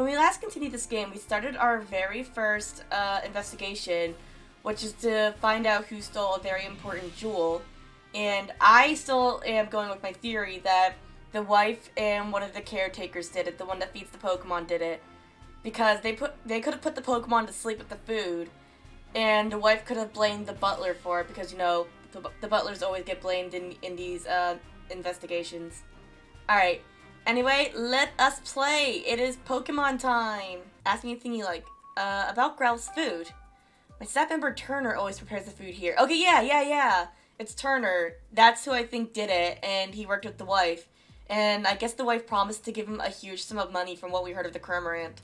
we last continued this game, we started our very first investigation, which is to find out who stole a very important jewel. And I still am going with my theory that the wife and one of the caretakers did it, the one that feeds the Pokemon did it. Because they could have put the Pokemon to sleep with the food, and the wife could have blamed the butler for it because, you know, the butlers always get blamed in these investigations. Alright, anyway, let us play. It is Pokemon time. Ask me anything you like. About Growl's food. My staff member Turner always prepares the food here. Okay, yeah. It's Turner. That's who I think did it, and he worked with the wife. And I guess the wife promised to give him a huge sum of money from what we heard of the Cramorant.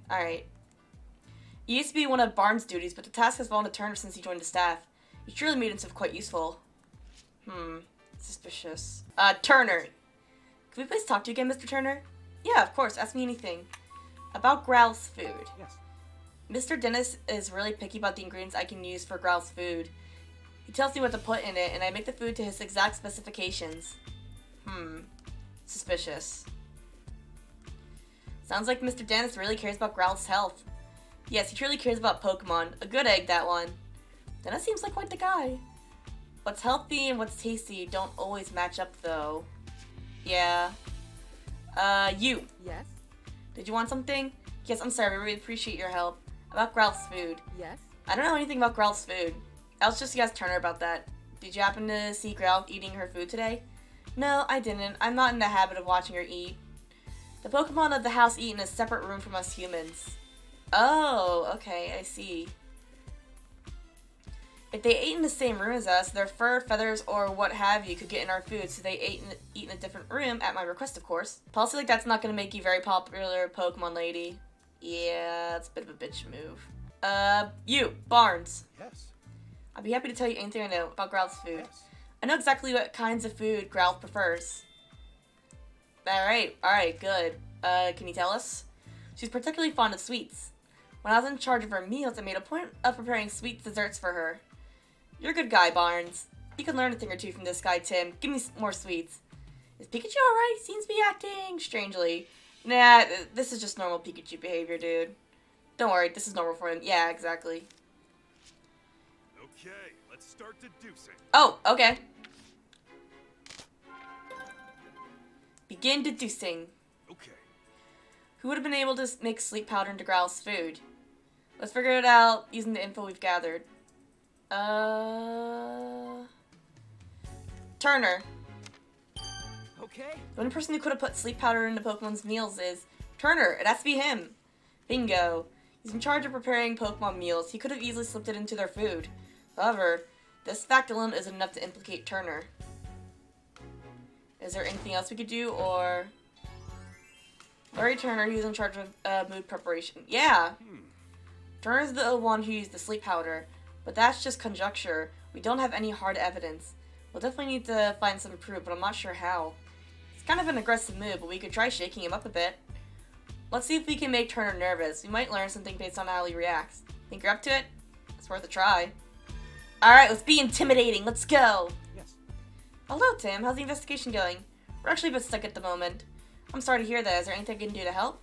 Alright. It used to be one of Barnes' duties, but the task has fallen to Turner since he joined the staff. He truly made himself quite useful. Suspicious. Turner. Can we please talk to you again, Mr. Turner? Yeah, of course. Ask me anything. About Growl's food. Yes. Mr. Dennis is really picky about the ingredients I can use for Growl's food. He tells me what to put in it, and I make the food to his exact specifications. Suspicious. Sounds like Mr. Dennis really cares about Growl's health. Yes, he truly cares about Pokemon. A good egg, that one. Dennis seems like quite the guy. What's healthy and what's tasty don't always match up, though. Yeah. You. Yes? Did you want something? Yes, I'm sorry, we really appreciate your help. About Growl's food. Yes? I don't know anything about Growl's food. I was just ask Turner about that. Did you happen to see Growl eating her food today? No, I didn't. I'm not in the habit of watching her eat. The Pokemon of the house eat in a separate room from us humans. Oh, okay, I see. If they ate in the same room as us, their fur, feathers, or what have you could get in our food, so they eat in a different room, at my request, of course. Policy like that's not going to make you very popular Pokemon lady. Yeah, that's a bit of a bitch move. You, Barnes. Yes. I'd be happy to tell you anything I know about Growl's food. Yes. I know exactly what kinds of food Growl prefers. Alright, good. Can you tell us? She's particularly fond of sweets. When I was in charge of her meals, I made a point of preparing sweet desserts for her. You're a good guy, Barnes. You can learn a thing or two from this guy, Tim. Give me more sweets. Is Pikachu alright? Seems to be acting strangely. Nah, this is just normal Pikachu behavior, dude. Don't worry, this is normal for him. Yeah, exactly. Okay, let's start deducing. Oh, okay. Begin deducing. Okay. Who would have been able to make sleep powder into Growl's food? Let's figure it out using the info we've gathered. Turner. Okay. The only person who could have put sleep powder into Pokemon's meals is Turner. It has to be him. Bingo. He's in charge of preparing Pokemon meals. He could have easily slipped it into their food. However, this fact alone isn't enough to implicate Turner. Is there anything else we could do, or... Larry Turner, he's in charge of mood preparation. Yeah! Turner's the one who used the sleep powder, but that's just conjecture. We don't have any hard evidence. We'll definitely need to find some proof, but I'm not sure how. It's kind of an aggressive move, but we could try shaking him up a bit. Let's see if we can make Turner nervous. We might learn something based on how he reacts. Think you're up to it? It's worth a try. Alright, let's be intimidating. Let's go! Yes. Hello, Tim. How's the investigation going? We're actually a bit stuck at the moment. I'm sorry to hear that. Is there anything I can do to help?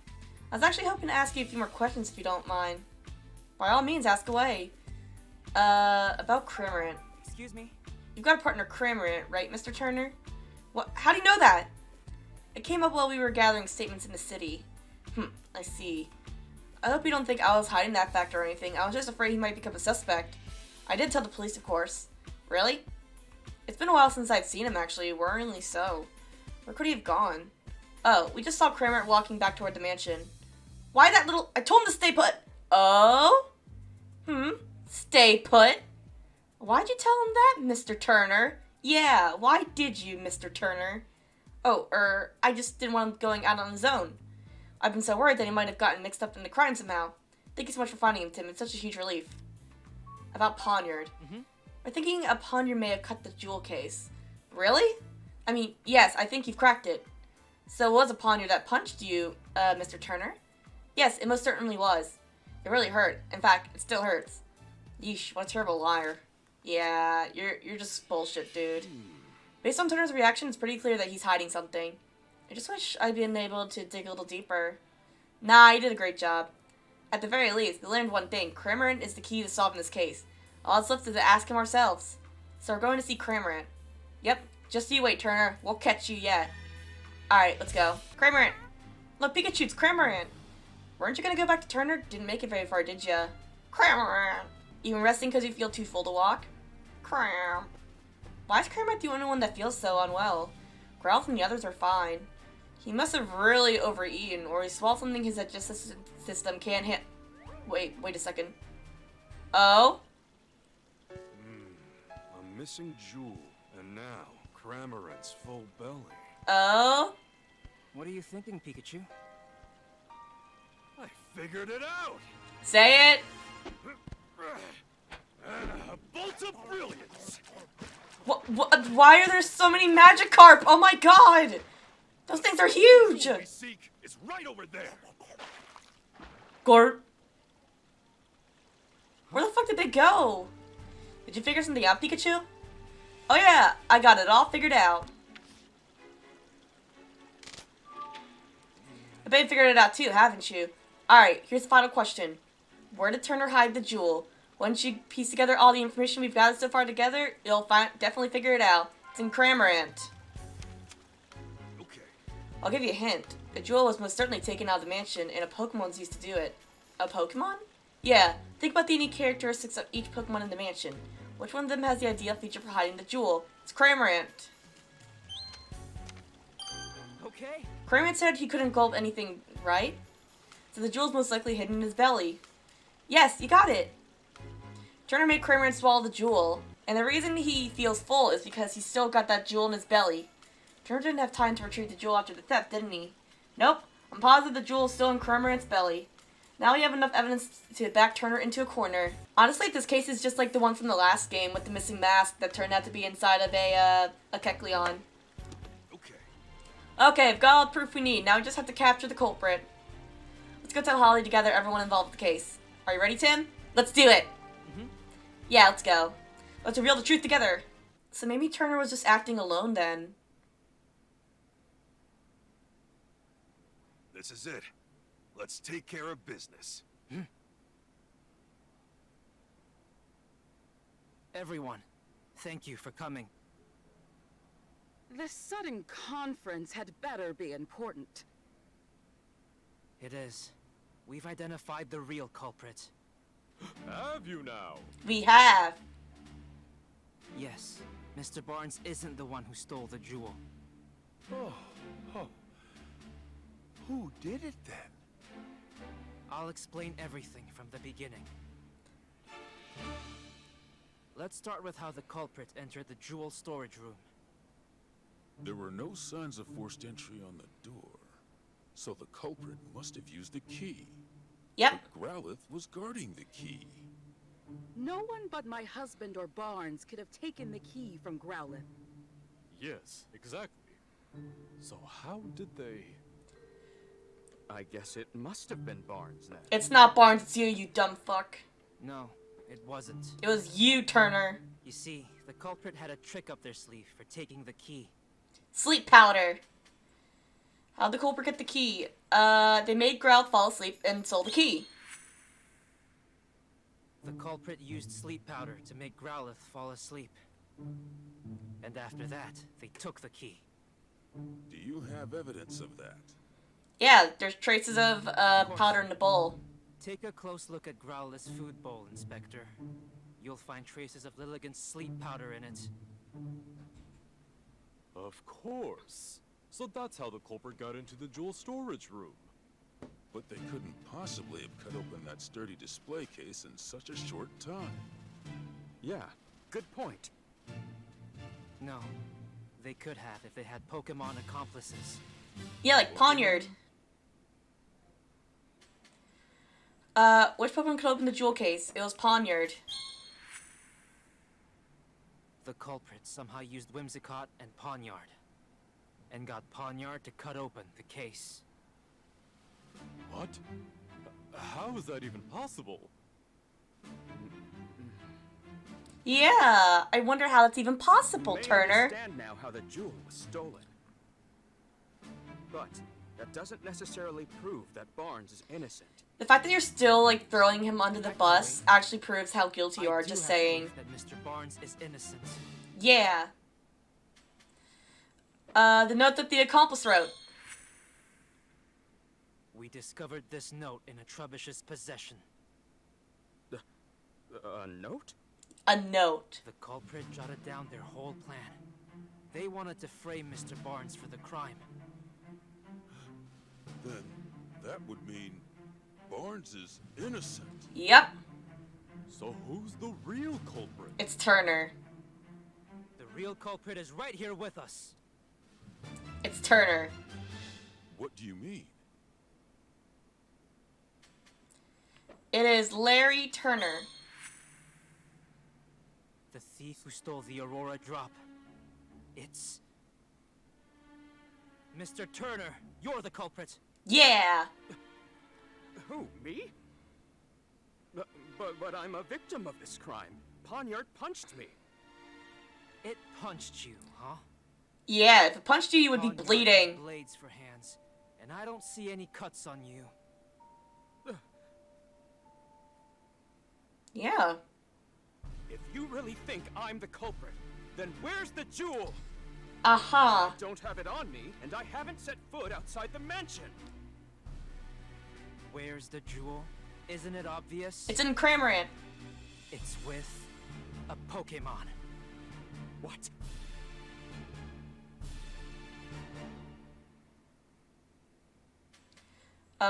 I was actually hoping to ask you a few more questions if you don't mind. By all means, ask away. About Cramorant. Excuse me? You've got a partner, Cramorant, right, Mr. Turner? What? How do you know that? It came up while we were gathering statements in the city. I see. I hope you don't think I was hiding that fact or anything. I was just afraid he might become a suspect. I did tell the police, of course. Really? It's been a while since I've seen him, actually. Worryingly so. Where could he have gone? Oh, we just saw Cramorant walking back toward the mansion. Why that little... I told him to stay put! Oh? Stay put? Why'd you tell him that, Mr. Turner? Yeah, why did you, Mr. Turner? Oh, I just didn't want him going out on his own. I've been so worried that he might have gotten mixed up in the crime somehow. Thank you so much for finding him, Tim. It's such a huge relief. About Poniard. I'm thinking a Poniard may have cut the jewel case. Really? I mean, yes, I think you've cracked it. So it was a Poniard that punched you, Mr. Turner? Yes, it most certainly was. It really hurt. In fact, it still hurts. Yeesh, what a terrible liar. Yeah, you're just bullshit, dude. Based on Turner's reaction, it's pretty clear that he's hiding something. I just wish I'd been able to dig a little deeper. Nah, you did a great job. At the very least, we learned one thing. Cramorant is the key to solving this case. All that's left is to ask him ourselves. So we're going to see Cramorant. Yep, just you wait, Turner. We'll catch you yet. Alright, let's go. Cramorant! Look, Pikachu, it's Cramorant! Weren't you gonna go back to Turner? Didn't make it very far, did ya? Cramorant! Even resting because you feel too full to walk? Cram. Why is Cramorant the only one that feels so unwell? Growlithe and the others are fine. He must have really overeaten, or he swallowed something his digestive system can't hit. Wait a second. Oh? A missing jewel, and now Cramorant's full belly. Oh? What are you thinking, Pikachu? I figured it out! Say it! A bolt of brilliance! Why are there so many Magikarp? Oh my god! Those things are huge! What we seek is right over there. Gorp. Where the fuck did they go? Did you figure something out, Pikachu? Oh yeah, I got it all figured out. I bet you figured it out too, haven't you? Alright, here's the final question. Where did Turner hide the jewel? Once you piece together all the information we've gathered so far together, you'll definitely figure it out. It's in Cramorant. Okay. I'll give you a hint. The jewel was most certainly taken out of the mansion, and a Pokemon's used to do it. A Pokemon? Yeah, think about the unique characteristics of each Pokemon in the mansion. Which one of them has the ideal feature for hiding the jewel? It's Cramorant. Okay. Cramorant said he couldn't gulp anything, right? So the jewel's most likely hidden in his belly. Yes, you got it! Turner made Cramorant swallow the jewel, and the reason he feels full is because he's still got that jewel in his belly. Turner didn't have time to retrieve the jewel after the theft, didn't he? Nope, I'm positive the jewel's still in Cramorant's belly. Now we have enough evidence to back Turner into a corner. Honestly, this case is just like the one from the last game with the missing mask that turned out to be inside of a Kecleon. Okay. Okay, I've got all the proof we need. Now we just have to capture the culprit. Let's go tell Holly to gather everyone involved with the case. Are you ready, Tim? Let's do it! Yeah, let's go. Let's reveal the truth together. So maybe Turner was just acting alone then. This is it. Let's take care of business. Everyone, thank you for coming. This sudden conference had better be important. It is. We've identified the real culprit. Have you now? We have. Yes, Mr. Barnes isn't the one who stole the jewel. Oh. Who did it then? I'll explain everything from the beginning. Let's start with how the culprit entered the jewel storage room. There were no signs of forced entry on the door, so the culprit must have used the key. Yep. But Growlithe was guarding the key. No one but my husband or Barnes could have taken the key from Growlithe. Yes, exactly. So how did they... I guess it must have been Barnes then. It's not Barnes, it's you dumb fuck. No, it wasn't. It was you, Turner. You see, the culprit had a trick up their sleeve for taking the key. Sleep powder. How'd the culprit get the key? They made Growlithe fall asleep and stole the key. The culprit used sleep powder to make Growlithe fall asleep. And after that, they took the key. Do you have evidence of that? Yeah, there's traces of powder in the bowl. Take a close look at Growlithe's food bowl, Inspector. You'll find traces of Lilligant's sleep powder in it. Of course. So that's how the culprit got into the jewel storage room. But they couldn't possibly have cut open that sturdy display case in such a short time. Yeah, good point. No, they could have if they had Pokemon accomplices. Yeah, like Ponyard. Which Pokemon could open the jewel case? It was Ponyard. The culprit somehow used Whimsicott and Ponyard. And got Ponyard to cut open the case. What? How is that even possible? Yeah, I wonder how that's even possible, You may Turner. understand now how the jewel was stolen. But that doesn't necessarily prove that Barnes is innocent. The fact that you're still, like, throwing him under the bus actually proves how guilty you are, I do just have saying. proof that Mr. Barnes is innocent. Yeah. The note that the accomplice wrote. We discovered this note in a Trubbish's possession. A note? A note. The culprit jotted down their whole plan. They wanted to frame Mr. Barnes for the crime. Then that would mean Barnes is innocent. Yep. So who's the real culprit? It's Turner. The real culprit is right here with us. It's Turner. What do you mean? It is Larry Turner. The thief who stole the Aurora drop. It's... Mr. Turner, you're the culprit. Yeah. Who, me? But I'm a victim of this crime. Poniard punched me. It punched you, huh? Yeah, if it punched you, you would be Poniard bleeding. has blades for hands, and I don't see any cuts on you. Yeah. If you really think I'm the culprit, then where's the jewel? Aha. Don't have it on me, and I haven't set foot outside the mansion. Where's the jewel? Isn't it obvious? It's in Cramorant. It's with a Pokemon. What?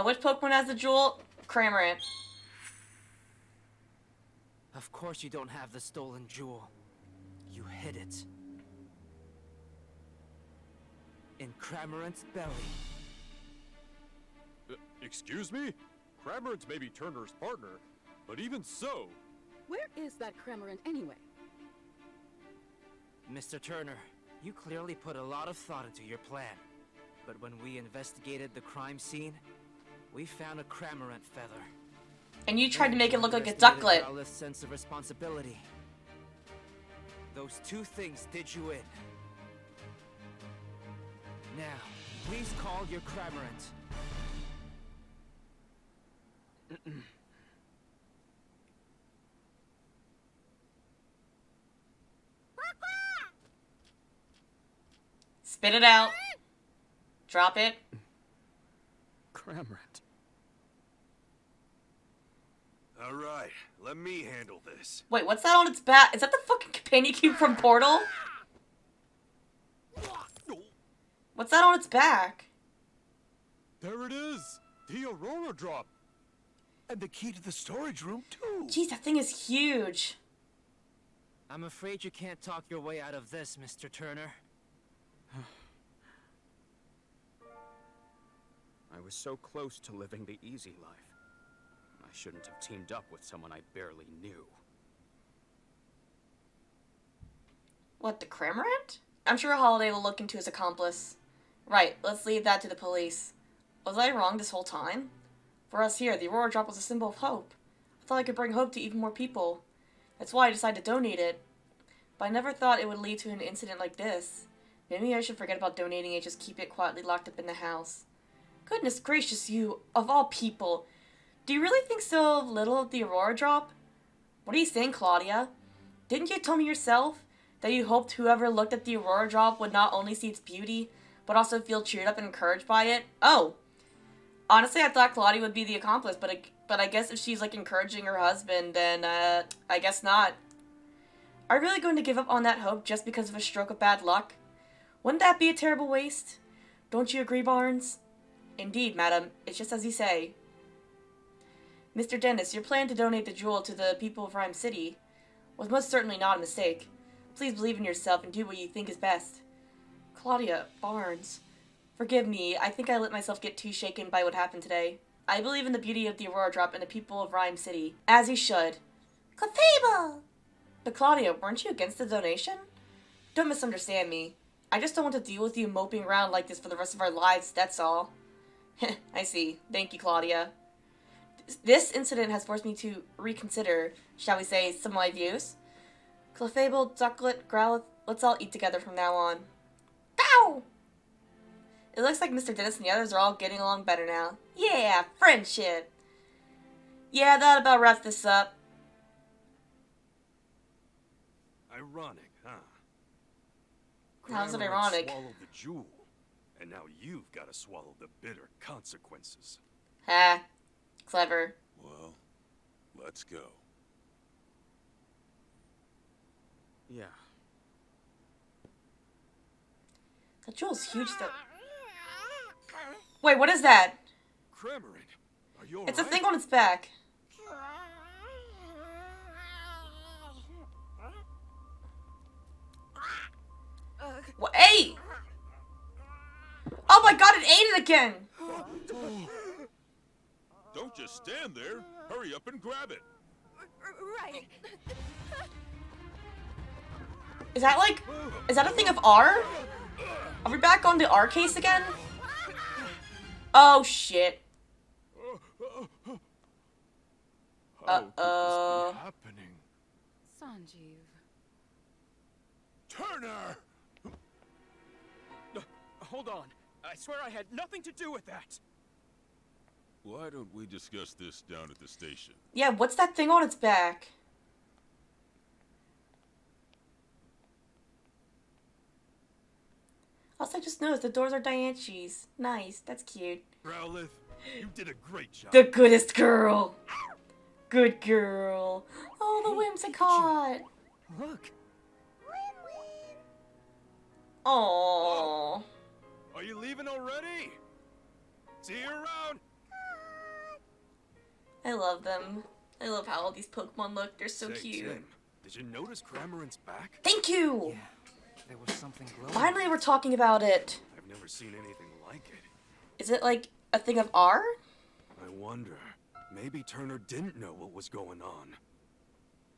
Which Pokemon has the jewel? Cramorant. Of course you don't have the stolen jewel. You hid it. In Cramorant's belly. Excuse me? Cramorant may be Turner's partner, but even so... Where is that Cramorant anyway? Mr. Turner, you clearly put a lot of thought into your plan. But when we investigated the crime scene, we found a Cramorant feather. And you tried to make it look like a Underestimated ducklet. Growlithe's sense of responsibility. Those two things did you in. Now, please call your Cramorant. Spit it out. Drop it. Cramorant. All right, let me handle this. Wait, what's that on its back? Is that the fucking companion cube from Portal? What's that on its back? There it is! The Aurora drop! And the key to the storage room, too. Jeez, that thing is huge. I'm afraid you can't talk your way out of this, Mr. Turner. I was so close to living the easy life. I shouldn't have teamed up with someone I barely knew. What, the Cramorant? I'm sure Holiday will look into his accomplice. Right, let's leave that to the police. Was I wrong this whole time? For us here, the Aurora Drop was a symbol of hope. I thought I could bring hope to even more people. That's why I decided to donate it. But I never thought it would lead to an incident like this. Maybe I should forget about donating it, just keep it quietly locked up in the house. Goodness gracious, you, of all people. Do you really think so little of the Aurora Drop? What are you saying, Claudia? Didn't you tell me yourself that you hoped whoever looked at the Aurora Drop would not only see its beauty, but also feel cheered up and encouraged by it? Oh. Honestly, I thought Claudia would be the accomplice, but I guess if she's, like, encouraging her husband, then, I guess not. Are you really going to give up on that hope just because of a stroke of bad luck? Wouldn't that be a terrible waste? Don't you agree, Barnes? Indeed, madam. It's just as you say. Mr. Dennis, your plan to donate the jewel to the people of Rhyme City was most certainly not a mistake. Please believe in yourself and do what you think is best. Claudia, Barnes... Forgive me, I think I let myself get too shaken by what happened today. I believe in the beauty of the Aurora Drop and the people of Rhyme City. As you should. Clefable! But Claudia, weren't you against the donation? Don't misunderstand me. I just don't want to deal with you moping around like this for the rest of our lives, that's all. I see. Thank you, Claudia. This incident has forced me to reconsider, shall we say, some of my views. Clefable, Ducklet, Growlithe, let's all eat together from now on. Bow! It looks like Mr. Dennis and the others are all getting along better now. Yeah, friendship. Yeah, that about wraps this up. Ironic, huh? How's it Cramorant ironic? swallowed the jewel, and now you've got to swallow the bitter consequences. Ha. Clever. Well, let's go. Yeah. That jewel's huge though. Wait, what is that? Cramorant, are you It's a alright? thing on its back. What? Hey! Oh my god, it ate it again! Don't just stand there. Hurry up and grab it. Right. Is that like... Is that a thing of R? Are we back on the R case again? Oh shit. How could Uh-oh. this be happening? Sanjeev. Turner! Hold on. I swear I had nothing to do with that. Why don't we discuss this down at the station? Yeah, what's that thing on its back? Also, I just noticed the doors are Dianche's. Nice, that's cute. Growlithe, you did a great job. The goodest girl. Good girl. Oh, the whimsicott. Look. Aww. Are you leaving already? See you around. I love them. I love how all these Pokemon look. They're so Say, cute. Tim, did you notice Cramorant's back? Thank you. Yeah. There was something glowing. Finally, we're talking about it. I've never seen anything like it. Is it like a thing of R? I wonder, maybe Turner didn't know what was going on.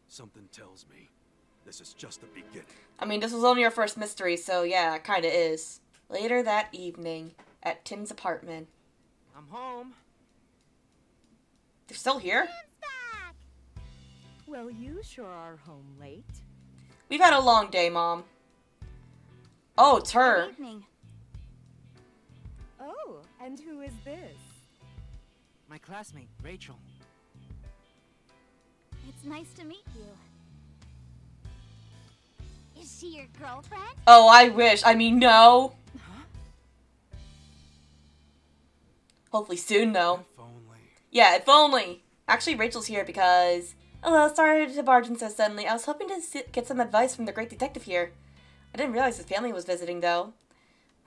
Something tells me this is just the beginning. I mean, this was only our first mystery, so yeah, it kinda is. Later that evening, at Tim's apartment. I'm home. They're still here? Well, you sure are home late. We've had a long day, Mom. Oh, it's her. Good evening. Oh, and who is this? My classmate, Rachel. It's nice to meet you. Is she your girlfriend? Oh, I wish. I mean, no. Hopefully soon, though. If only. Yeah, if only. Actually, Rachel's here because... Hello, sorry to barge in so suddenly. I was hoping to get some advice from the great detective here. I didn't realize his family was visiting, though.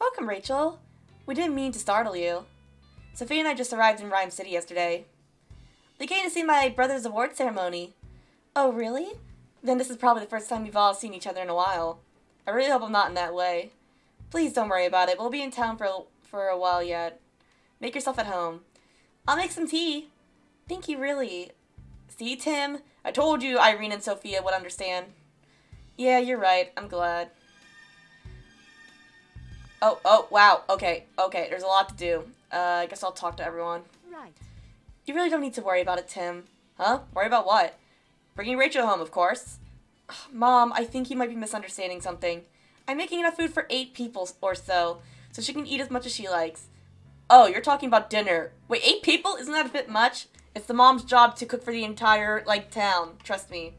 Welcome, Rachel. We didn't mean to startle you. Sophia and I just arrived in Rhyme City yesterday. They came to see my brother's award ceremony. Oh, really? Then this is probably the first time we've all seen each other in a while. I really hope I'm not in that way. Please don't worry about it. We'll be in town for a while yet. Make yourself at home. I'll make some tea. Thank you, really. See, Tim? I told you Irene and Sophia would understand. Yeah, you're right. I'm glad. Oh, wow. Okay, there's a lot to do. I guess I'll talk to everyone. Right. You really don't need to worry about it, Tim. Huh? Worry about what? Bringing Rachel home, of course. Mom, I think you might be misunderstanding something. I'm making enough food for 8 people or so she can eat as much as she likes. Oh, you're talking about dinner. Wait, 8 people? Isn't that a bit much? It's the mom's job to cook for the entire, town. Trust me.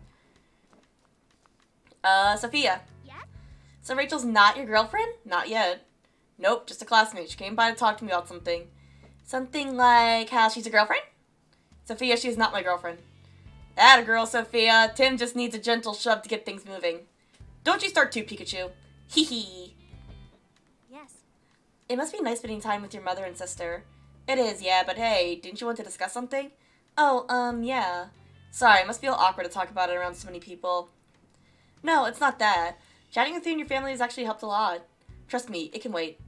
Sophia. Yes? So Rachel's not your girlfriend? Not yet. Nope, just a classmate. She came by to talk to me about something. Something like how she's a girlfriend? Sophia, she's not my girlfriend. Atta girl, Sophia. Tim just needs a gentle shove to get things moving. Don't you start too, Pikachu. Hee hee. Yes. It must be nice spending time with your mother and sister. It is, yeah, but hey, didn't you want to discuss something? Oh, yeah. Sorry, it must feel awkward to talk about it around so many people. No, it's not that. Chatting with you and your family has actually helped a lot. Trust me, it can wait.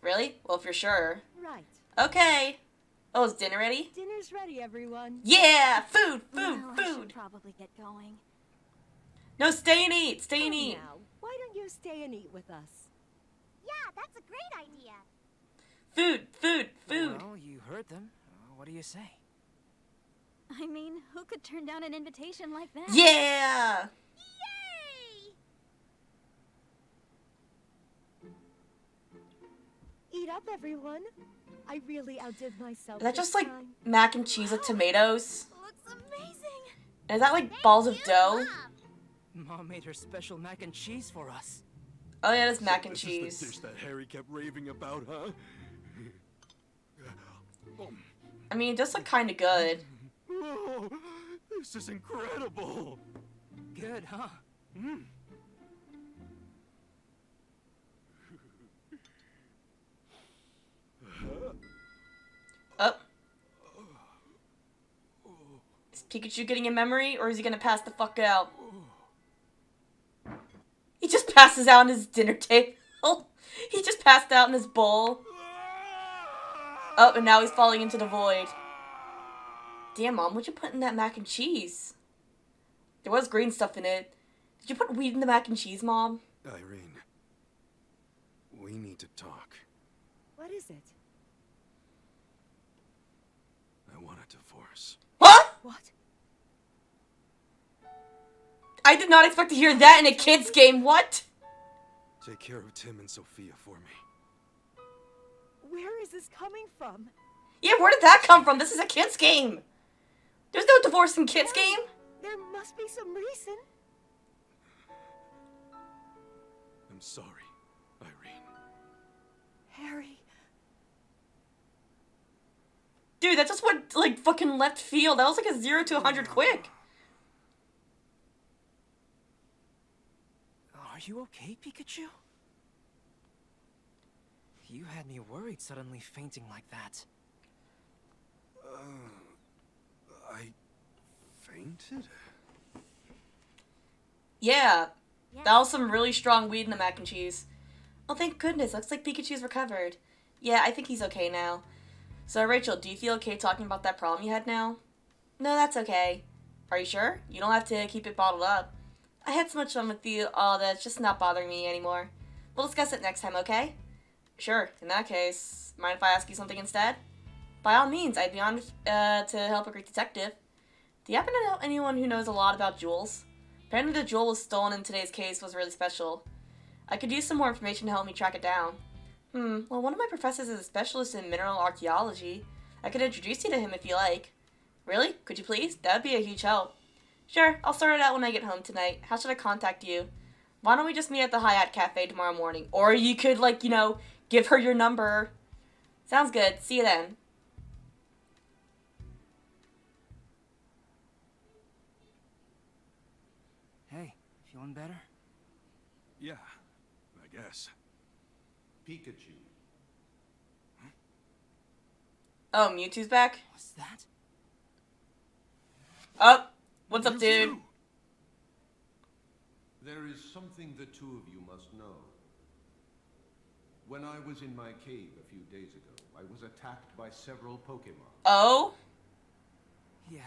Really? Well, if you're sure. Right. Okay. Oh, is dinner ready? Dinner's ready, everyone. Yeah! Food! Well, I should Food! probably get going. No, stay and eat! Stay and Come eat! now, why don't you stay and eat with us? Yeah, that's a great idea. Food! Well, you heard them. What do you say? I mean, who could turn down an invitation like that? Yeah! Yay! Eat up, everyone. I really outdid myself. Is that this just like time. mac and cheese with tomatoes? Looks amazing. Is that like balls of dough? Mom made her special mac and cheese for us. Oh yeah, it's So mac and this cheese. is the dish that Harry kept raving about, huh? I mean, it does look kind of good. Oh, this is incredible. Good, huh? Oh. Is Pikachu getting a memory, or is he gonna pass the fuck out? He just passes out on his dinner table. He just passed out in his bowl. Oh, and now he's falling into the void. Damn, Mom, what'd you put in that mac and cheese? There was green stuff in it. Did you put weed in the mac and cheese, Mom? Irene, we need to talk. What is it? I want a divorce. What? What? I did not expect to hear that in a kid's game. What? Take care of Tim and Sophia for me. Where is this coming from? Yeah, where did that come from? This is a kid's game. There's no divorce in kids' game. There must be some reason. I'm sorry, Irene. Harry. Dude, that just went, like, fucking left field. That was like a 0 to 100 quick. Are you okay, Pikachu? You had me worried suddenly fainting like that. I fainted? Yeah, that was some really strong weed in the mac and cheese. Oh, thank goodness. Looks like Pikachu's recovered. Yeah, I think he's okay now. So, Rachel, do you feel okay talking about that problem you had now? No, that's okay. Are you sure? You don't have to keep it bottled up. I had so much fun with you, that it's just not bothering me anymore. We'll discuss it next time, okay? Sure. In that case, mind if I ask you something instead? By all means, I'd be honored to help a great detective. Do you happen to know anyone who knows a lot about jewels? Apparently the jewel was stolen in today's case was really special. I could use some more information to help me track it down. Well, one of my professors is a specialist in mineral archaeology. I could introduce you to him if you like. Really? Could you please? That would be a huge help. Sure, I'll sort it out when I get home tonight. How should I contact you? Why don't we just meet at the Hyatt Cafe tomorrow morning? Or you could, like, give her your number. Sounds good. See you then. Hey, feeling better? Yeah, I guess. Pikachu. Oh, Mewtwo's back? What's that? Oh, what's up, dude? There is something the two of you must know. When I was in my cave a few days ago, I was attacked by several Pokemon. Oh? Yeah,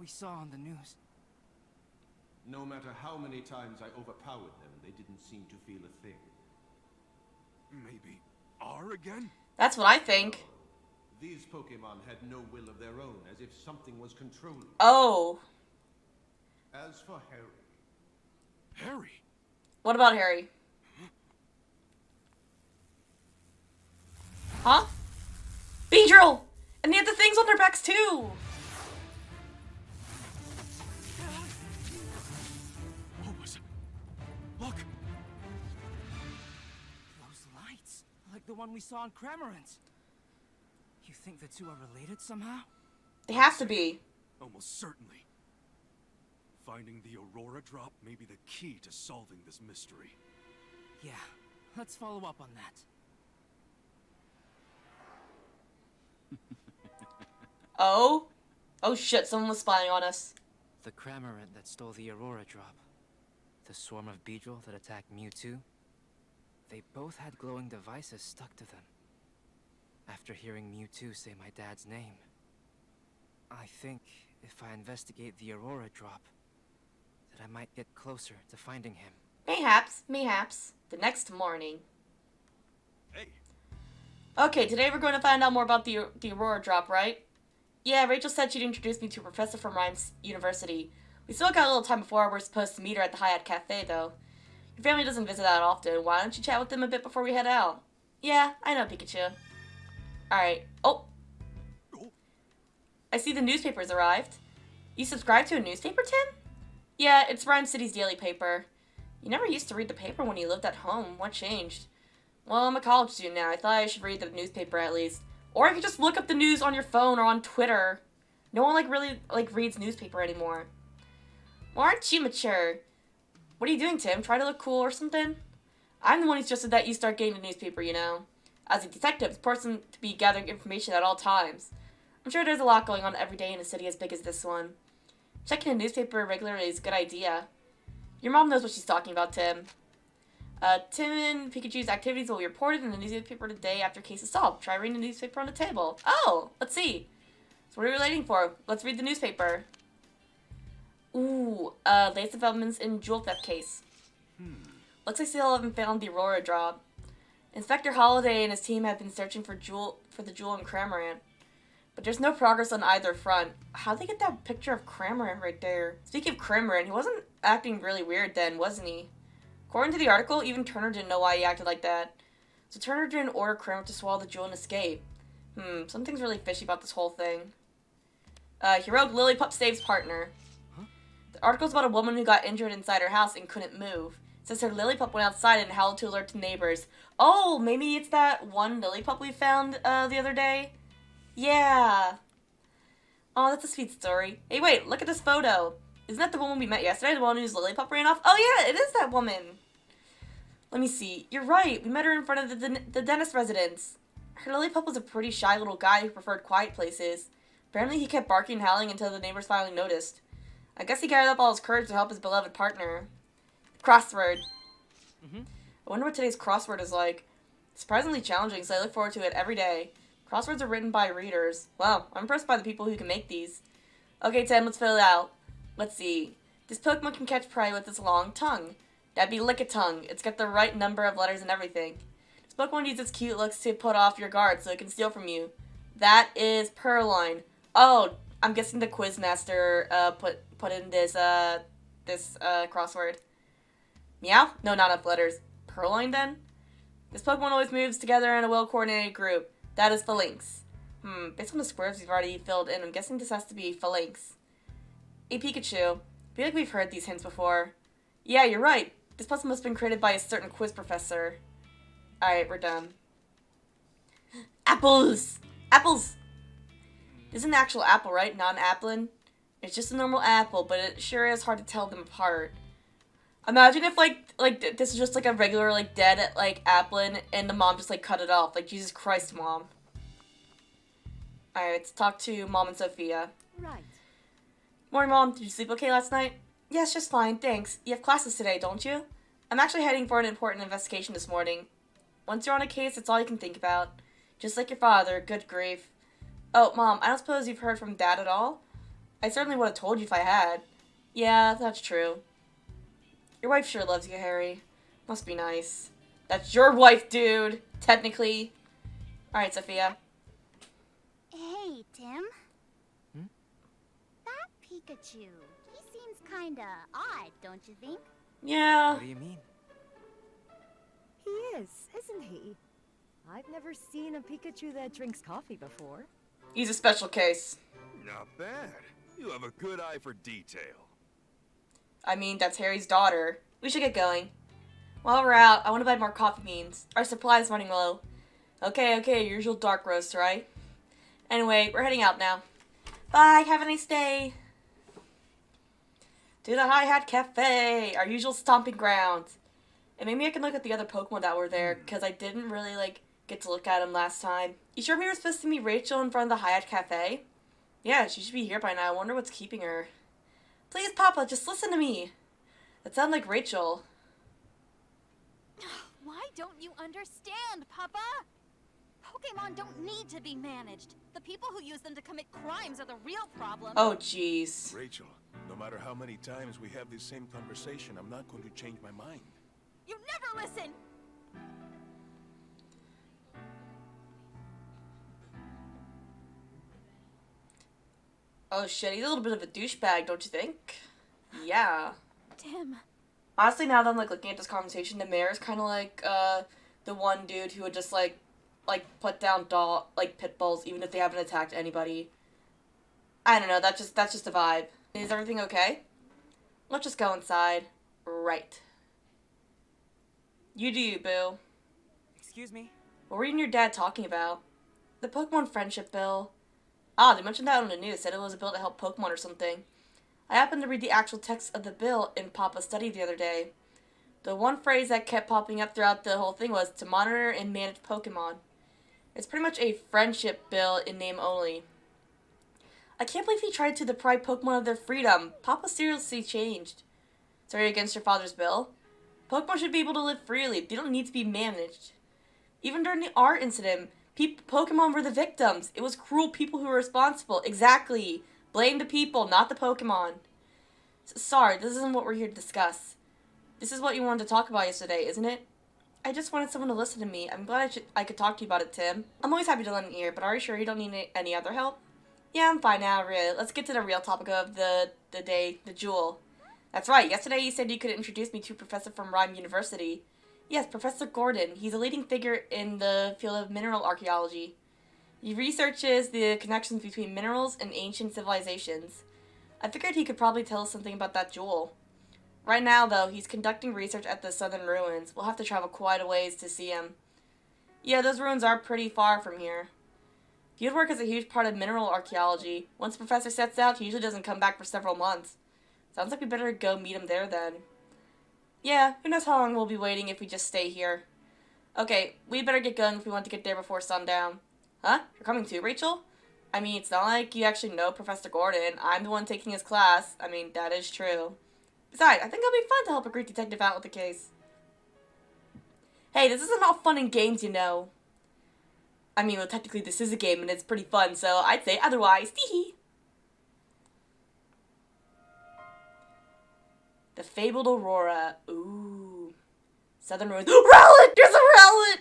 we saw on the news. No matter how many times I overpowered them, they didn't seem to feel a thing. Maybe R again? That's what I think. These Pokemon had no will of their own, as if something was controlling them. Oh. As for Harry... Harry? What about Harry? Huh? Beedrill! And they had the things on their backs too! What was it? Look! Those lights, like the one we saw in Cramorant. You think the two are related somehow? They have to be. Almost certainly. Finding the Aurora Drop may be the key to solving this mystery. Yeah, let's follow up on that. Oh? Oh shit, someone was spying on us. The Cramorant that stole the Aurora Drop. The swarm of Beedrill that attacked Mewtwo. They both had glowing devices stuck to them. After hearing Mewtwo say my dad's name, I think if I investigate the Aurora Drop, that I might get closer to finding him. Mayhaps, mayhaps. The next morning. Hey! Okay, today we're going to find out more about the Aurora Drop, right? Yeah, Rachel said she'd introduce me to a professor from Rhymes University. We still got a little time before we're supposed to meet her at the Hyatt Cafe, though. Your family doesn't visit that often. Why don't you chat with them a bit before we head out? Yeah, I know Pikachu. Alright. Oh! I see the newspaper's arrived. You subscribe to a newspaper, Tim? Yeah, it's Rhyme City's daily paper. You never used to read the paper when you lived at home. What changed? Well, I'm a college student now. I thought I should read the newspaper at least. Or I could just look up the news on your phone or on Twitter. No one really reads newspaper anymore. Well, aren't you mature? What are you doing, Tim? Try to look cool or something? I'm the one who suggested that you start getting the newspaper, you know. As a detective, the person to be gathering information at all times. I'm sure there's a lot going on every day in a city as big as this one. Checking a newspaper regularly is a good idea. Your mom knows what she's talking about, Tim. Tim and Pikachu's activities will be reported in the newspaper today after case is solved. Try reading the newspaper on the table. Oh, let's see. So what are we waiting for? Let's read the newspaper. Ooh, latest developments in jewel theft case. Looks like still haven't found the Aurora drop. Inspector Holliday and his team have been searching for the jewel in Cramorant. But there's no progress on either front. How'd they get that picture of Cramorant right there? Speaking of Cramorant, he wasn't acting really weird then, wasn't he? According to the article, even Turner didn't know why he acted like that. So Turner didn't order Cramorant to swallow the jewel and escape. Something's really fishy about this whole thing. Heroic Lillipup saves partner. Huh? The article's about a woman who got injured inside her house and couldn't move. It says her Lillipup went outside and howled to alert the neighbors. Oh, maybe it's that one Lillipup we found the other day? Yeah. Oh, that's a sweet story. Hey, wait, look at this photo. Isn't that the woman we met yesterday, the one whose Lillipup ran off? Oh, yeah, it is that woman. Let me see. You're right. We met her in front of the dentist residence. Her Lillipup was a pretty shy little guy who preferred quiet places. Apparently, he kept barking and howling until the neighbors finally noticed. I guess he gathered up all his courage to help his beloved partner. Crossword. I wonder what today's crossword is like. Surprisingly challenging, so I look forward to it every day. Crosswords are written by readers. Wow, I'm impressed by the people who can make these. Okay, Tim, let's fill it out. Let's see. This Pokemon can catch prey with its long tongue. That'd be Lick-a-Tongue. It's got the right number of letters and everything. This Pokemon uses its cute looks to put off your guard so it can steal from you. That is Purrloin. Oh, I'm guessing the Quizmaster put in this crossword. Meow? No, not enough letters. Purrloin, then? This Pokemon always moves together in a well-coordinated group. That is Phalanx. Based on the squares we've already filled in, I'm guessing this has to be Phalanx. Hey, Pikachu. I feel like we've heard these hints before. Yeah, you're right. This puzzle must have been created by a certain quiz professor. Alright, we're done. Apples! Apples! This is an actual apple, right? Not an applin? It's just a normal apple, but it sure is hard to tell them apart. Imagine if, this is just, a regular, dead, applin, and the mom just, cut it off. Jesus Christ, Mom. Alright, let's talk to Mom and Sophia. Right. Morning, Mom. Did you sleep okay last night? Yes, just fine, thanks. You have classes today, don't you? I'm actually heading for an important investigation this morning. Once you're on a case, it's all you can think about. Just like your father, good grief. Oh, Mom, I don't suppose you've heard from Dad at all? I certainly would have told you if I had. Yeah, that's true. Your wife sure loves you, Harry. Must be nice. That's your wife, dude! Technically. Alright, Sophia. Hey, Tim. That Pikachu, he seems kinda odd, don't you think? Yeah. What do you mean? He is, isn't he? I've never seen a Pikachu that drinks coffee before. He's a special case. Not bad. You have a good eye for detail. I mean, that's Harry's daughter. We should get going. While we're out, I want to buy more coffee beans. Our supply's running low. Okay, your usual dark roast, right? Anyway, we're heading out now. Bye, have a nice day. To the Hi-Hat Cafe, our usual stomping grounds. And maybe I can look at the other Pokemon that were there, because I didn't really, get to look at them last time. You sure we were supposed to meet Rachel in front of the Hi-Hat Cafe? Yeah, she should be here by now. I wonder what's keeping her. Please, Papa, just listen to me. That sounded like Rachel. Why don't you understand, Papa? Pokemon don't need to be managed. The people who use them to commit crimes are the real problem. Oh, jeez. Rachel, no matter how many times we have this same conversation, I'm not going to change my mind. You never listen! Oh shit, he's a little bit of a douchebag, don't you think? Yeah. Tim. Honestly, now that I'm looking at this conversation, the mayor is kind of like the the one dude who would just like put down pit bulls even if they haven't attacked anybody. I don't know, that's just a vibe. Is everything okay? Let's just go inside. Right. You do you, boo. Excuse me? What were you and your dad talking about? The Pokemon Friendship Bill. Ah, they mentioned that on the news, said it was a bill to help Pokemon or something. I happened to read the actual text of the bill in Papa's study the other day. The one phrase that kept popping up throughout the whole thing was to monitor and manage Pokemon. It's pretty much a friendship bill in name only. I can't believe he tried to deprive Pokemon of their freedom. Papa seriously changed. So are you against your father's bill? Pokemon should be able to live freely. They don't need to be managed. Even during the art incident, Pokemon were the victims. It was cruel people who were responsible. Exactly. Blame the people, not the Pokemon. Sorry, this isn't what we're here to discuss. This is what you wanted to talk about yesterday, isn't it? I just wanted someone to listen to me. I'm glad I could talk to you about it, Tim. I'm always happy to lend an ear, but are you sure you don't need any other help? Yeah, I'm fine now, really. Let's get to the real topic of the day, the jewel. That's right, yesterday you said you could introduce me to a professor from Rhyme University. Yes, Professor Gordon. He's a leading figure in the field of mineral archaeology. He researches the connections between minerals and ancient civilizations. I figured he could probably tell us something about that jewel. Right now, though, he's conducting research at the southern ruins. We'll have to travel quite a ways to see him. Yeah, those ruins are pretty far from here. Fieldwork is a huge part of mineral archaeology. Once the professor sets out, he usually doesn't come back for several months. Sounds like we better go meet him there then. Yeah, who knows how long we'll be waiting if we just stay here. Okay, we better get going if we want to get there before sundown. Huh? You're coming too, Rachel? I mean, it's not like you actually know Professor Gordon. I'm the one taking his class. I mean, that is true. Besides, I think it'll be fun to help a Greek detective out with the case. Hey, this isn't all fun and games, you know. I mean, well, technically this is a game and it's pretty fun, so I'd say otherwise. Teehee. The fabled Aurora. Ooh. Southern ruins. Rowlet! There's a Rowlet!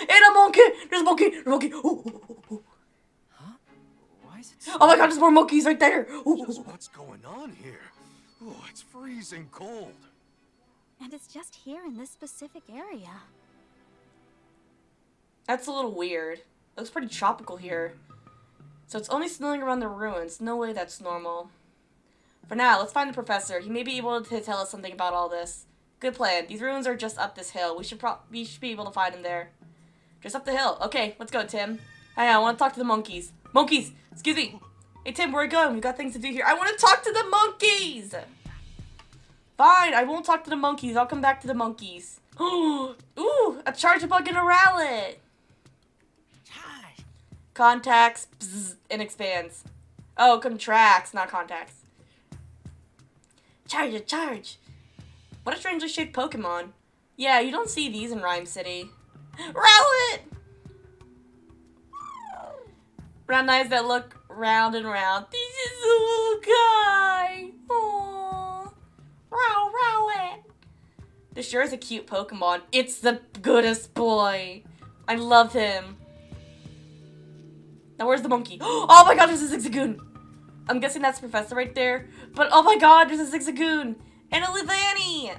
And a monkey! There's a monkey! There's a monkey! Ooh. Huh? Why is it so... Oh my god, there's more monkeys right there! Ooh. Just what's going on here? Oh, it's freezing cold. And it's just here in this specific area. That's a little weird. It looks pretty tropical here. So it's only snowing around the ruins. No way that's normal. For now, let's find the professor. He may be able to tell us something about all this. Good plan. These ruins are just up this hill. We should be able to find him there. Just up the hill. Okay, let's go, Tim. Hey, I want to talk to the monkeys. Monkeys! Excuse me! Hey, Tim, where are you going? We've got things to do here. I want to talk to the monkeys! Fine, I won't talk to the monkeys. I'll come back to the monkeys. Ooh, a Charjabug and a Rowlet! Contacts, bzz, and expands. Oh, contracts, not contacts. Charge. What a strangely shaped Pokemon. Yeah, you don't see these in Rhyme City. Rowlet! Brown eyes that look round and round. This is a little guy. Aww. Rowlet. This sure is a cute Pokemon. It's the goodest boy. I love him. Now where's the monkey? Oh my god, there's a Zigzagoon! I'm guessing that's Professor right there. But oh my god, there's a Zigzagoon! And a Leavanny!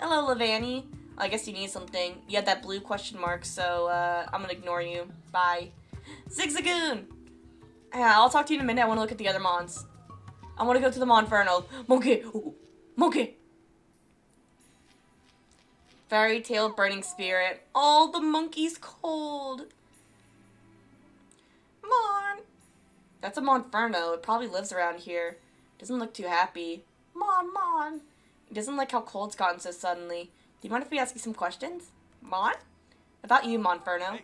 Hello, Leavanny. I guess you need something. You had that blue question mark, so I'm gonna ignore you. Bye. Zigzagoon! Yeah, I'll talk to you in a minute. I want to look at the other Mons. I want to go to the Monferno. Monkey! Ooh, monkey! Fairy Tale Burning Spirit. Oh, the monkey's cold. Mon! That's a Monferno. It probably lives around here. Doesn't look too happy. Mon! He doesn't like how cold it's gotten so suddenly. Do you mind if we ask you some questions? Mon? About you, Monferno.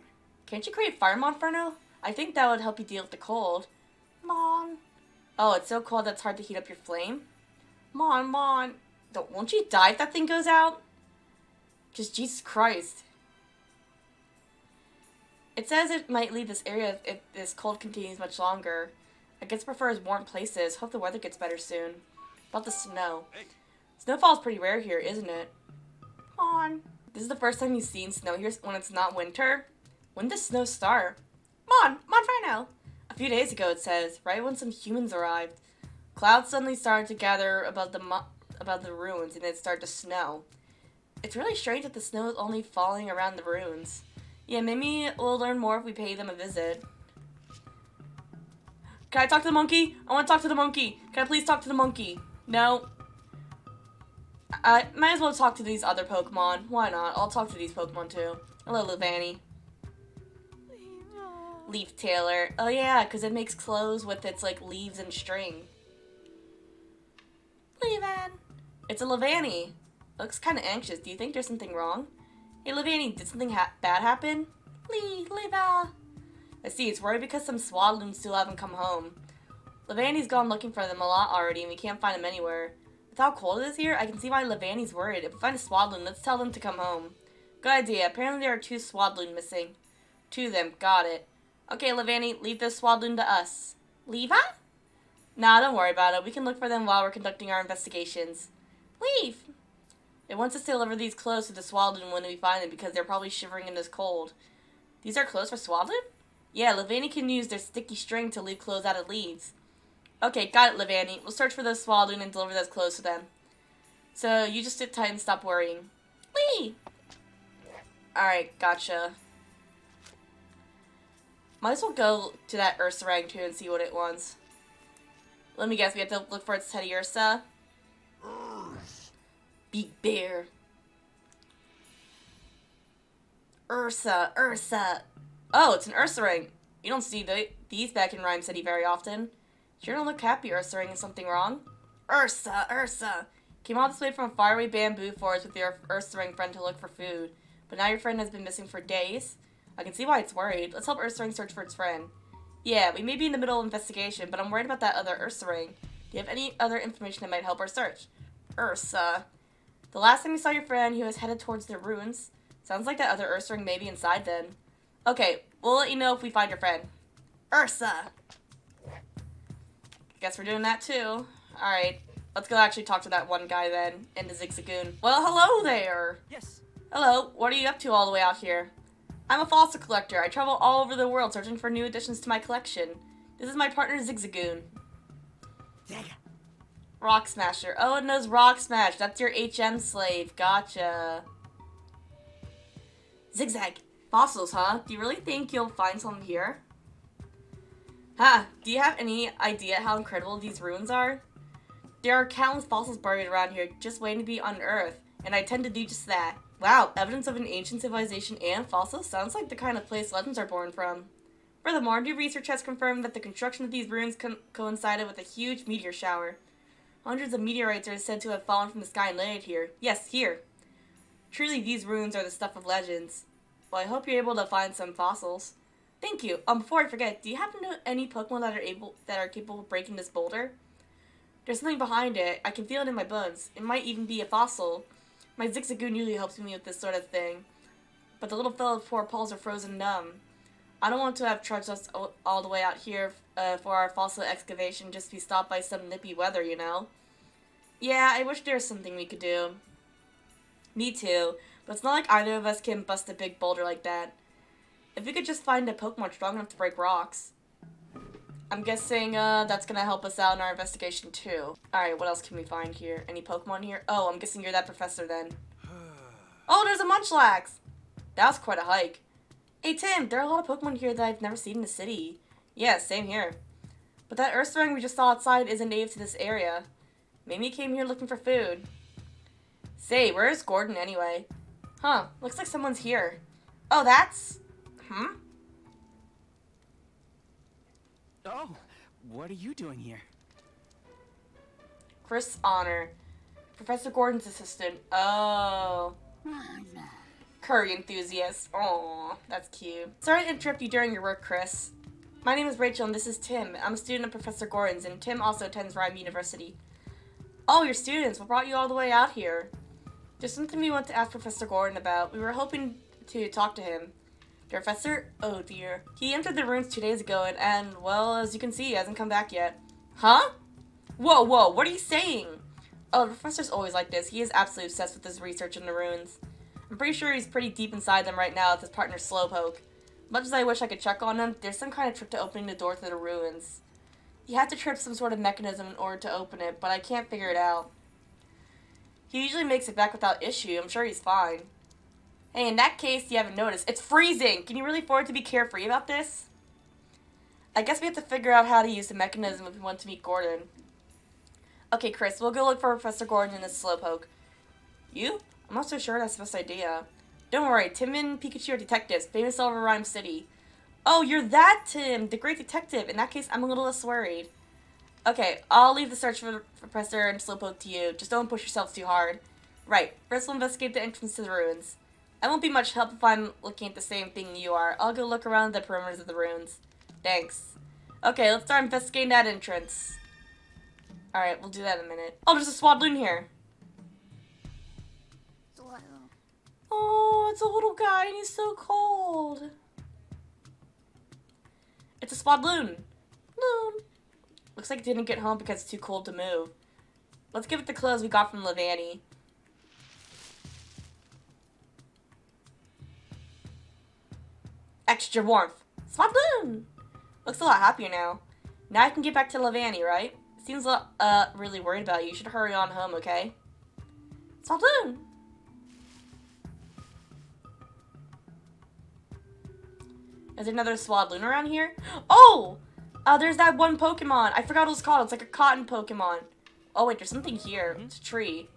Can't you create fire, Monferno? I think that would help you deal with the cold. Mon. Oh, it's so cold that it's hard to heat up your flame? Mon. Won't you die if that thing goes out? Just Jesus Christ. It says it might leave this area if this cold continues much longer. I guess it prefers warm places. Hope the weather gets better soon. About the snow. Snowfall's pretty rare here, isn't it? Come on. This is the first time you've seen snow here when it's not winter. When does snow start? Monferno! A few days ago, it says, right when some humans arrived. Clouds suddenly started to gather above the ruins and it started to snow. It's really strange that the snow is only falling around the ruins. Yeah, maybe we'll learn more if we pay them a visit. Can I talk to the monkey? I want to talk to the monkey. Can I please talk to the monkey? No. I might as well talk to these other Pokemon. Why not? I'll talk to these Pokemon too. Hello, Levani. Leaf Tailor. Oh yeah, because it makes clothes with its like leaves and string. Levan. It's a Levani. Looks kind of anxious. Do you think there's something wrong? Hey Levani, did something bad happen? Leva. I see, it's worried because some Swadloons still haven't come home. Levani's gone looking for them a lot already and we can't find them anywhere. With how cold it is here, I can see why Levani's worried. If we find a Swadloon, let's tell them to come home. Good idea. Apparently there are 2 Swadloon missing. 2 of them. Got it. Okay, Levani, leave this Swadloon to us. Leva? Nah, don't worry about it. We can look for them while we're conducting our investigations. Leave! It wants us to deliver these clothes to the Swadloon when we find them because they're probably shivering in this cold. These are clothes for Swadloon? Yeah, Levani can use their sticky string to leave clothes out of leaves. Okay, got it, Levani. We'll search for those Swadloon and deliver those clothes to them. So, you just sit tight and stop worrying. Lee! Alright, gotcha. Might as well go to that Ursa too and see what it wants. Let me guess, we have to look for its Teddy Ursa. Big bear. Ursa. Oh, it's an Ursa ring. You don't see these back in Rhyme City very often. Sure don't look happy, Ursa ring. Is something wrong? Ursa. Came all this way from a faraway bamboo forest with your Ursa ring friend to look for food. But now your friend has been missing for days. I can see why it's worried. Let's help Ursa ring search for its friend. Yeah, we may be in the middle of investigation, but I'm worried about that other Ursa ring. Do you have any other information that might help our search? Ursa. The last time you saw your friend, he was headed towards the ruins. Sounds like that other Ursa ring may be inside then. Okay, we'll let you know if we find your friend. Ursa! Guess we're doing that too. Alright, let's go actually talk to that one guy then, in the Zigzagoon. Well, hello there! Yes. Hello, what are you up to all the way out here? I'm a fossil collector. I travel all over the world searching for new additions to my collection. This is my partner Zigzagoon. Rock Smasher. Oh, it knows Rock Smash. That's your HM slave. Gotcha. Zigzag. Fossils, huh? Do you really think you'll find some here? Huh. Do you have any idea how incredible these ruins are? There are countless fossils buried around here just waiting to be unearthed, and I tend to do just that. Wow, evidence of an ancient civilization and fossils sounds like the kind of place legends are born from. Furthermore, new research has confirmed that the construction of these ruins coincided with a huge meteor shower. Hundreds of meteorites are said to have fallen from the sky and landed here. Yes, here. Truly, these ruins are the stuff of legends. Well, I hope you're able to find some fossils. Thank you. Before I forget, do you happen to know any Pokemon that are capable of breaking this boulder? There's something behind it. I can feel it in my bones. It might even be a fossil. My Zigzagoon usually helps me with this sort of thing. But the little fellow's poor paws are frozen numb. I don't want to have trudged us all the way out here for our fossil excavation just to be stopped by some nippy weather, you know? Yeah, I wish there was something we could do. Me too, but it's not like either of us can bust a big boulder like that. If we could just find a Pokemon strong enough to break rocks. I'm guessing that's gonna help us out in our investigation too. Alright, what else can we find here? Any Pokemon here? Oh, I'm guessing you're that professor then. Oh, there's a Munchlax! That was quite a hike. Hey Tim, there are a lot of Pokemon here that I've never seen in the city. Yeah, same here. But that Ursaring we just saw outside isn't native to this area. Maybe he came here looking for food. Say, where is Gordon anyway? Huh, looks like someone's here. Oh, that's... Oh, what are you doing here? Chris Honor. Professor Gordon's assistant. Oh. Curry enthusiast. Aw, that's cute. Sorry to interrupt you during your work, Chris. My name is Rachel and this is Tim. I'm a student of Professor Gordon's and Tim also attends Rhyme University. Oh, you're students. What brought you all the way out here? There's something we want to ask Professor Gordon about. We were hoping to talk to him. The professor? Oh dear. He entered the ruins 2 days ago and, well, as you can see, he hasn't come back yet. Huh? Whoa, what are you saying? Oh, the professor's always like this. He is absolutely obsessed with his research in the ruins. I'm pretty sure he's pretty deep inside them right now with his partner Slowpoke. Much as I wish I could check on him, there's some kind of trick to opening the door to the ruins. You have to trip some sort of mechanism in order to open it, but I can't figure it out. He usually makes it back without issue. I'm sure he's fine. Hey, in that case, you haven't noticed. It's freezing! Can you really afford to be carefree about this? I guess we have to figure out how to use the mechanism if we want to meet Gordon. Okay, Chris, we'll go look for Professor Gordon in this slowpoke. You? I'm not so sure that's the best idea. Don't worry, Tim and Pikachu are detectives, famous all over Rhyme City. Oh, you're that Tim, the great detective. In that case, I'm a little less worried. Okay, I'll leave the search for Professor and Slowpoke to you. Just don't push yourselves too hard. Right, first we'll investigate the entrance to the ruins. I won't be much help if I'm looking at the same thing you are. I'll go look around the perimeters of the ruins. Thanks. Okay, let's start investigating that entrance. Alright, we'll do that in a minute. Oh, there's a Swadloon here. Oh, it's a little guy and he's so cold. It's a Swadloon. Loon. Looks like it didn't get home because it's too cold to move. Let's give it the clothes we got from Levani. Extra warmth. Swadloon! Looks a lot happier now. Now I can get back to Levani, right? Seems really worried about you. You should hurry on home, okay? Swadloon! Is there another Swadloon around here? Oh! There's that one Pokemon. I forgot what it's called. It's like a cotton Pokemon. Oh, wait, there's something here. It's a tree.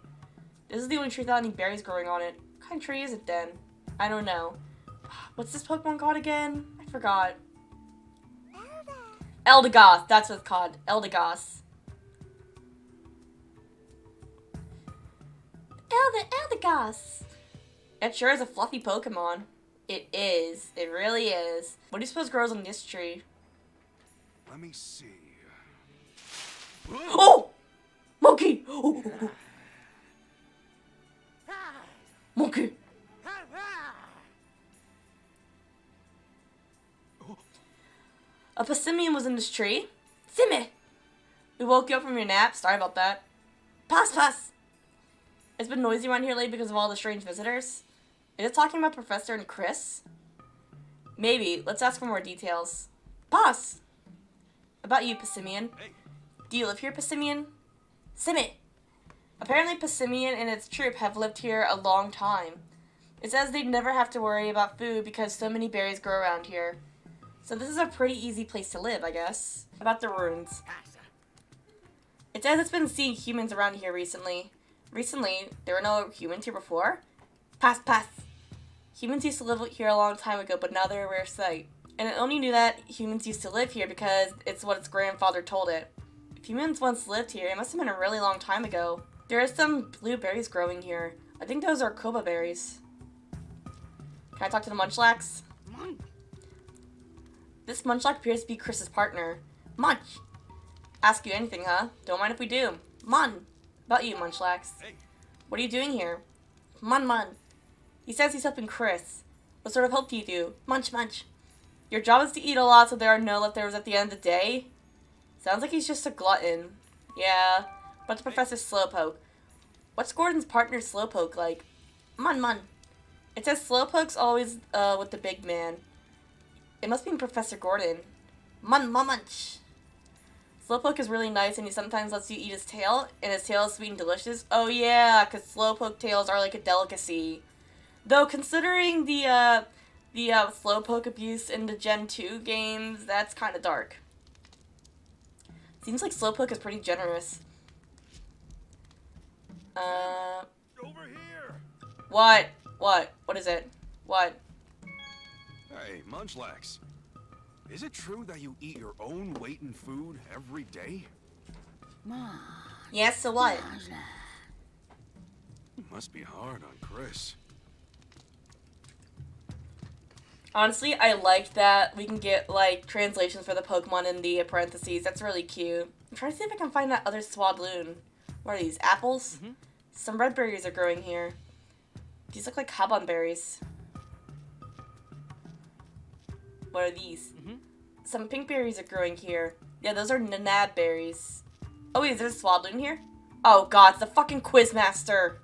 This is the only tree without any berries growing on it. What kind of tree is it then? I don't know. What's this Pokemon called again? I forgot. Eldegoss. That's what it's called. Eldegoss. Eldegoss. It sure is a fluffy Pokemon. It is. It really is. What do you suppose grows on this tree? Let me see. Oh! Monkey! Oh. Monkey! A Passimian was in this tree. Simmy! We woke you up from your nap. Sorry about that. Pass! It's been noisy around here lately because of all the strange visitors. Is it talking about Professor and Chris? Maybe. Let's ask for more details. Pass! About you, Passimian. Hey. Do you live here, Passimian? Simmy! Apparently Passimian and its troop have lived here a long time. It says they'd never have to worry about food because so many berries grow around here. So this is a pretty easy place to live, I guess. About the ruins. It says it's been seeing humans around here recently. Recently? There were no humans here before? Pass! Humans used to live here a long time ago, but now they're a rare sight. And it only knew that humans used to live here because it's what its grandfather told it. If humans once lived here, it must have been a really long time ago. There are some blue berries growing here. I think those are Koba berries. Can I talk to the Munchlax? This Munchlax appears to be Chris's partner. Munch! Ask you anything, huh? Don't mind if we do. Mun! About you, Munchlax. Hey. What are you doing here? Mun. He says he's helping Chris. What sort of help do you do? Munch. Your job is to eat a lot so there are no leftovers at the end of the day? Sounds like he's just a glutton. Yeah, but the Professor Slowpoke. What's Gordon's partner Slowpoke like? Mun. It says Slowpoke's always with the big man. It must be Professor Gordon. Munch. Slowpoke is really nice and he sometimes lets you eat his tail, and his tail is sweet and delicious. Oh yeah, because Slowpoke tails are like a delicacy. Though considering the Slowpoke abuse in the Gen 2 games, that's kind of dark. Seems like Slowpoke is pretty generous. Over here. What? What is it? What? Hey, Munchlax. Is it true that you eat your own weight in food every day? Yes, so what? Must be hard on Chris. Honestly, I like that we can get, like, translations for the Pokemon in the parentheses. That's really cute. I'm trying to see if I can find that other Swadloon. What are these, apples? Some red berries are growing here. These look like Habon berries. What are these? Some pink berries are growing here. Yeah, those are Nanab berries. Oh wait, is there a Swadloon here? Oh god, it's the fucking Quizmaster!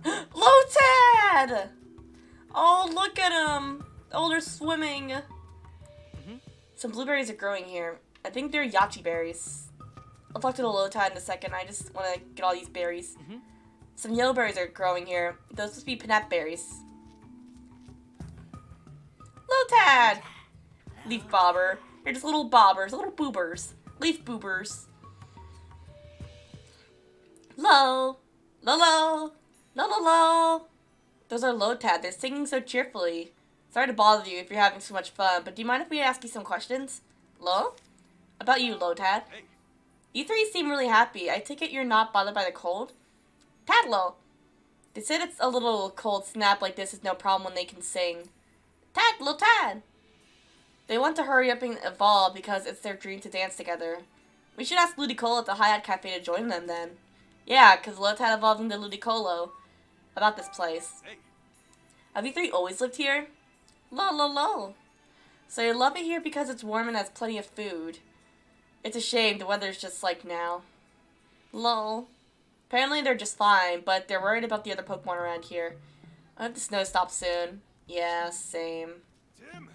Lotad! Oh, look at him! Oh, they're swimming. Some blueberries are growing here. I think they're Yachi berries. I'll talk to the Lotad in a second. I just want to get all these berries. Some yellow berries are growing here. Those must be pinap berries. Lotad! Leaf bobber. They're just little bobbers, little boobers. Leaf boobers. Lo! Lo! Lo! Those are Lotad. They're singing so cheerfully. Sorry to bother you if you're having so much fun, but do you mind if we ask you some questions? Lo? About you, Lotad. You three seem really happy. I take it you're not bothered by the cold? Tadlo! They said it's a little cold snap like this is no problem when they can sing. Tad! They want to hurry up and evolve because it's their dream to dance together. We should ask Ludicolo at the Hyatt Cafe to join them then. Yeah, because Lotad evolved into Ludicolo about this place. Have you three always lived here? Lo. So you love it here because it's warm and has plenty of food. It's a shame the weather's just like now. Lol. Apparently they're just fine, but they're worried about the other Pokemon around here. I hope the snow stops soon. Yeah, same. Tim,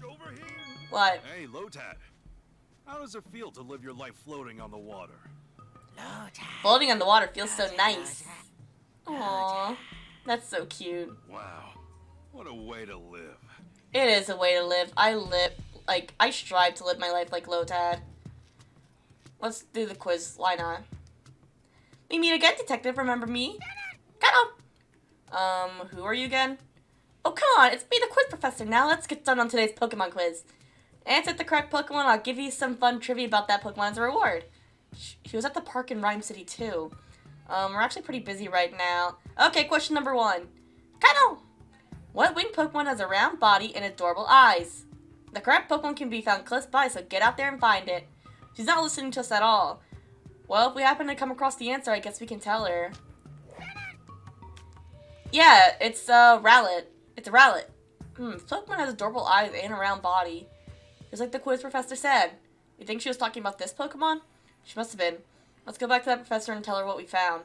over here. What? Hey, Lotad. How does it feel to live your life floating on the water? Floating on the water feels so nice. Aww. That's so cute. Wow. What a way to live. It is a way to live. I strive to live my life like Lotad. Let's do the quiz. Why not? We meet again, Detective. Remember me? Get on! Who are you again? Oh, come on. It's me, the quiz professor. Now let's get started on today's Pokemon quiz. Answer the correct Pokemon. I'll give you some fun trivia about that Pokemon as a reward. He was at the park in Rhyme City, too. We're actually pretty busy right now. Okay, question number 1. Kano! What winged Pokemon has a round body and adorable eyes? The correct Pokemon can be found close by, so get out there and find it. She's not listening to us at all. Well, if we happen to come across the answer, I guess we can tell her. Yeah, it's Rowlet. It's a Rowlet. This Pokemon has adorable eyes and a round body. Just like the quiz professor said. You think she was talking about this Pokemon? She must have been. Let's go back to that professor and tell her what we found.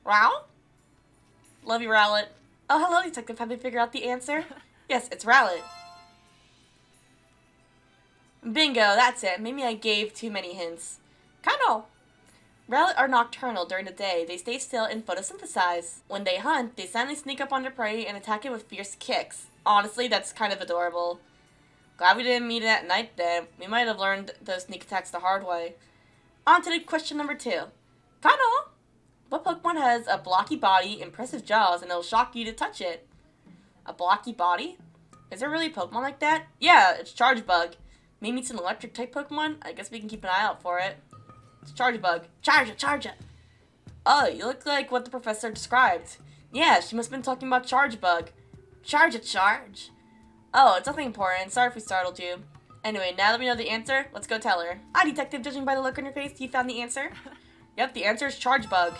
Row? Love you, Rowlet. Oh, hello, Detective. Have you figured out the answer? Yes, it's Rowlet. Bingo, that's it. Maybe I gave too many hints. Kano! Rowlet are nocturnal during the day. They stay still and photosynthesize. When they hunt, they silently sneak up on their prey and attack it with fierce kicks. Honestly, that's kind of adorable. Glad we didn't meet it at night then. We might have learned those sneak attacks the hard way. On to question number 2. Kano! What Pokemon has a blocky body, impressive jaws, and it'll shock you to touch it? A blocky body? Is there really a Pokemon like that? Yeah, it's Chargebug. Maybe it's an electric type Pokemon? I guess we can keep an eye out for it. It's Chargebug. Charge it! Oh, you look like what the professor described. Yeah, she must have been talking about Chargebug. Charge. Oh, it's nothing important. Sorry if we startled you. Anyway, now that we know the answer, let's go tell her. Hi, Detective. Judging by the look on your face, you found the answer? Yep, the answer is Chargebug.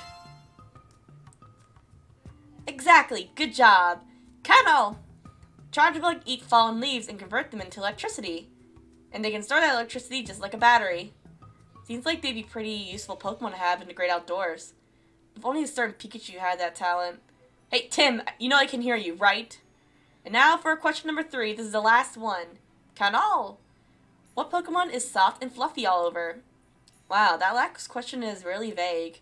Exactly. Good job. Kano! Chargebug eat fallen leaves and convert them into electricity. And they can store that electricity just like a battery. Seems like they'd be pretty useful Pokemon to have in the great outdoors. If only a certain Pikachu had that talent. Hey, Tim, you know I can hear you, right? And now for question number 3. This is the last one. Kano! What Pokemon is soft and fluffy all over? Wow, that last question is really vague.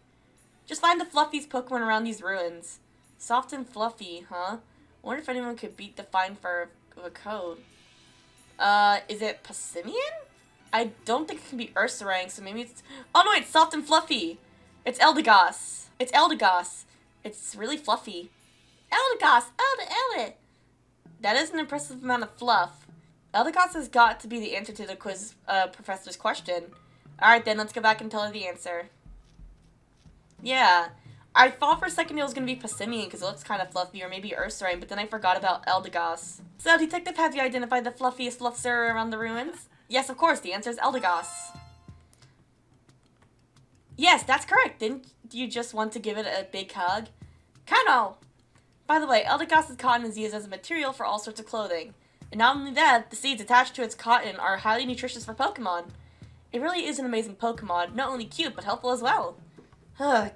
Just find the fluffiest Pokemon around these ruins. Soft and fluffy, huh? I wonder if anyone could beat the fine fur of a code. Is it Passimian? I don't think it can be Ursaring, so maybe it's... Oh no, it's soft and fluffy! It's Eldegoss. It's really fluffy. Eldegoss! Elde! That is an impressive amount of fluff. Eldegoss has got to be the answer to the quiz professor's question. Alright then, let's go back and tell her the answer. Yeah. I thought for a second it was going to be Passimian because it looks kind of fluffy, or maybe Ursaring, but then I forgot about Eldegoss. So, Detective, have you identified the fluffiest fluffster around the ruins? Yes, of course, the answer is Eldegoss. Yes, that's correct. Didn't you just want to give it a big hug? Kano! By the way, Eldegoss's cotton is used as a material for all sorts of clothing. And not only that, the seeds attached to its cotton are highly nutritious for Pokemon. It really is an amazing Pokemon, not only cute, but helpful as well.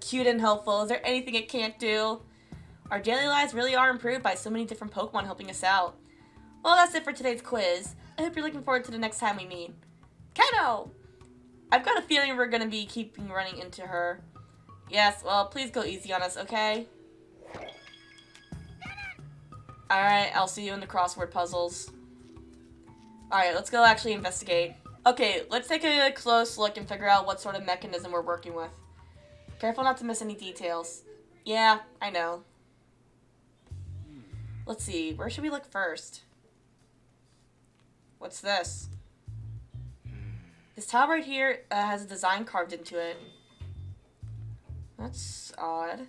Cute and helpful. Is there anything it can't do? Our daily lives really are improved by so many different Pokemon helping us out. Well, that's it for today's quiz. I hope you're looking forward to the next time we meet. Kano! I've got a feeling we're going to be keeping running into her. Yes, well, please go easy on us, okay? Alright, I'll see you in the crossword puzzles. Alright, let's go actually investigate. Okay, let's take a close look and figure out what sort of mechanism we're working with. Careful not to miss any details. Yeah, I know. Let's see, where should we look first? What's this? This tile right here has a design carved into it. That's odd.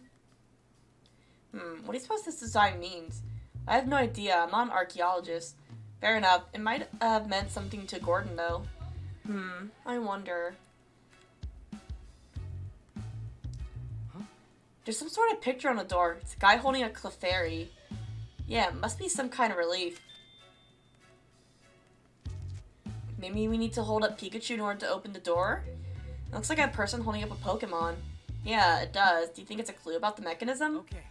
What do you suppose this design means? I have no idea. I'm not an archaeologist. Fair enough. It might have meant something to Gordon, though. I wonder. Huh? There's some sort of picture on the door. It's a guy holding a clefairy. Yeah, it must be some kind of relief. Maybe we need to hold up Pikachu in order to open the door? It looks like a person holding up a Pokemon. Yeah, it does. Do you think it's a clue about the mechanism? Okay.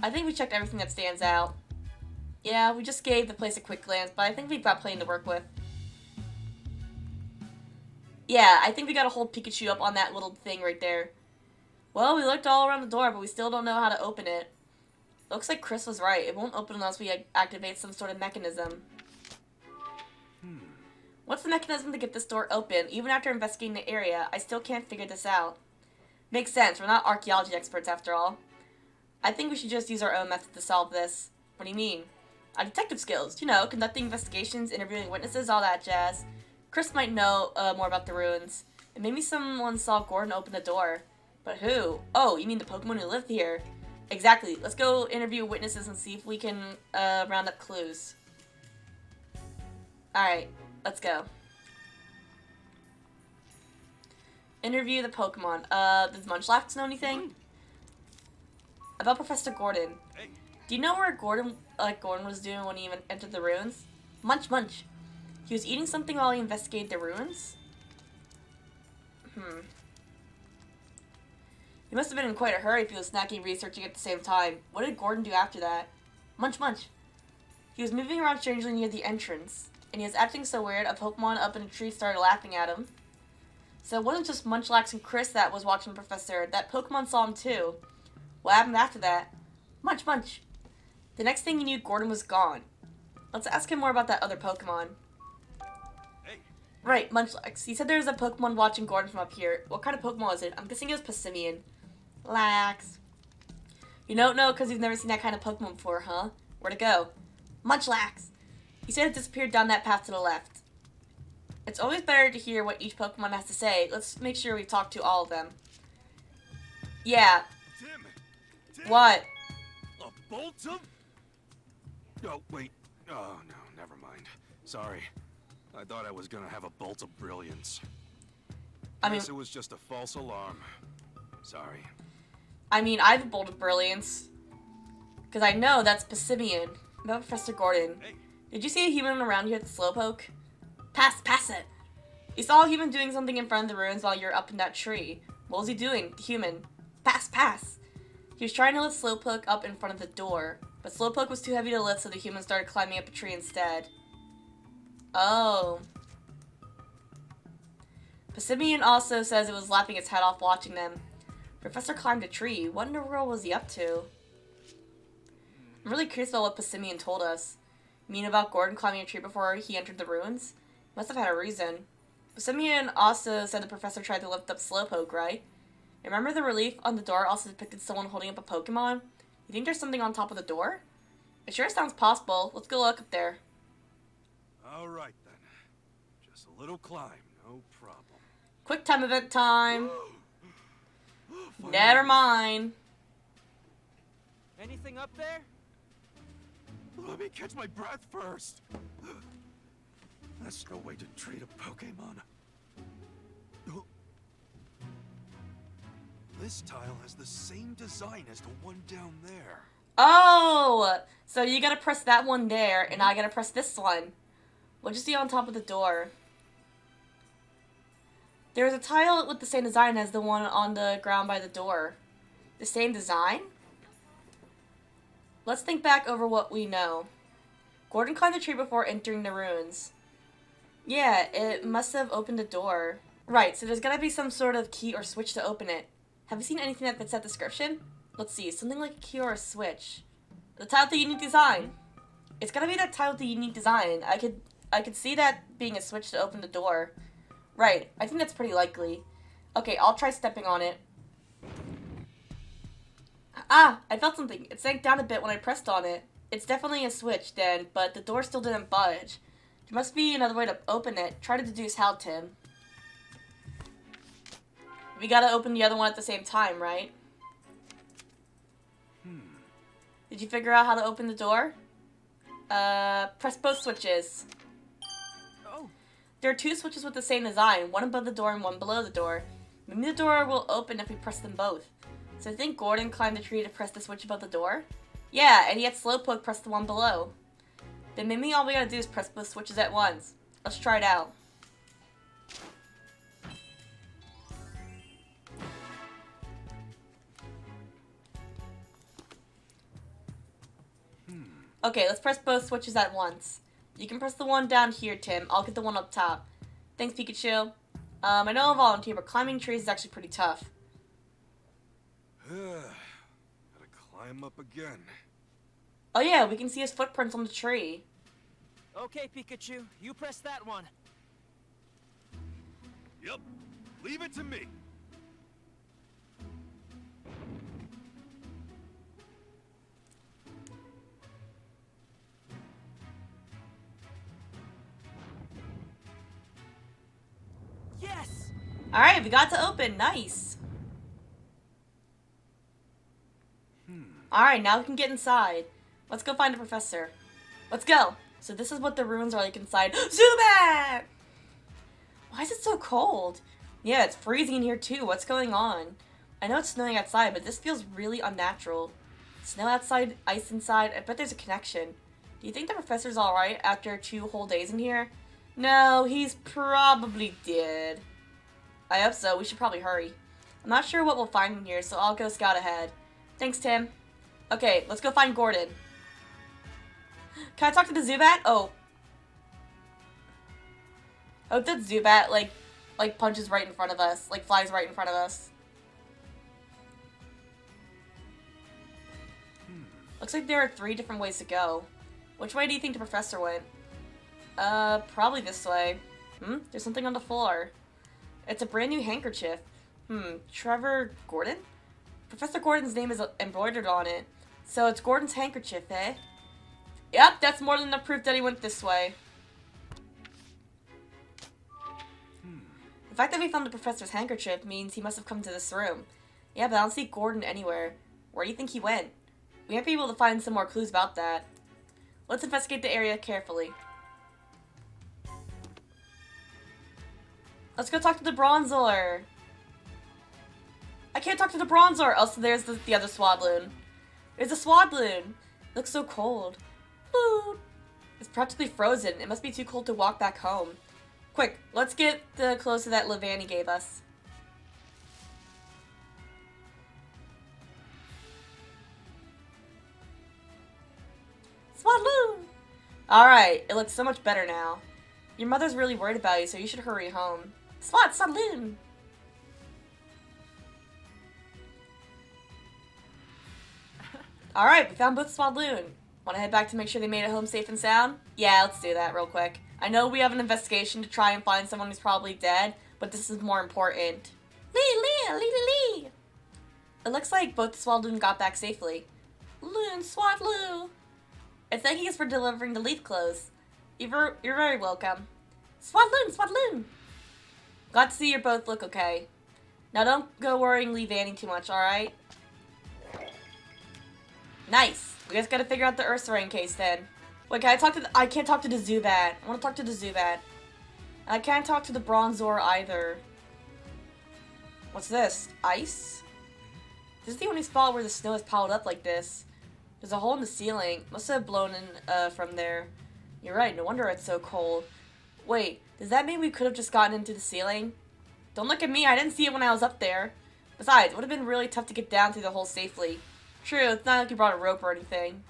I think we checked everything that stands out. Yeah, we just gave the place a quick glance, but I think we've got plenty to work with. Yeah, I think we gotta hold Pikachu up on that little thing right there. Well, we looked all around the door, but we still don't know how to open it. Looks like Chris was right. It won't open unless we activate some sort of mechanism. What's the mechanism to get this door open? Even after investigating the area, I still can't figure this out. Makes sense. We're not archaeology experts after all. I think we should just use our own method to solve this. What do you mean? Our detective skills. You know, conducting investigations, interviewing witnesses, all that jazz. Chris might know more about the ruins. And maybe someone saw Gordon open the door. But who? Oh, you mean the Pokemon who lived here? Exactly. Let's go interview witnesses and see if we can round up clues. Alright, let's go. Interview the Pokemon. Does Munchlax know anything? About Professor Gordon. Do you know where Gordon was doing when he even entered the ruins? Munch. He was eating something while he investigated the ruins? He must have been in quite a hurry if he was snacking and researching at the same time. What did Gordon do after that? Munch. He was moving around strangely near the entrance, and he was acting so weird, a Pokemon up in a tree started laughing at him. So it wasn't just Munchlax and Chris that was watching Professor. That Pokemon saw him too. What happened after that? Munch. The next thing he knew, Gordon was gone. Let's ask him more about that other Pokemon. Right, Munchlax. He said there was a Pokemon watching Gordon from up here. What kind of Pokemon was it? I'm guessing it was Passimian. Lax. You don't know because you've never seen that kind of Pokemon before, huh? Where'd it go? Munchlax. He said it disappeared down that path to the left. It's always better to hear what each Pokemon has to say. Let's make sure we talk to all of them. Yeah. Tim! What? A Boltum? Oh, wait. Oh, no, never mind. Sorry. I thought I was gonna have a bolt of brilliance. I mean, Guess it was just a false alarm. Sorry. I have a bolt of brilliance. Because I know that's Passimian. About Professor Gordon. Did you see a human around here at the Slowpoke? Pass it. You saw a human doing something in front of the ruins while you were up in that tree. What was he doing? The human. Pass. He was trying to lift Slowpoke up in front of the door. But Slowpoke was too heavy to lift, so the human started climbing up a tree instead. Oh. Passimian also says it was laughing its head off watching them. Professor climbed a tree. What in the world was he up to? I'm really curious about what Passimian told us. You mean about Gordon climbing a tree before he entered the ruins? He must have had a reason. Passimian also said the professor tried to lift up Slowpoke, right? Remember the relief on the door also depicted someone holding up a Pokemon? You think there's something on top of the door? It sure sounds possible. Let's go look up there. Alright then. Just a little climb, no problem. Quick time event time. Never mind. Anything up there? Let me catch my breath first. That's no way to treat a Pokemon. This tile has the same design as the one down there. Oh! So you gotta press that one there, and I gotta press this one. What'd you see on top of the door? There's a tile with the same design as the one on the ground by the door. The same design? Let's think back over what we know. Gordon climbed the tree before entering the ruins. Yeah, it must have opened the door. Right, so there's gotta be some sort of key or switch to open it. Have you seen anything that fits that description? Let's see, something like a key or a switch. The tile with the unique design. It's gotta be that tile with the unique design. I could see that being a switch to open the door. Right, I think that's pretty likely. Okay, I'll try stepping on it. Ah, I felt something. It sank down a bit when I pressed on it. It's definitely a switch then, but the door still didn't budge. There must be another way to open it. Try to deduce how, Tim. We gotta open the other one at the same time, right? Did you figure out how to open the door? Press both switches. Oh. There are two switches with the same design, one above the door and one below the door. Maybe the door will open if we press them both. So I think Gordon climbed the tree to press the switch above the door? Yeah, and yet Slowpoke pressed the one below. Then maybe all we gotta do is press both switches at once. Let's try it out. Okay, let's press both switches at once. You can press the one down here, Tim. I'll get the one up top. Thanks, Pikachu. I know I'm a volunteer, but climbing trees is actually pretty tough. Gotta climb up again. Oh yeah, we can see his footprints on the tree. Okay, Pikachu, you press that one. Yep, leave it to me. Yes! Alright, we got to open. Nice. Alright, now we can get inside. Let's go find the professor. Let's go. So this is what the rooms are like inside. Zubat! Why is it so cold? Yeah, it's freezing in here too. What's going on? I know it's snowing outside, but this feels really unnatural. Snow outside, ice inside. I bet there's a connection. Do you think the professor's alright after 2 whole days in here? No, he's probably dead. I hope so. We should probably hurry. I'm not sure what we'll find in here, so I'll go scout ahead. Thanks, Tim. Okay, let's go find Gordon. Can I talk to the Zubat? Oh. I hope that Zubat, like punches right in front of us. Like, flies right in front of us. Looks like there are 3 different ways to go. Which way do you think the professor went? Probably this way. There's something on the floor. It's a brand new handkerchief. Trevor Gordon? Professor Gordon's name is embroidered on it. So it's Gordon's handkerchief, eh? Yep, that's more than enough proof that he went this way. The fact that we found the professor's handkerchief means he must have come to this room. Yeah, but I don't see Gordon anywhere. Where do you think he went? We might be able to find some more clues about that. Let's investigate the area carefully. Let's go talk to the Bronzor. I can't talk to the Bronzor. Also, there's the other Swadloon. There's a Swadloon. It looks so cold. Ooh. It's practically frozen. It must be too cold to walk back home. Quick, let's get the clothes that Levani gave us. Swadloon! Alright, it looks so much better now. Your mother's really worried about you, so you should hurry home. Swadloon! Alright, we found both Swadloon. Want to head back to make sure they made it home safe and sound? Yeah, let's do that real quick. I know we have an investigation to try and find someone who's probably dead, but this is more important. Lee! It looks like both Swadloon got back safely. Loon, Swadloo! And thanking us for delivering the leaf clothes. You're very welcome. Swadloon! Glad to see you both look okay. Now don't go worrying Levani too much, alright? Nice! We just gotta figure out the Ursaring case then. Wait, can I talk to I can't talk to the Zubat. I wanna talk to the Zubat. And I can't talk to the Bronzor either. What's this? Ice? This is the only spot where the snow is piled up like this. There's a hole in the ceiling. Must have blown in from there. You're right, no wonder it's so cold. Wait, does that mean we could have just gotten into the ceiling? Don't look at me, I didn't see it when I was up there. Besides, it would have been really tough to get down through the hole safely. True, it's not like you brought a rope or anything.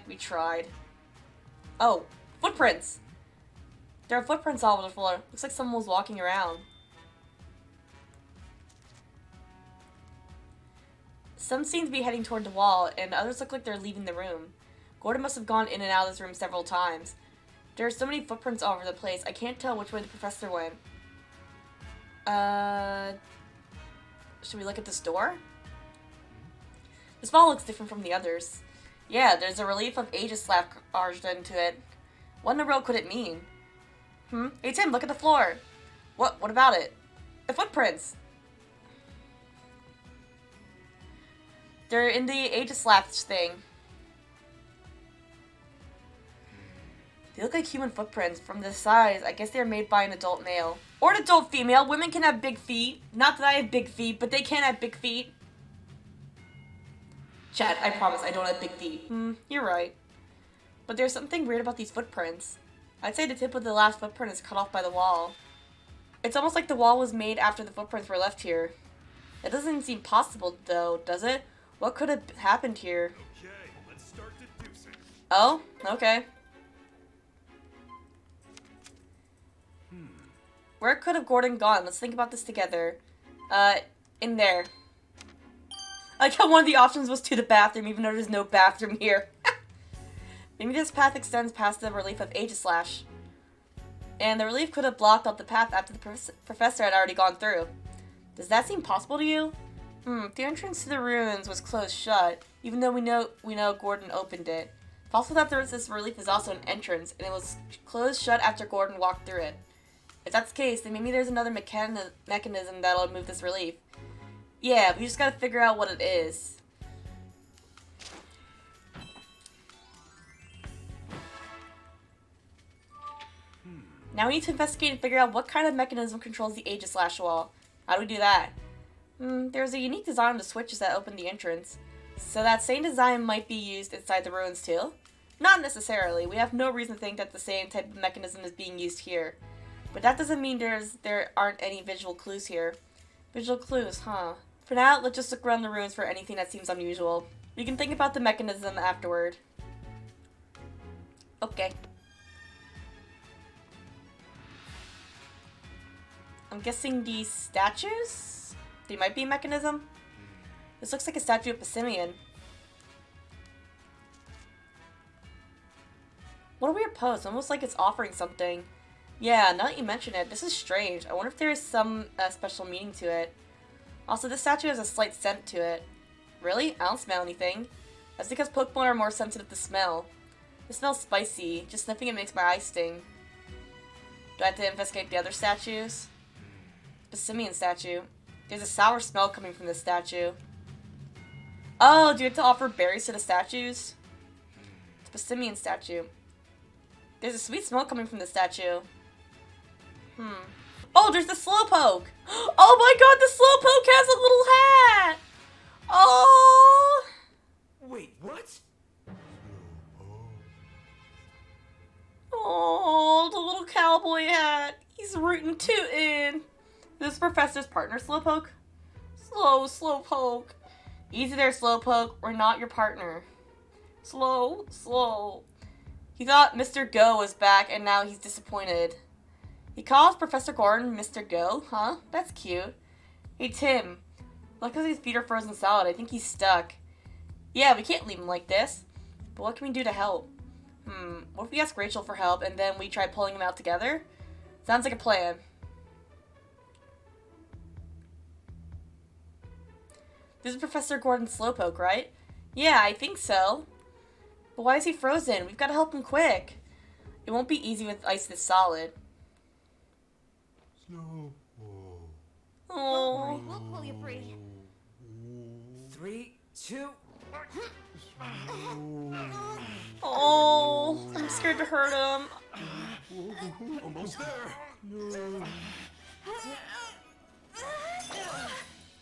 We tried. Oh, footprints! There are footprints all over the floor. Looks like someone was walking around. Some seem to be heading toward the wall, and others look like they're leaving the room. Gordon must have gone in and out of this room several times. There are so many footprints all over the place, I can't tell which way the professor went. Should we look at this door? This wall looks different from the others. Yeah, there's a relief of Aegislash carved into it. What in the world could it mean? Hey Tim, look at the floor. What about it? The footprints! They're in the Aegislash thing. They look like human footprints. From the size, I guess they're made by an adult male. Or an adult female. Women can have big feet. Not that I have big feet, but they can have big feet. Chat, I promise I don't have big feet. You're right. But there's something weird about these footprints. I'd say the tip of the last footprint is cut off by the wall. It's almost like the wall was made after the footprints were left here. It doesn't seem possible, though, does it? What could have happened here? Okay, let's start deducing. Oh, okay. Where could have Gordon gone? Let's think about this together. In there. I like how one of the options was to the bathroom, even though there's no bathroom here. Maybe this path extends past the relief of Aegislash. And the relief could have blocked up the path after the professor had already gone through. Does that seem possible to you? The entrance to the ruins was closed shut, even though we know Gordon opened it. Possible that this relief is also an entrance, and it was closed shut after Gordon walked through it. If that's the case, then maybe there's another mechanism that'll remove this relief. Yeah, we just gotta figure out what it is. Now we need to investigate and figure out what kind of mechanism controls the Aegislash wall. How do we do that? There's a unique design on the switches that open the entrance. So that same design might be used inside the ruins too? Not necessarily. We have no reason to think that the same type of mechanism is being used here. But that doesn't mean there aren't any visual clues here. Visual clues, huh? For now, let's just look around the ruins for anything that seems unusual. We can think about the mechanism afterward. Okay. I'm guessing these statues? They might be a mechanism? This looks like a statue of Pissimian. What a weird pose, almost like it's offering something. Yeah, now that you mention it, this is strange. I wonder if there is some special meaning to it. Also, this statue has a slight scent to it. Really? I don't smell anything. That's because Pokemon are more sensitive to smell. It smells spicy. Just sniffing it makes my eyes sting. Do I have to investigate the other statues? Pissimian statue. There's a sour smell coming from this statue. Oh, do you have to offer berries to the statues? It's a Pissimian statue. There's a sweet smell coming from the statue. Oh, there's the Slowpoke! Oh my god, the Slowpoke has a little hat! Oh! Wait, what? Oh, the little cowboy hat. He's rootin' tootin'. This professor's partner, Slowpoke? Slowpoke. Easy there, Slowpoke. We're not your partner. Slow. He thought Mr. Go was back, and now he's disappointed. He calls Professor Gordon Mr. Go, huh? That's cute. Hey, Tim. Look at his feet are frozen solid. I think he's stuck. Yeah, we can't leave him like this. But what can we do to help? What if we ask Rachel for help, and then we try pulling him out together? Sounds like a plan. This is Professor Gordon Slowpoke, right? Yeah, I think so. But why is he frozen? We've got to help him quick. It won't be easy with ice this solid. Oh. We'll pull you free. 3, 2. Oh, I'm scared to hurt him. Almost there.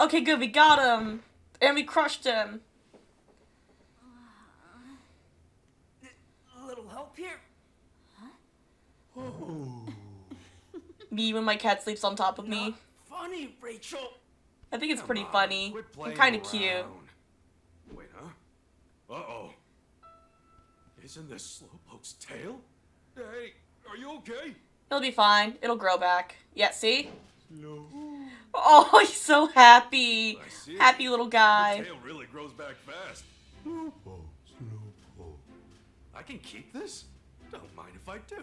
Okay, good, we got him. And we crushed him. Little help here? Me when my cat sleeps on top of me. Not funny, Rachel. I think it's pretty funny. Quit And playing kind of cute. around. Wait, huh? Uh-oh. Isn't this Slowpoke's tail? Hey, are you okay? It'll be fine. It'll grow back. Yeah, see? Oh, he's so happy. I see. Happy little guy. The tail really grows back fast. I can keep this? Don't mind if I do.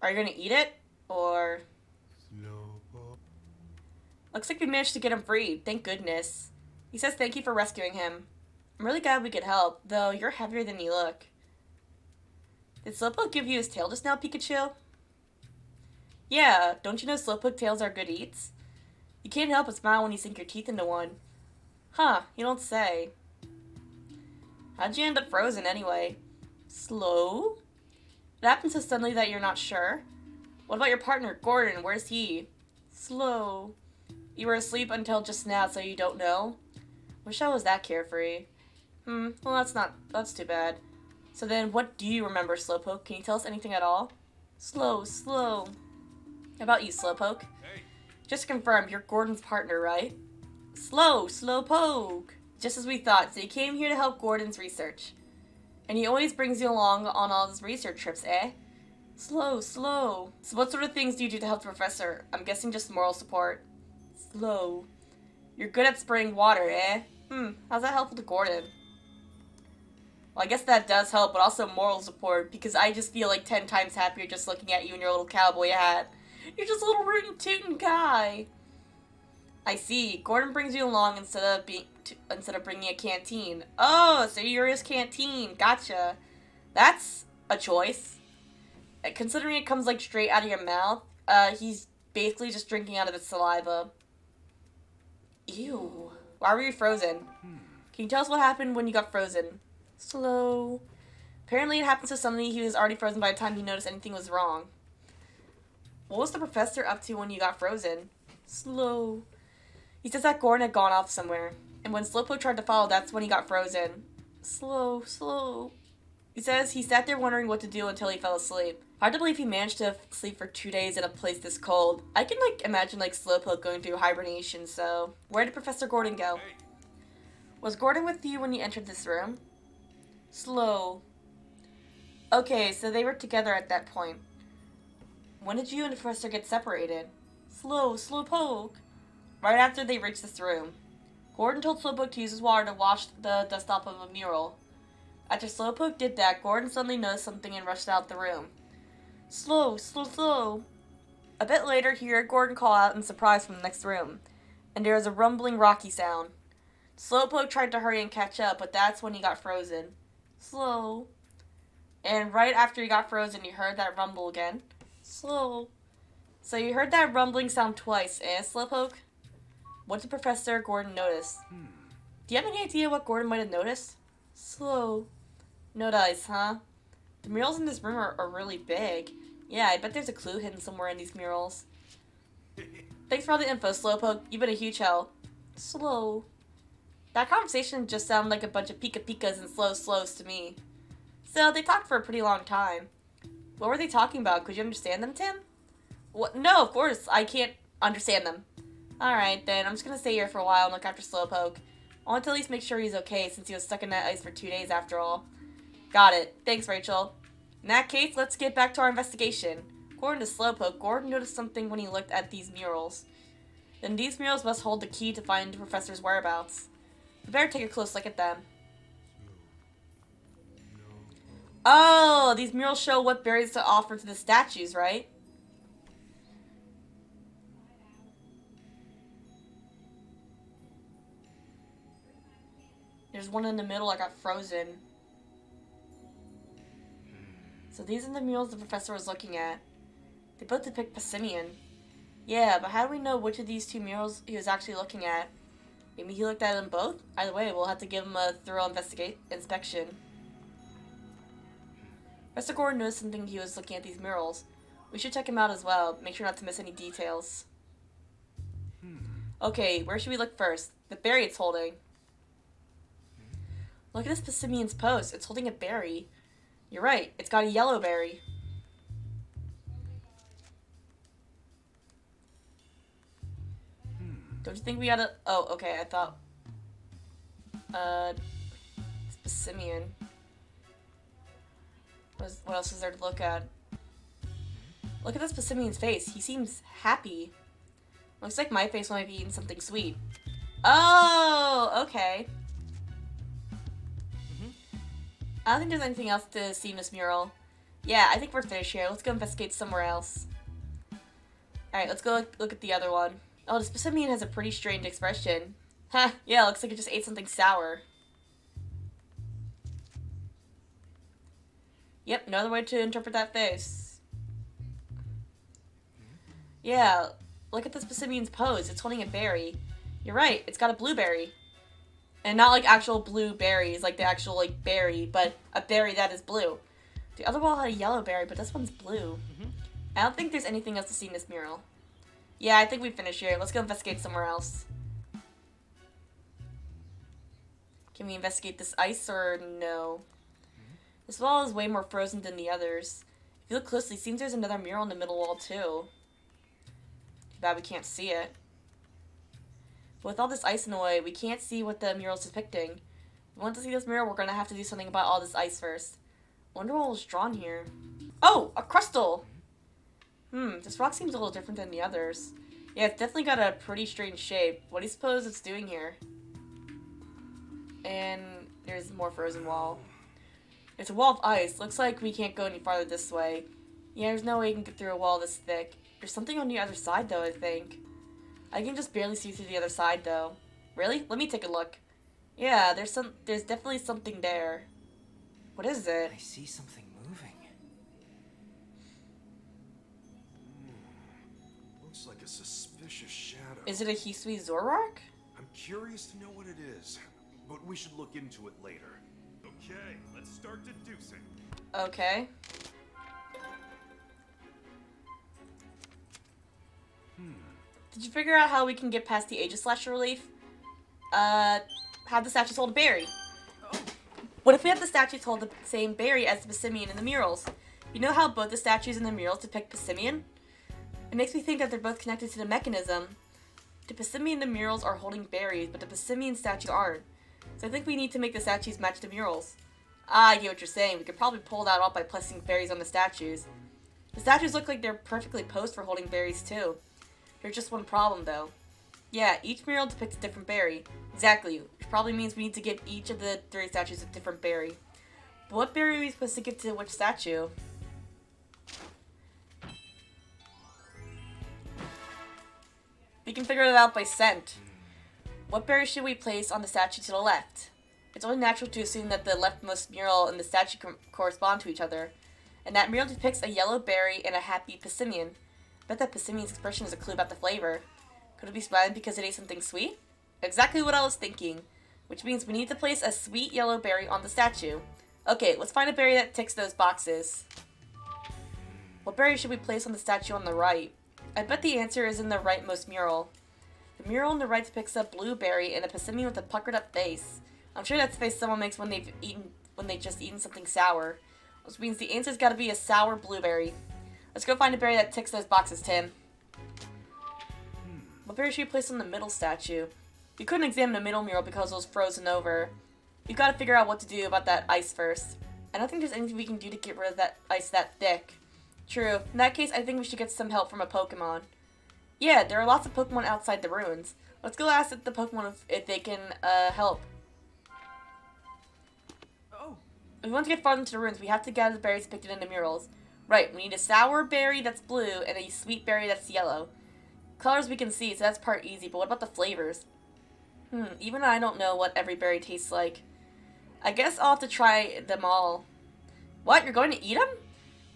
Are you gonna eat it? Or... Looks like we managed to get him free. Thank goodness. He says thank you for rescuing him. I'm really glad we could help, though you're heavier than you look. Did Slowpoke give you his tail just now, Pikachu? Yeah, don't you know Slowpoke tails are good eats? You can't help but smile when you sink your teeth into one. Huh, you don't say. How'd you end up frozen anyway? Slow? It happened so suddenly that you're not sure? What about your partner, Gordon? Where's he? Slow. You were asleep until just now, so you don't know? Wish I was that carefree. Well, that's too bad. So then, what do you remember, Slowpoke? Can you tell us anything at all? Slow. How about you, Slowpoke? Hey. Just to confirm, you're Gordon's partner, right? Slowpoke! Just as we thought, so you came here to help Gordon's research. And he always brings you along on all his research trips, eh? Slow. So what sort of things do you do to help the professor? I'm guessing just moral support. Slow. You're good at spraying water, eh? How's that helpful to Gordon? Well, I guess that does help, but also moral support, because I just feel like 10 times happier just looking at you in your little cowboy hat. You're just a little rootin' tootin' guy. I see. Gordon brings you along instead of bringing a canteen. Oh, so you're his canteen. Gotcha. That's a choice. Considering it comes like straight out of your mouth, he's basically just drinking out of its saliva. Ew. Why were you frozen? Can you tell us what happened when you got frozen? Slow. Apparently it happened so suddenly he was already frozen by the time he noticed anything was wrong. What was the professor up to when you got frozen? Slow. He says that Gordon had gone off somewhere, and when Slowpoke tried to follow, that's when he got frozen. Slow. He says he sat there wondering what to do until he fell asleep. Hard to believe he managed to sleep for 2 days in a place this cold. I can imagine Slowpoke going through hibernation, so... Where did Professor Gordon go? Hey. Was Gordon with you when you entered this room? Slow. Okay, so they were together at that point. When did you and the professor get separated? Slowpoke. Right after they reached this room. Gordon told Slowpoke to use his water to wash the dust off of a mural. After Slowpoke did that, Gordon suddenly noticed something and rushed out the room. Slow. A bit later, he heard Gordon call out in surprise from the next room, and there was a rumbling, rocky sound. Slowpoke tried to hurry and catch up, but that's when he got frozen. Slow. And right after he got frozen, he heard that rumble again. Slow. So you heard that rumbling sound twice, eh, Slowpoke? What did Professor Gordon notice? Do you have any idea what Gordon might have noticed? Slow. No dice, huh? The murals in this room are really big. Yeah, I bet there's a clue hidden somewhere in these murals. Thanks for all the info, Slowpoke. You've been a huge help. Slow. That conversation just sounded like a bunch of pika-pikas and slows to me. So, they talked for a pretty long time. What were they talking about? Could you understand them, Tim? What? No, of course. I can't understand them. Alright, then. I'm just gonna stay here for a while and look after Slowpoke. I want to at least make sure he's okay since he was stuck in that ice for 2 days after all. Got it. Thanks, Rachel. In that case, let's get back to our investigation. According to Slowpoke, Gordon noticed something when he looked at these murals. Then these murals must hold the key to find the professor's whereabouts. We better take a close look at them. Oh, these murals show what berries to offer to the statues, right? There's one in the middle that got frozen. So these are the murals the professor was looking at. They both depict Passimian. Yeah, but how do we know which of these two murals he was actually looking at? Maybe he looked at them both? Either way, we'll have to give him a thorough inspection. Professor Gordon noticed something he was looking at these murals. We should check him out as well. Make sure not to miss any details. Okay, where should we look first? The berry it's holding. Look at this Passimian's post. It's holding a berry. You're right. It's got a yellow berry. Don't you think we gotta... Oh, okay. I thought... It's Passimian. What else is there to look at? Look at this Passimian's face. He seems happy. Looks like my face when I've eaten something sweet. Oh, okay. I don't think there's anything else to see in this mural. Yeah, I think we're finished here. Let's go investigate somewhere else. Alright, let's go look at the other one. Oh, the specimen has a pretty strange expression. Huh, yeah, looks like it just ate something sour. Yep, another way to interpret that face. Yeah, look at the specimen's pose. It's holding a berry. You're right, it's got a blueberry. And not like actual blue berries, like the actual like berry, but a berry that is blue. The other wall had a yellow berry, but this one's blue. I don't think there's anything else to see in this mural. Yeah, I think we finished here. Let's go investigate somewhere else. Can we investigate this ice or no? This wall is way more frozen than the others. If you look closely, it seems there's another mural in the middle wall too. Too bad we can't see it. But with all this ice in the way, we can't see what the mural's depicting. If we want to see this mural, we're gonna have to do something about all this ice first. I wonder what was drawn here. Oh, a crystal! This rock seems a little different than the others. Yeah, it's definitely got a pretty strange shape. What do you suppose it's doing here? And there's more frozen wall. It's a wall of ice. Looks like we can't go any farther this way. Yeah, there's no way you can get through a wall this thick. There's something on the other side though, I think. I can just barely see through the other side though. Really? Let me take a look. Yeah, there's definitely something there. What is it? I see something moving. Looks like a suspicious shadow. Is it a Hisui Zorark? I'm curious to know what it is, but we should look into it later. Okay, let's start deducing. Okay. Did you figure out how we can get past the Aegis Slasher relief? Have the statues hold a berry. What if we have the statues hold the same berry as the Passimian in the murals? You know how both the statues in the murals depict Passimian? It makes me think that they're both connected to the mechanism. The Passimian in the murals are holding berries, but the Passimian statues aren't. So I think we need to make the statues match the murals. Ah, I get what you're saying. We could probably pull that off by placing berries on the statues. The statues look like they're perfectly posed for holding berries too. There's just one problem though. Yeah, each mural depicts a different berry. Exactly, which probably means we need to give each of the 3 statues a different berry. But what berry are we supposed to give to which statue? We can figure it out by scent. What berry should we place on the statue to the left? It's only natural to assume that the leftmost mural and the statue correspond to each other. And that mural depicts a yellow berry and a happy Passimian. I bet that Passimian's expression is a clue about the flavor. Could it be smiling because it ate something sweet? Exactly what I was thinking. Which means we need to place a sweet yellow berry on the statue. Okay, let's find a berry that ticks those boxes. What berry should we place on the statue on the right? I bet the answer is in the rightmost mural. The mural on the right depicts a blueberry and a Passimian with a puckered up face. I'm sure that's the face someone makes when they've just eaten something sour. Which means the answer's gotta be a sour blueberry. Let's go find a berry that ticks those boxes, Tim. What berry should we place on the middle statue? We couldn't examine the middle mural because it was frozen over. We've got to figure out what to do about that ice first. I don't think there's anything we can do to get rid of that ice that thick. True. In that case, I think we should get some help from a Pokemon. Yeah, there are lots of Pokemon outside the ruins. Let's go ask the Pokemon if they can help. Oh. If we want to get farther into the ruins, we have to gather the berries depicted in the murals. Right, we need a sour berry that's blue and a sweet berry that's yellow. Colors we can see, so that's part easy, but what about the flavors? Even I don't know what every berry tastes like. I guess I'll have to try them all. What, you're going to eat them?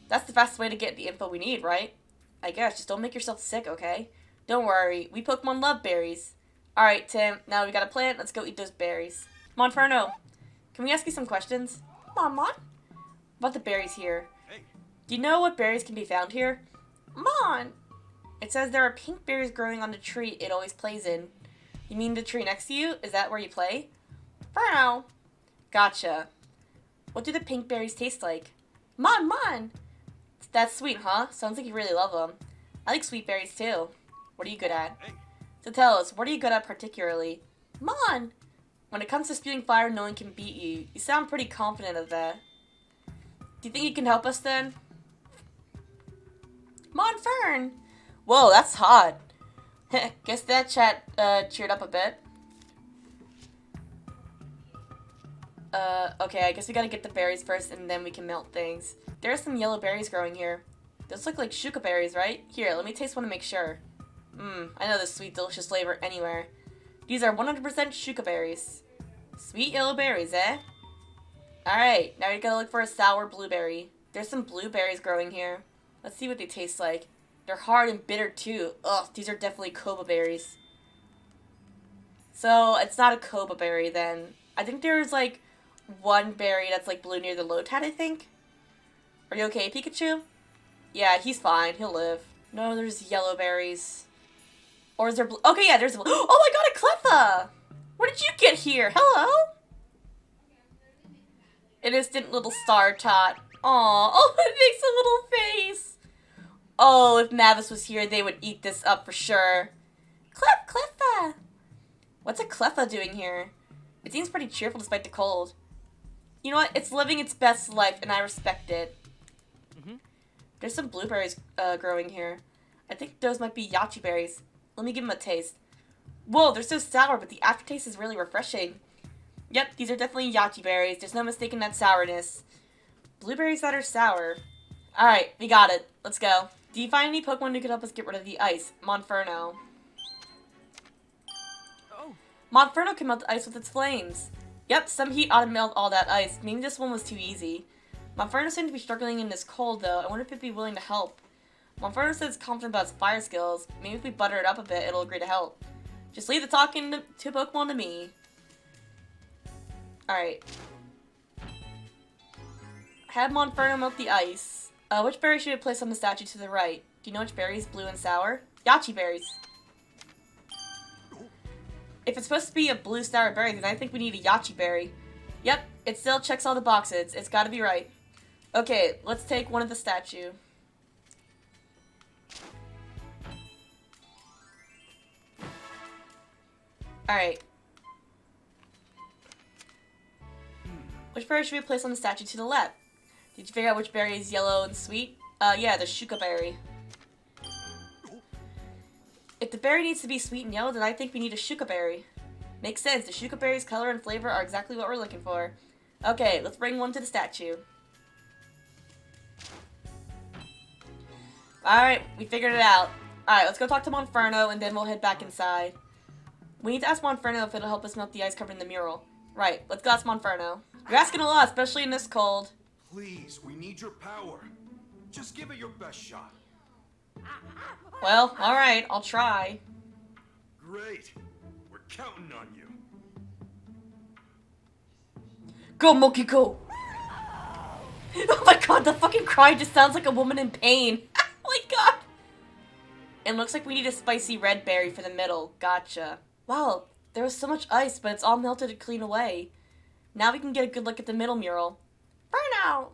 That's the fastest way to get the info we need, right? I guess, just don't make yourself sick, okay? Don't worry, we Pokemon love berries. Alright, Tim, now we got a plan, let's go eat those berries. Monferno, can we ask you some questions? Mon? About the berries here. Do you know what berries can be found here? Mon! It says there are pink berries growing on the tree it always plays in. You mean the tree next to you? Is that where you play? Ferno! Gotcha. What do the pink berries taste like? Mon! That's sweet, huh? Sounds like you really love them. I like sweet berries too. What are you good at? So tell us, what are you good at particularly? Mon! When it comes to spewing fire, no one can beat you. You sound pretty confident of that. Do you think you can help us then? Monfern! Whoa, that's hot. Guess that chat cheered up a bit. Okay, I guess we gotta get the berries first and then we can melt things. There are some yellow berries growing here. Those look like shuka berries, right? Here, let me taste one to make sure. I know this sweet, delicious flavor anywhere. These are 100% shuka berries. Sweet yellow berries, eh? Alright, now you gotta look for a sour blueberry. There's some blueberries growing here. Let's see what they taste like. They're hard and bitter too. Ugh, these are definitely koba berries. So, it's not a koba berry then. I think there's like one berry that's like blue near the Lotad, I think. Are you okay, Pikachu? Yeah, he's fine. He'll live. No, there's yellow berries. Or is there blue? Okay, yeah, there's a blue. Oh my god, a Cleffa! Where did you get here? Hello? An instant little star tot. Aw, oh, it makes a little face. Oh, if Mavis was here, they would eat this up for sure. Cleffa! What's a Cleffa doing here? It seems pretty cheerful despite the cold. You know what? It's living its best life, and I respect it. There's some blueberries growing here. I think those might be yachi berries. Let me give them a taste. Whoa, they're so sour, but the aftertaste is really refreshing. Yep, these are definitely yachi berries. There's no mistaking that sourness. Blueberries that are sour. Alright, we got it. Let's go. Do you find any Pokemon who could help us get rid of the ice? Monferno. Oh. Monferno can melt the ice with its flames. Yep, some heat ought to melt all that ice. Maybe this one was too easy. Monferno seemed to be struggling in this cold, though. I wonder if it'd be willing to help. Monferno says it's confident about its fire skills. Maybe if we butter it up a bit, it'll agree to help. Just leave the talking to Pokemon to me. Alright. Have Monferno melt the ice. Which berry should we place on the statue to the right? Do you know which berry is blue and sour? Yachi berries. If it's supposed to be a blue sour berry, then I think we need a yachi berry. Yep, it still checks all the boxes. It's gotta be right. Okay, let's take one of the statue. Alright. Which berry should we place on the statue to the left? Did you figure out which berry is yellow and sweet? Yeah, the shuka berry. If the berry needs to be sweet and yellow, then I think we need a shuka berry. Makes sense. The shuka berry's color and flavor are exactly what we're looking for. Okay, let's bring one to the statue. Alright, we figured it out. Alright, let's go talk to Monferno, and then we'll head back inside. We need to ask Monferno if it'll help us melt the ice covered in the mural. Right, let's go ask Monferno. You're asking a lot, especially in this cold. Please, we need your power. Just give it your best shot. Well, alright, I'll try. Great. We're counting on you. Go, monkey, go! Oh my god, the fucking cry just sounds like a woman in pain. Oh my god! It looks like we need a spicy red berry for the middle. Gotcha. Wow, there was so much ice, but it's all melted and clean away. Now we can get a good look at the middle mural. Burnout!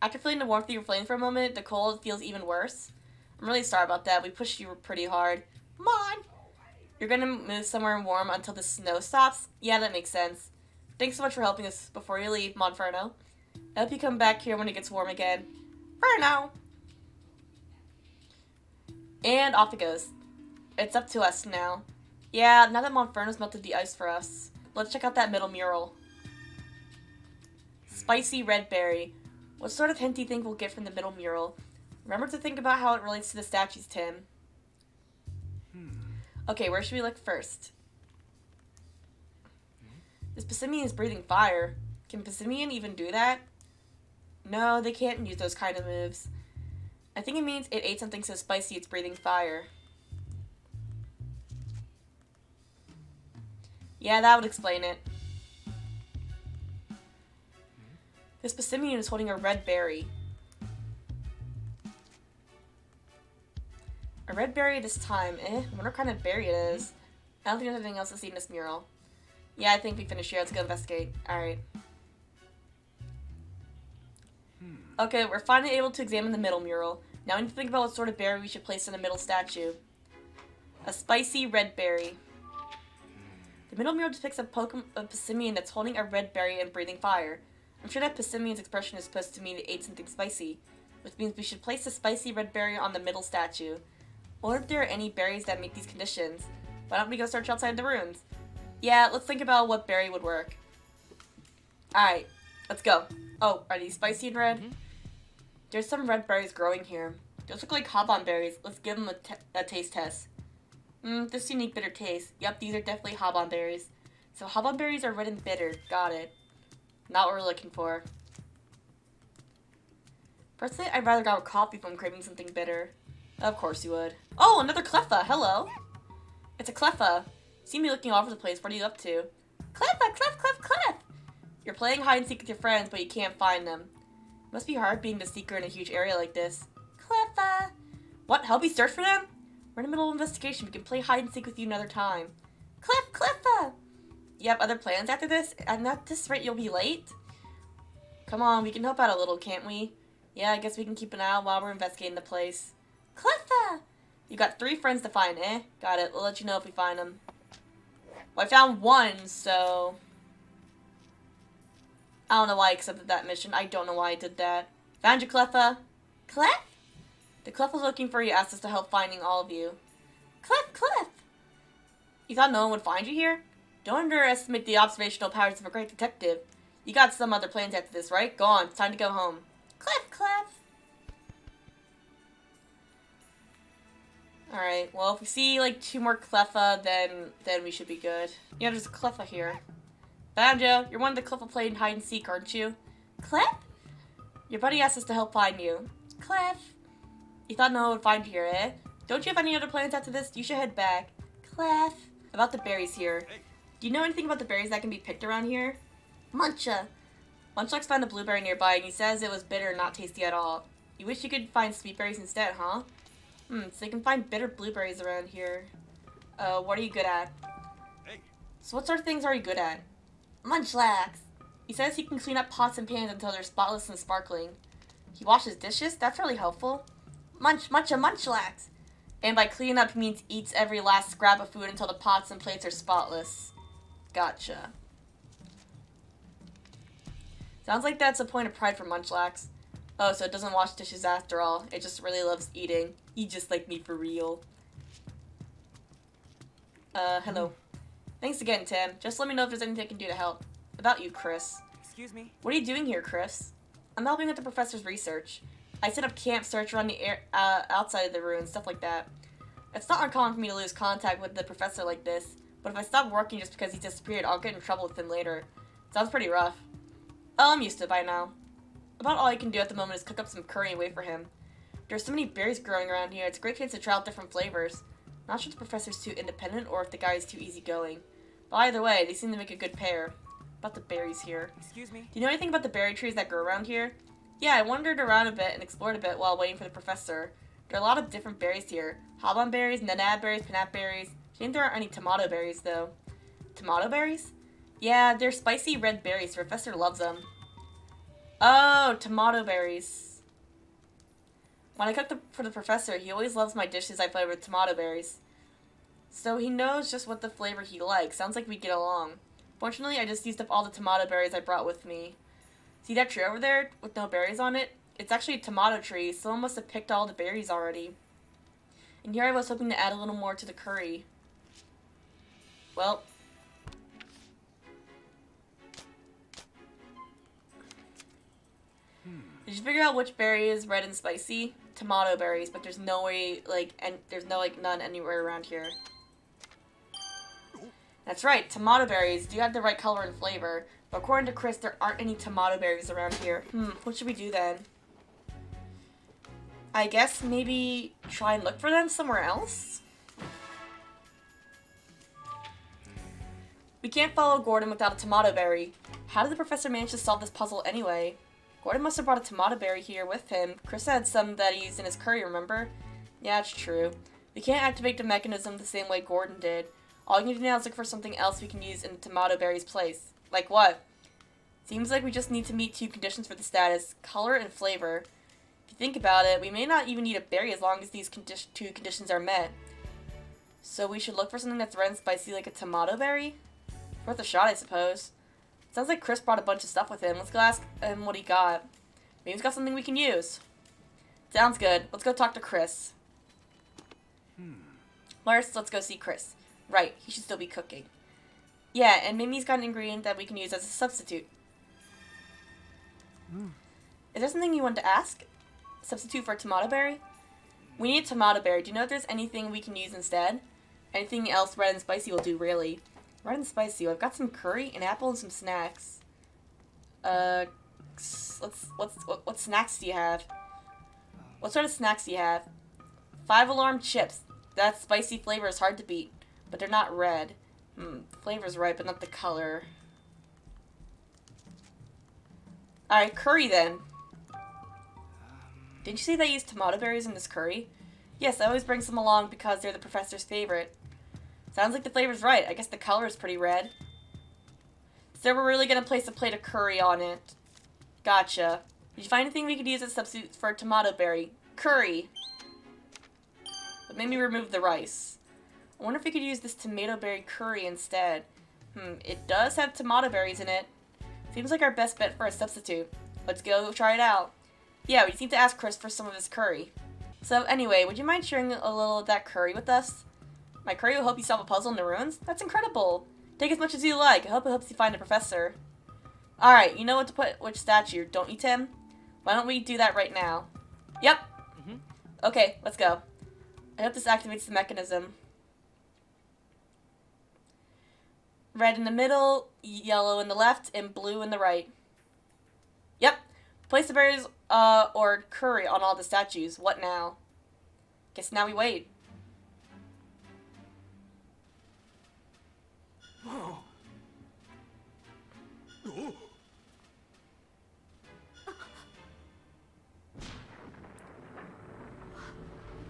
After feeling the warmth of your flame for a moment, the cold feels even worse. I'm really sorry about that. We pushed you pretty hard. Come on! You're gonna move somewhere warm until the snow stops? Yeah, that makes sense. Thanks so much for helping us before you leave, Monferno. I hope you come back here when it gets warm again. Burnout! And off it goes. It's up to us now. Yeah, now that Monferno's melted the ice for us. Let's check out that middle mural. Spicy red berry. What sort of hint do you think we'll get from the middle mural? Remember to think about how it relates to the statues, Tim. Okay, where should we look first? This Pissimian is breathing fire. Can Pissimian even do that? No, they can't use those kind of moves. I think it means it ate something so spicy it's breathing fire. Yeah, that would explain it. This Pissimian is holding a red berry. A red berry this time. I wonder what kind of berry it is. I don't think there's anything else to see in this mural. Yeah, I think we finished here. Let's go investigate. Alright. Okay, we're finally able to examine the middle mural. Now we need to think about what sort of berry we should place in the middle statue. A spicy red berry. The middle mural depicts a Pissimian that's holding a red berry and breathing fire. I'm sure that Pissimian's expression is supposed to mean it ate something spicy, which means we should place a spicy red berry on the middle statue. I wonder if there are any berries that meet these conditions. Why don't we go search outside the ruins? Yeah, let's think about what berry would work. Alright, let's go. Oh, are these spicy and red? There's some red berries growing here. Those look like hobon berries. Let's give them a taste test. This unique bitter taste. Yep, these are definitely hobon berries. So hobon berries are red and bitter. Got it. Not what we're looking for. Personally, I'd rather grab a coffee if I'm craving something bitter. Of course you would. Oh, another Cleffa! Hello! It's a Cleffa. See me looking all over the place. What are you up to? Cleffa! Clef! Clef! Clef! You're playing hide and seek with your friends, but you can't find them. It must be hard being the seeker in a huge area like this. Cleffa! What? Help me search for them? We're in the middle of investigation. We can play hide and seek with you another time. Clef! Cleffa! You have other plans after this? And at this rate, you'll be late? Come on, we can help out a little, can't we? Yeah, I guess we can keep an eye out while we're investigating the place. Cleffa! You got 3 friends to find, eh? Got it. We'll let you know if we find them. Well, I found 1, so... I don't know why I accepted that mission. I don't know why I did that. Found you, Cleffa. Clef? The Clef was looking for you, asked us to help finding all of you. Clef, Clef! You thought no one would find you here? Don't underestimate the observational powers of a great detective. You got some other plans after this, right? Go on. It's time to go home. Clef, Clef! Alright, well, if we see, like, 2 more Cleffa, then we should be good. Yeah, there's a Cleffa here. Found you. You're one of the Cleffa playing hide and seek, aren't you? Clef? Your buddy asked us to help find you. Clef? You thought no one would find you here, eh? Don't you have any other plans after this? You should head back. Clef? About the berries here. Do you know anything about the berries that can be picked around here? Muncha. Munchlax found a blueberry nearby, and he says it was bitter and not tasty at all. You wish you could find sweet berries instead, huh? So you can find bitter blueberries around here. What are you good at? So what sort of things are you good at? Munchlax! He says he can clean up pots and pans until they're spotless and sparkling. He washes dishes? That's really helpful. Munchlax! And by cleaning up, he means eats every last scrap of food until the pots and plates are spotless. Gotcha. Sounds like that's a point of pride for Munchlax. Oh, so it doesn't wash dishes after all. It just really loves eating. You just like me for real. Hello. Thanks again, Tim. Just let me know if there's anything I can do to help. About you, Chris. Excuse me? What are you doing here, Chris? I'm helping with the professor's research. I set up camp search around the outside of the ruins, stuff like that. It's not uncommon for me to lose contact with the professor like this, but if I stop working just because he disappeared, I'll get in trouble with him later. Sounds pretty rough. Oh, I'm used to it by now. About all I can do at the moment is cook up some curry and wait for him. There's so many berries growing around here, it's a great chance to try out different flavors. Not sure if the professor's too independent or if the guy is too easygoing. But either way, they seem to make a good pair. About the berries here. Excuse me? Do you know anything about the berry trees that grow around here? Yeah, I wandered around a bit and explored a bit while waiting for the professor. There are a lot of different berries here. Hobon berries, nanab berries, panap berries. Shame there aren't any tomato berries, though. Tomato berries? Yeah, they're spicy red berries. The professor loves them. Oh, tomato berries. When I cook for the professor, he always loves my dishes I flavor with tomato berries. So he knows just what the flavor he likes. Sounds like we get along. Fortunately, I just used up all the tomato berries I brought with me. See that tree over there with no berries on it? It's actually a tomato tree. Someone must have picked all the berries already. And here I was hoping to add a little more to the curry. Well. Did you figure out which berry is red and spicy? Tomato berries, but there's no way, there's no, none anywhere around here. That's right, tomato berries do have the right color and flavor, but according to Chris, there aren't any tomato berries around here. What should we do then? I guess maybe try and look for them somewhere else? We can't follow Gordon without a tomato berry. How did the professor manage to solve this puzzle anyway? Gordon must have brought a tomato berry here with him. Chris had some that he used in his curry, remember? Yeah, it's true. We can't activate the mechanism the same way Gordon did. All you need to do now is look for something else we can use in the tomato berry's place. Like what? Seems like we just need to meet 2 conditions for the status, color and flavor. If you think about it, we may not even need a berry as long as these 2 conditions are met. So we should look for something that's red and spicy like a tomato berry? Worth a shot, I suppose. Sounds like Chris brought a bunch of stuff with him. Let's go ask him what he got. Maybe he's got something we can use. Sounds good. Let's go talk to Chris. First, let's go see Chris. Right, he should still be cooking. Yeah, and maybe he's got an ingredient that we can use as a substitute. Is there something you want to ask? Substitute for tomato berry? We need tomato berry. Do you know if there's anything we can use instead? Anything else red and spicy will do, really. Red and spicy. I've got some curry, an apple, and some snacks. What snacks do you have? What sort of snacks do you have? 5-alarm chips. That spicy flavor is hard to beat, but they're not red. The flavor's right, but not the color. Alright, curry then. Didn't you say they use tomato berries in this curry? Yes, I always bring some along because they're the professor's favorite. Sounds like the flavor's right. I guess the color is pretty red. So we're really gonna place a plate of curry on it. Gotcha. Did you find anything we could use as a substitute for tomato berry? Curry. But maybe remove the rice. I wonder if we could use this tomato berry curry instead. It does have tomato berries in it. Seems like our best bet for a substitute. Let's go try it out. Yeah, we just need to ask Chris for some of his curry. So anyway, would you mind sharing a little of that curry with us? My curry will help you solve a puzzle in the ruins? That's incredible! Take as much as you like. I hope it helps you find a professor. Alright, you know what to put which statue, don't you, Tim? Why don't we do that right now? Yep! Okay, let's go. I hope this activates the mechanism. Red in the middle, yellow in the left, and blue in the right. Yep. Place the berries or curry on all the statues. What now? Guess now we wait. Whoa. Oh.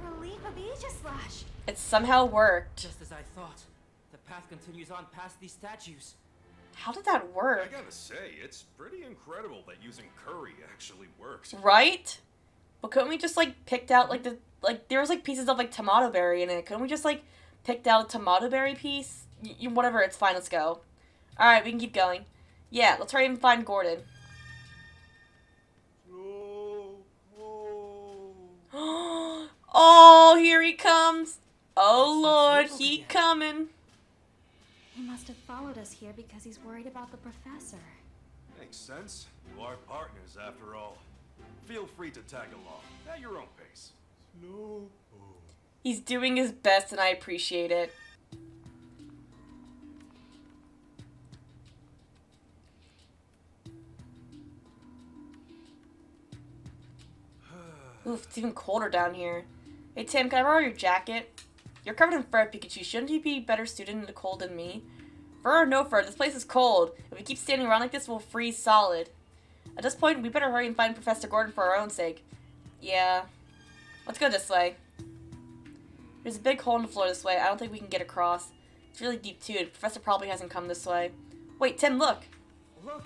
Relief of Aegislash. It somehow worked. Just as I thought. The path continues on past these statues. How did that work? I gotta say, it's pretty incredible that using curry actually works. Right? But couldn't we just like picked out like there was like pieces of like tomato berry in it. Couldn't we just like picked out a tomato berry piece? Whatever, it's fine, let's go. Alright, we can keep going. Yeah, let's hurry and find Gordon. Oh, here he comes. Oh Lord, he coming. He must have followed us here because he's worried about the professor. Makes sense. You are partners, after all. Feel free to tag along at your own pace. He's doing his best and I appreciate it. Oof, it's even colder down here. Hey Tim, can I borrow your jacket? You're covered in fur, Pikachu. Shouldn't you be a better student in the cold than me? Fur or no fur, this place is cold. If we keep standing around like this, we'll freeze solid. At this point, we better hurry and find Professor Gordon for our own sake. Yeah. Let's go this way. There's a big hole in the floor this way. I don't think we can get across. It's really deep too. The professor probably hasn't come this way. Wait, Tim, look. Look!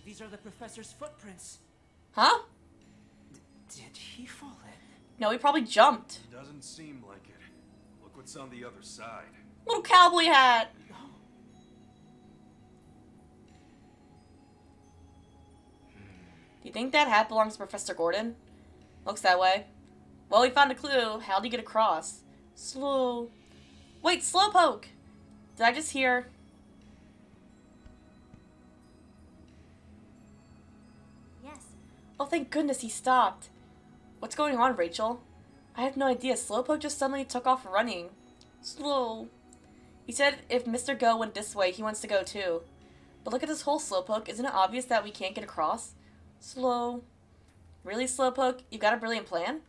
These are the professor's footprints. Huh? Did he fall in? No, he probably jumped. Doesn't seem like it. Look what's on the other side. Little cowboy hat. Do you think that hat belongs to Professor Gordon? Looks that way. Well, we found a clue. How do you get across? Slow. Wait, Slowpoke! Did I just hear... Yes. Oh, thank goodness he stopped. What's going on, Rachel? I have no idea. Slowpoke just suddenly took off running. Slow. He said if Mr. Go went this way, he wants to go too. But look at this hole, Slowpoke. Isn't it obvious that we can't get across? Slow. Really, Slowpoke? You got a brilliant plan?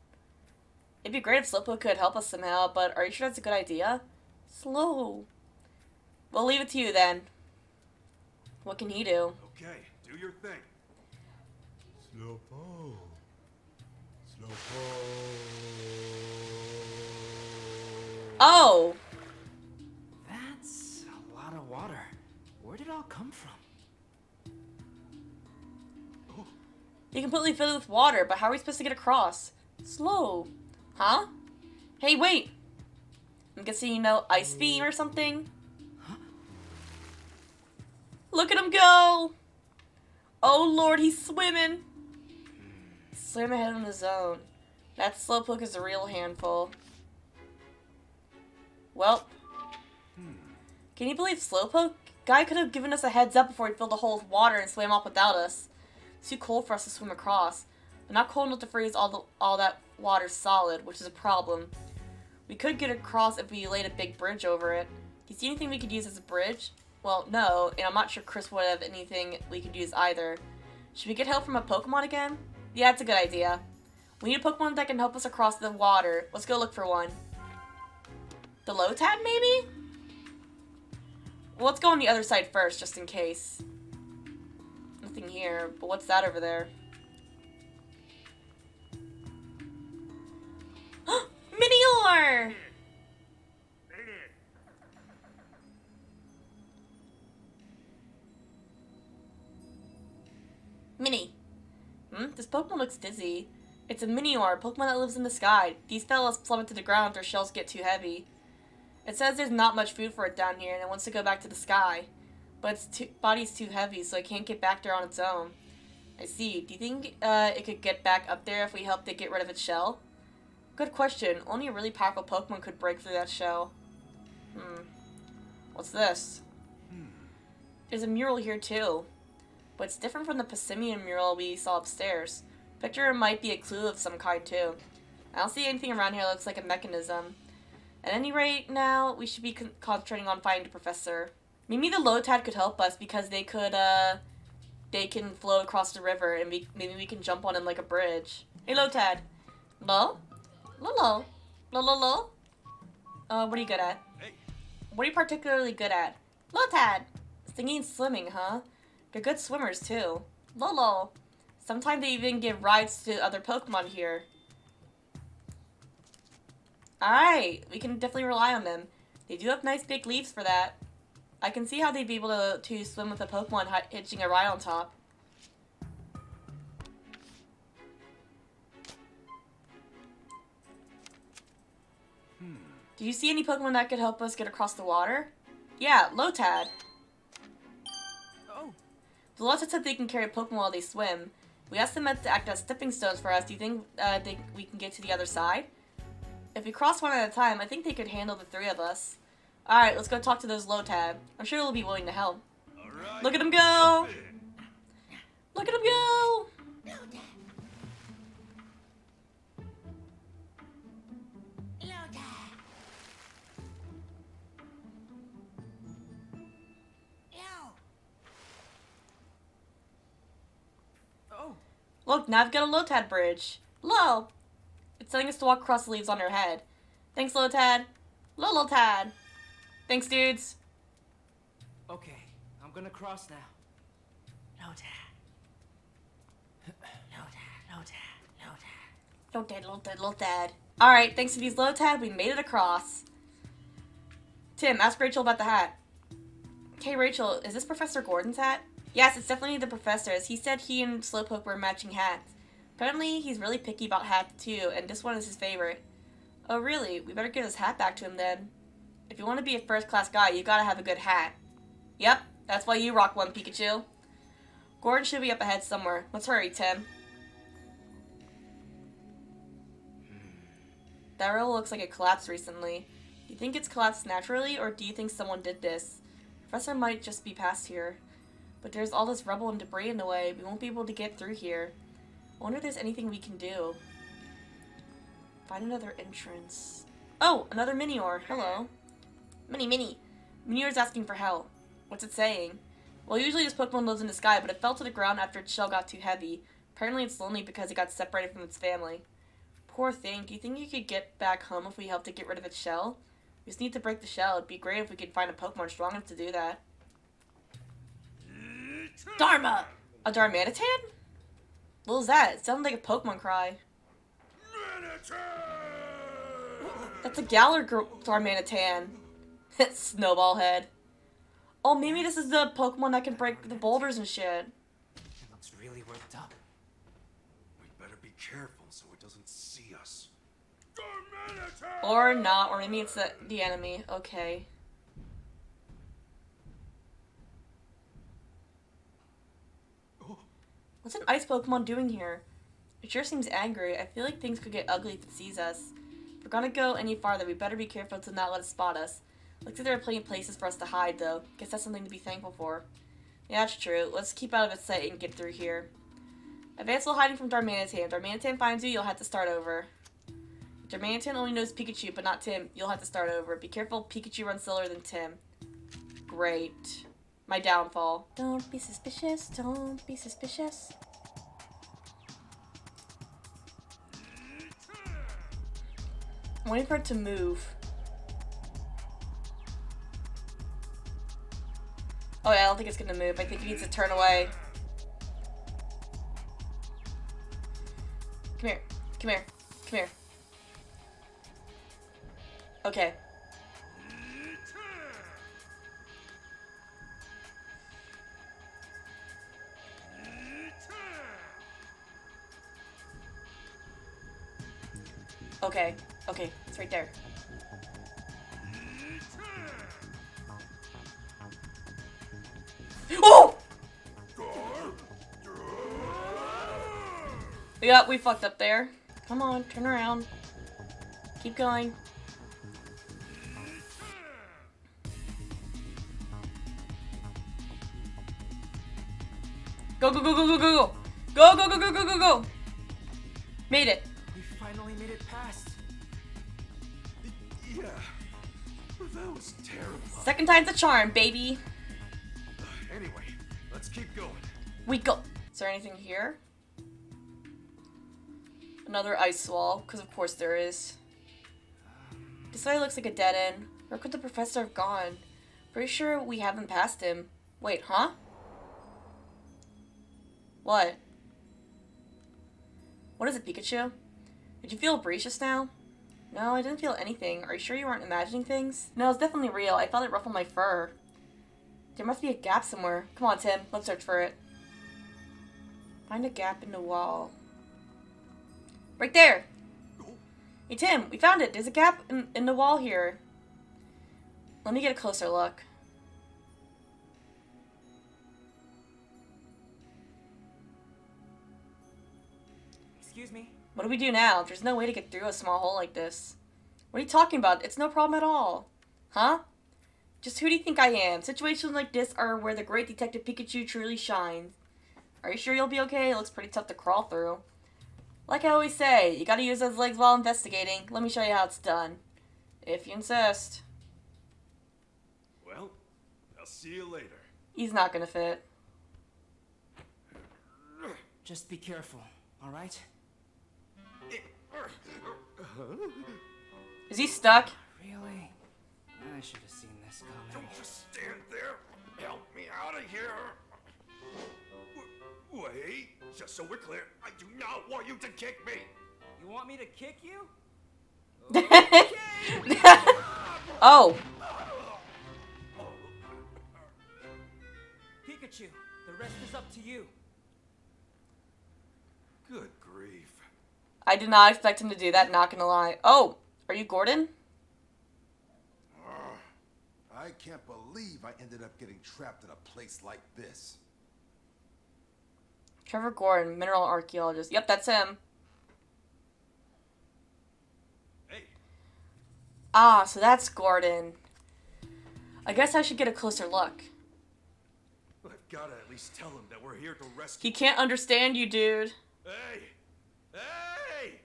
It'd be great if Slowpoke could help us somehow, but are you sure that's a good idea? Slow. We'll leave it to you then. What can he do? Okay, do your thing. Slowpoke. Oh! That's a lot of water. Where did it all come from? You completely filled it with water, but how are we supposed to get across? Slow. Huh? Hey, wait! I'm guessing you know Ice Beam or something? Huh? Look at him go! Oh lord, he's swimming! Swim ahead on his own. That Slowpoke is a real handful. Well. Can you believe Slowpoke? Guy could have given us a heads up before he filled the hole with water and swam off without us. It's too cold for us to swim across, but not cold enough to freeze all that water solid, which is a problem. We could get across if we laid a big bridge over it. Do you see anything we could use as a bridge? Well, no, and I'm not sure Chris would have anything we could use either. Should we get help from a Pokemon again? Yeah, it's a good idea. We need a Pokemon that can help us across the water. Let's go look for one. The Lotad, maybe? Well, let's go on the other side first, just in case. Nothing here, but what's that over there? Minior! Mini. This Pokemon looks dizzy. It's a Minior, Pokemon that lives in the sky. These fellas plummet to the ground if their shells get too heavy. It says there's not much food for it down here and it wants to go back to the sky. But its body's too heavy, so it can't get back there on its own. I see. Do you think it could get back up there if we helped it get rid of its shell? Good question. Only a really powerful Pokemon could break through that shell. What's this? There's a mural here too. But it's different from the Pessimian mural we saw upstairs. Picture might be a clue of some kind too. I don't see anything around here that looks like a mechanism. At any rate, now we should be concentrating on finding the professor. Maybe the Lotad could help us because they can float across the river and maybe we can jump on him like a bridge. Hey Lotad. Lo? Lo? Lo? Lo? What are you good at? Hey. What are you particularly good at? Lotad! Singing and swimming, huh? They're good swimmers too. Lolo. Sometimes they even give rides to other Pokemon here. Alright, we can definitely rely on them. They do have nice big leaves for that. I can see how they'd be able to swim with a Pokemon hitching a ride on top. Do you see any Pokemon that could help us get across the water? Yeah, Lotad. The Lotad said they can carry a Pokemon while they swim. We asked them to act as stepping stones for us. Do you think we can get to the other side? If we cross one at a time, I think they could handle the three of us. Alright, let's go talk to those Lotad. I'm sure they'll be willing to help. Right, Look at them go! Look at them go! Look, now I've got a Lotad bridge. Lo! It's telling us to walk across the leaves on our head. Thanks, Lotad. Lotad. Thanks, dudes. Okay, I'm gonna cross now. Lotad. Alright, thanks to these Lotad, we made it across. Tim, ask Rachel about the hat. Hey, Rachel, is this Professor Gordon's hat? Yes, it's definitely the professor's. He said he and Slowpoke were matching hats. Apparently, he's really picky about hats too, and this one is his favorite. Oh, really? We better give his hat back to him then. If you want to be a first-class guy, you gotta have a good hat. Yep, that's why you rock one, Pikachu. Gordon should be up ahead somewhere. Let's hurry, Tim. That rail looks like it collapsed recently. Do you think it's collapsed naturally, or do you think someone did this? Professor might just be past here. But there's all this rubble and debris in the way. We won't be able to get through here. I wonder if there's anything we can do. Find another entrance. Oh, another Minior. Hello. Mini. Minior's asking for help. What's it saying? Well, usually this Pokemon lives in the sky, but it fell to the ground after its shell got too heavy. Apparently it's lonely because it got separated from its family. Poor thing. Do you think you could get back home if we helped it get rid of its shell? We just need to break the shell. It'd be great if we could find a Pokemon strong enough to do that. Dharma! A Darmanitan? What was that? It sounded like a Pokemon cry. That's a Galar Darmanitan. Snowball head. Oh, maybe this is the Pokemon that can break the boulders and shit. It looks really worked up. We better be careful so it doesn't see us. Or not, or maybe it's the enemy. Okay. What's an ice Pokemon doing here? It sure seems angry. I feel like things could get ugly if it sees us. If we're gonna go any farther, we better be careful to not let it spot us. Looks like there are plenty of places for us to hide, though. Guess that's something to be thankful for. Yeah, that's true. Let's keep out of its sight and get through here. Advance while hiding from Darmanitan. Darmanitan finds you, you'll have to start over. Darmanitan only knows Pikachu, but not Tim. You'll have to start over. Be careful, Pikachu runs slower than Tim. Great. My downfall. Don't be suspicious, don't be suspicious. I'm waiting for it to move. Oh yeah, I don't think it's gonna move. I think it needs to turn away. Come here. Come here. Come here. Okay. Okay. Okay. It's right there. Oh! Yeah, we fucked up there. Come on, turn around. Keep going. Go, go, go, go, go, go, go. Go, go, go, go, go, go, go. Made it. We finally made it past. Yeah. That was terrible. Second time's a charm, baby. Anyway, let's keep going. We go. Is there anything here? Another ice wall, because of course there is. This way looks like a dead end. Where could the professor have gone? Pretty sure we haven't passed him. Wait, huh? What? What is it, Pikachu? Did you feel a breeze just now? No, I didn't feel anything. Are you sure you weren't imagining things? No, it's definitely real. I felt it ruffle my fur. There must be a gap somewhere. Come on, Tim. Let's search for it. Find a gap in the wall. Right there! Hey, Tim, we found it. There's a gap in the wall here. Let me get a closer look. Excuse me. What do we do now? There's no way to get through a small hole like this. What are you talking about? It's no problem at all. Huh? Just who do you think I am? Situations like this are where the great Detective Pikachu truly shines. Are you sure you'll be okay? It looks pretty tough to crawl through. Like I always say, you gotta use those legs while investigating. Let me show you how it's done. If you insist. Well, I'll see you later. He's not gonna fit. Just be careful, alright? Is he stuck? Really? I should have seen this coming. Don't just stand there. Help me out of here. Wait, just so we're clear, I do not want you to kick me. You want me to kick you? Oh. Pikachu, the rest is up to you. Good grief. I did not expect him to do that, not gonna lie. Oh, are you Gordon? I can't believe I ended up getting trapped in a place like this. Trevor Gordon, mineral archaeologist. Yep, that's him. Hey. Ah, so that's Gordon. I guess I should get a closer look. I've gotta at least tell him that we're here to rescue. He can't understand you, dude. Hey! Hey!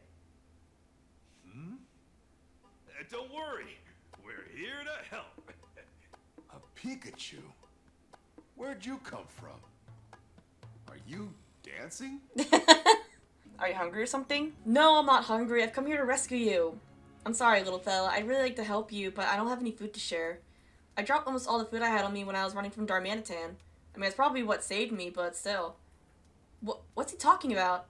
Don't worry. We're here to help. A Pikachu? Where'd you come from? Are you dancing? Are you hungry or something? No, I'm not hungry. I've come here to rescue you. I'm sorry, little fella. I'd really like to help you, but I don't have any food to share. I dropped almost all the food I had on me when I was running from Darmanitan. I mean, it's probably what saved me, but still. What's he talking about?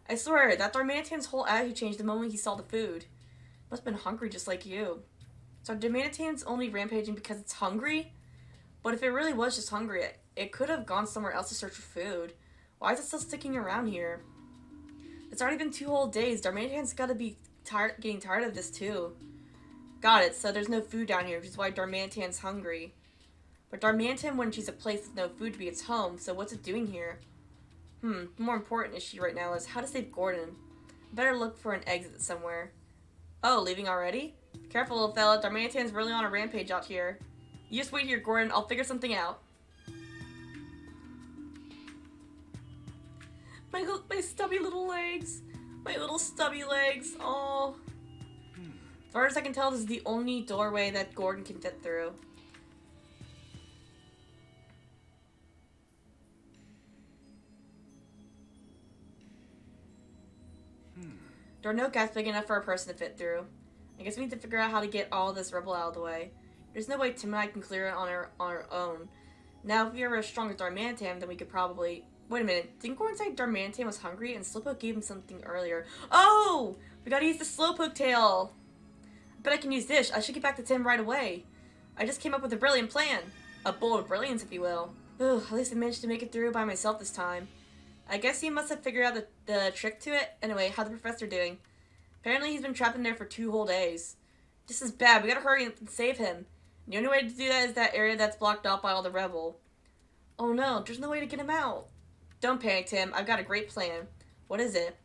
I swear, that Darmanitan's whole attitude changed the moment he saw the food. Must have been hungry just like you. So Darmanitan's only rampaging because it's hungry? But if it really was just hungry, it could have gone somewhere else to search for food. Why is it still sticking around here? It's already been 2 whole days. Darmanitan's gotta be getting tired of this too. Got it, so there's no food down here, which is why Darmanitan's hungry. But Darmanitan wouldn't choose a place with no food to be its home, so what's it doing here? The more important issue right now is how to save Gordon. I better look for an exit somewhere. Oh, leaving already? Careful, little fella. Darmanitan's really on a rampage out here. You just wait here, Gordon. I'll figure something out. My stubby little legs. My little stubby legs. Oh. As far as I can tell, this is the only doorway that Gordon can fit through. There are no gaps big enough for a person to fit through. I guess we need to figure out how to get all this rubble out of the way. There's no way Tim and I can clear it on our own. Now, if we were as strong as Darmanitan, then we could probably... Wait a minute, didn't Gordon say Darmanitan was hungry and Slowpoke gave him something earlier? Oh! We gotta use the Slowpoke tail! I bet I can use this. I should get back to Tim right away. I just came up with a brilliant plan. A bolt of brilliance, if you will. Ugh, at least I managed to make it through by myself this time. I guess he must have figured out the trick to it. Anyway, how's the professor doing? Apparently he's been trapped in there for 2 whole days. This is bad. We gotta hurry and save him. The only way to do that is that area that's blocked off by all the rebel. Oh no, there's no way to get him out. Don't panic, Tim. I've got a great plan. What is it?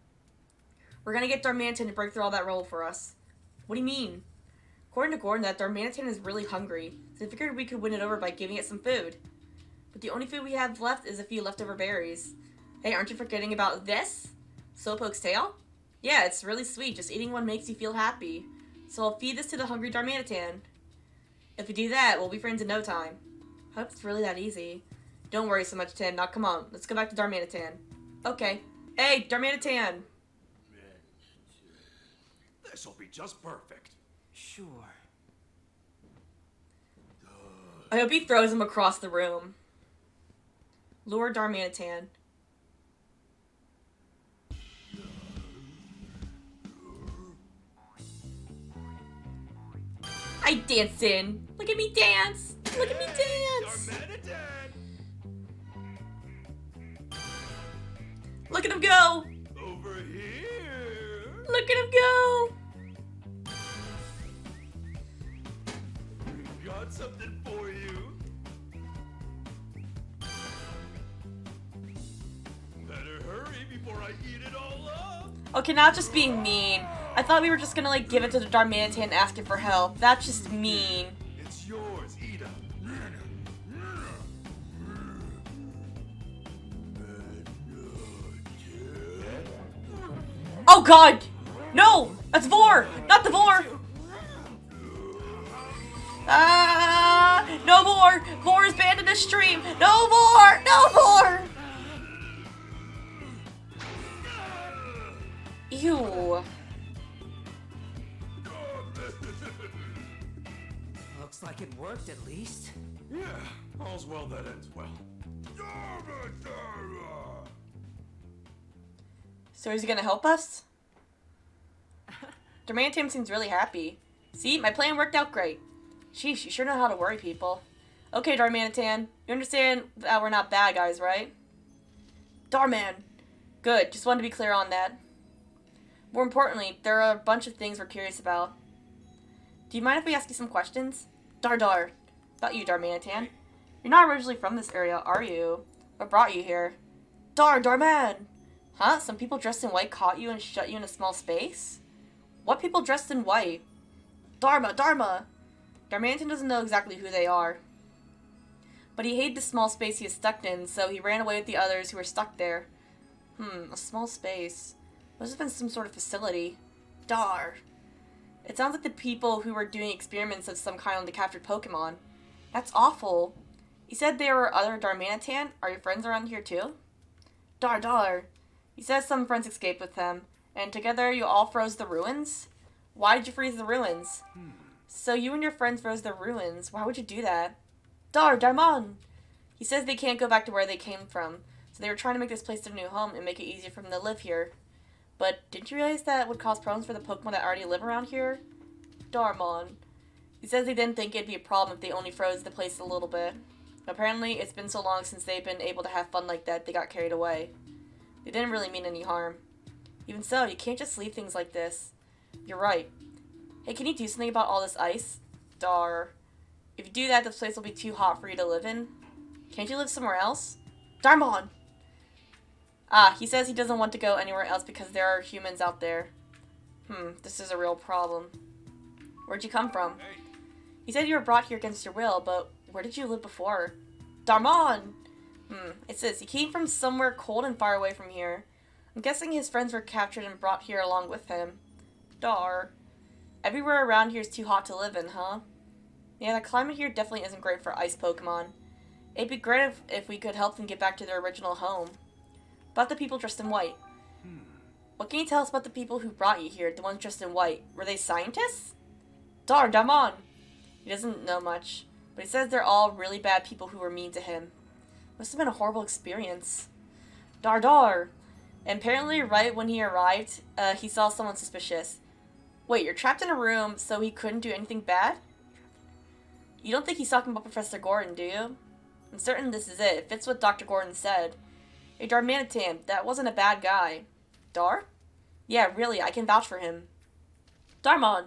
We're gonna get Darmanitan to break through all that rubble for us. What do you mean? According to Gordon, that Darmanitan is really hungry, so I figured we could win it over by giving it some food. But the only food we have left is a few leftover berries. Hey, aren't you forgetting about this? Slowpoke's tail? Yeah, it's really sweet. Just eating one makes you feel happy. So I'll feed this to the hungry Darmanitan. If we do that, we'll be friends in no time. I hope it's really that easy. Don't worry so much, Tim. Now come on, let's go back to Darmanitan. Okay. Hey, Darmanitan! This'll be just perfect. Sure. I hope he throws him across the room. Lure Darmanitan. I dancing. Look at me dance. Look at me dance. Look at him go. Over here. Look at him go. We got something for you. Better hurry before I eat it all up. Okay, not just being mean. I thought we were just gonna like give it to the Darmanitan and ask it for help. That's just mean. It's yours, eat up. Oh god! No! That's Vor! Not the Vor! Ah! No Vor! Vor is banned in this stream! No Vor! No Vor! Ew. Looks like it worked at least. Yeah, all's well that ends well. So is he gonna help us? Darmanitan seems really happy. See, my plan worked out great. Sheesh, you sure know how to worry people. Okay, Darmanitan, you understand that we're not bad guys, right? Darman! Good, just wanted to be clear on that. More importantly, there are a bunch of things we're curious about. Do you mind if we ask you some questions? Dar. About you, Darmanitan. You're not originally from this area, are you? What brought you here? Darman! Huh? Some people dressed in white caught you and shut you in a small space? What people dressed in white? Dharma! Darmanitan doesn't know exactly who they are. But he hated the small space he is stuck in, so he ran away with the others who were stuck there. A small space. Must have been some sort of facility. Dar. It sounds like the people who were doing experiments of some kind on the captured Pokemon. That's awful. You said there were other Darmanitan? Are your friends around here too? Dar. He says some friends escaped with him, and together you all froze the ruins? Why did you freeze the ruins? So you and your friends froze the ruins. Why would you do that? Darman! He says they can't go back to where they came from, so they were trying to make this place their new home and make it easier for them to live here. But didn't you realize that would cause problems for the Pokemon that already live around here? Darmon. He says they didn't think it'd be a problem if they only froze the place a little bit. Apparently, it's been so long since they've been able to have fun like that, they got carried away. They didn't really mean any harm. Even so, you can't just leave things like this. You're right. Hey, can you do something about all this ice? Dar. If you do that, this place will be too hot for you to live in. Can't you live somewhere else? Darmon! He says he doesn't want to go anywhere else because there are humans out there. This is a real problem. Where'd you come from? He said you were brought here against your will, but where did you live before? Darmon! It says he came from somewhere cold and far away from here. I'm guessing his friends were captured and brought here along with him. Dar. Everywhere around here is too hot to live in, huh? Yeah, the climate here definitely isn't great for ice Pokemon. It'd be great if we could help them get back to their original home. About the people dressed in white. What can you tell us about the people who brought you here, the ones dressed in white? Were they scientists? Dar, Damon! He doesn't know much, but he says they're all really bad people who were mean to him. Must have been a horrible experience. Dar! And apparently, right when he arrived, he saw someone suspicious. Wait, you're trapped in a room, so he couldn't do anything bad? You don't think he's talking about Professor Gordon, do you? I'm certain this is it. It fits what Dr. Gordon said. Hey, Darmanitan, that wasn't a bad guy. Dar? Yeah, really, I can vouch for him. Darmon!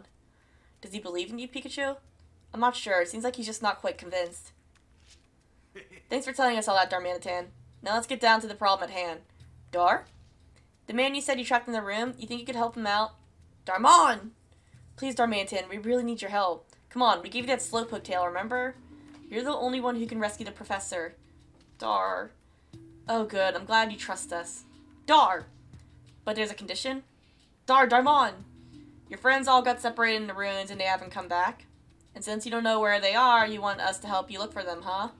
Does he believe in you, Pikachu? I'm not sure. It seems like he's just not quite convinced. Thanks for telling us all that, Darmanitan. Now let's get down to the problem at hand. Dar? The man you said you trapped in the room, you think you could help him out? Darmon! Please, Darmanitan, we really need your help. Come on, we gave you that Slowpoke tail, remember? You're the only one who can rescue the professor. Dar. Oh good, I'm glad you trust us. Dar! But there's a condition? Darmon! Your friends all got separated in the ruins and they haven't come back. And since you don't know where they are, you want us to help you look for them, huh?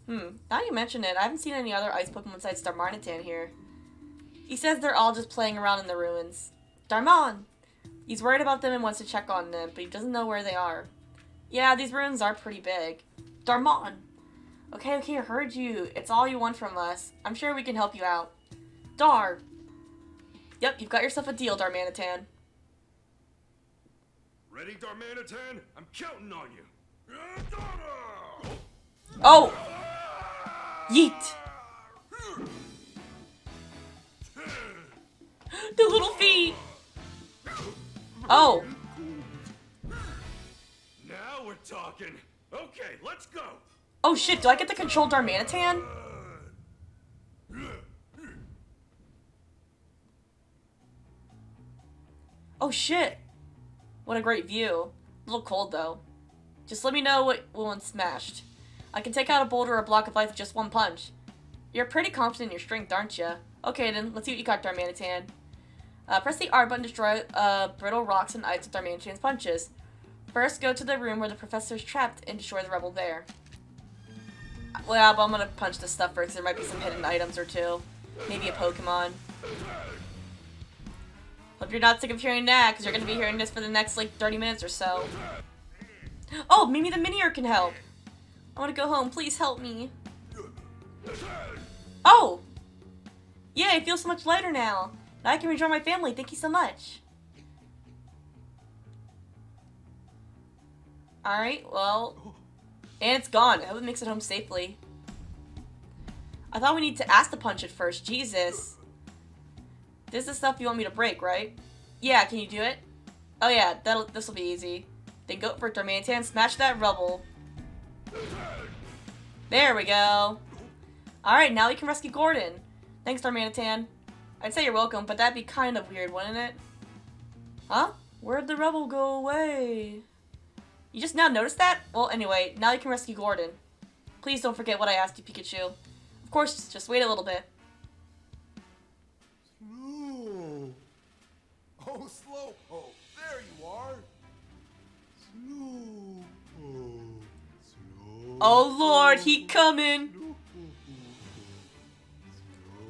Now you mention it, I haven't seen any other ice Pokemon besides Darmanitan here. He says they're all just playing around in the ruins. Darmon! He's worried about them and wants to check on them, but he doesn't know where they are. Yeah, these ruins are pretty big. Darmon! Okay, I heard you. It's all you want from us. I'm sure we can help you out. Dar! Yep, you've got yourself a deal, Darmanitan. Ready, Darmanitan? I'm counting on you. Oh! Yeet! The little feet! Oh! Now we're talking. Okay, let's go. Oh shit, do I get to control Darmanitan? Oh shit! What a great view. A little cold though. Just let me know what one's smashed. I can take out a boulder or a block of ice with just one punch. You're pretty confident in your strength, aren't you? Okay then, let's see what you got, Darmanitan. Press the R button to destroy brittle rocks and ice with Darmanitan's punches. First, go to the room where the professor's trapped and destroy the rebel there. Well, but I'm gonna punch this stuff first. There might be some hidden items or two. Maybe a Pokemon. Hope you're not sick of hearing that, because you're gonna be hearing this for the next, like, 30 minutes or so. Oh, maybe the Minior can help. I want to go home. Please help me. Oh! Yeah, I feel so much lighter now. Now I can rejoin my family. Thank you so much. Alright, well... And it's gone. I hope it makes it home safely. I thought we need to ask to punch it first. Jesus. This is the stuff you want me to break, right? Yeah, can you do it? Oh yeah, this'll be easy. Then go for it, Darmanitan. Smash that rubble. There we go. Alright, now we can rescue Gordon. Thanks, Darmanitan. I'd say you're welcome, but that'd be kind of weird, wouldn't it? Huh? Where'd the rebel go away? You just now noticed that? Well, anyway, now you can rescue Gordon. Please don't forget what I asked you, Pikachu. Of course, just wait a little bit. Ooh. Oh, Slowpoke, there you are. Slowpoke. Oh lord, he coming!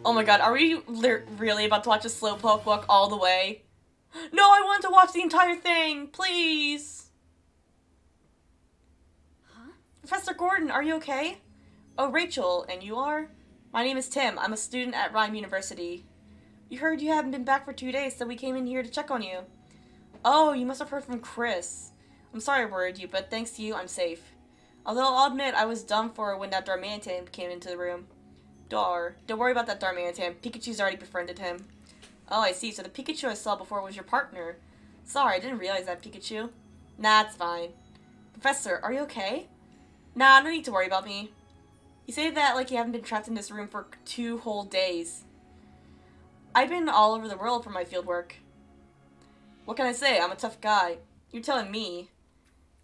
Oh my god, are we really about to watch a Slowpoke walk all the way? No, I want to watch the entire thing! Please! Huh? Professor Gordon, are you okay? Oh, Rachel, and you are? My name is Tim. I'm a student at Rhyme University. You heard you haven't been back for 2 days, so we came in here to check on you. Oh, you must have heard from Chris. I'm sorry I worried you, but thanks to you, I'm safe. Although I'll admit I was dumb for when that Darmanitan came into the room. Don't worry about that Darmanitan. Pikachu's already befriended him. Oh, I see. So the Pikachu I saw before was your partner. Sorry, I didn't realize that, Pikachu. Nah, it's fine. Professor, are you okay? Nah, no need to worry about me. You say that like you haven't been trapped in this room for 2 whole days. I've been all over the world for my fieldwork. What can I say? I'm a tough guy. You're telling me.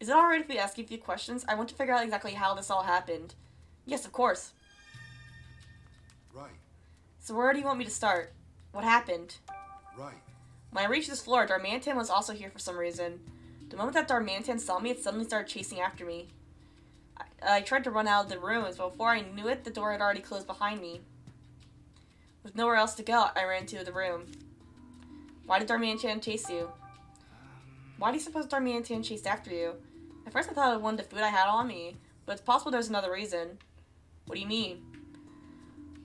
Is it alright if we ask you a few questions? I want to figure out exactly how this all happened. Yes, of course. Right. So where do you want me to start? What happened? Right. When I reached this floor, Darmantan was also here for some reason. The moment that Darmantan saw me, it suddenly started chasing after me. I tried to run out of the ruins, but before I knew it, the door had already closed behind me. With nowhere else to go, I ran into the room. Why did Darmantan chase you? Why do you suppose Darmantan chased after you? At first I thought it wanted the food I had on me, but it's possible there's another reason. What do you mean?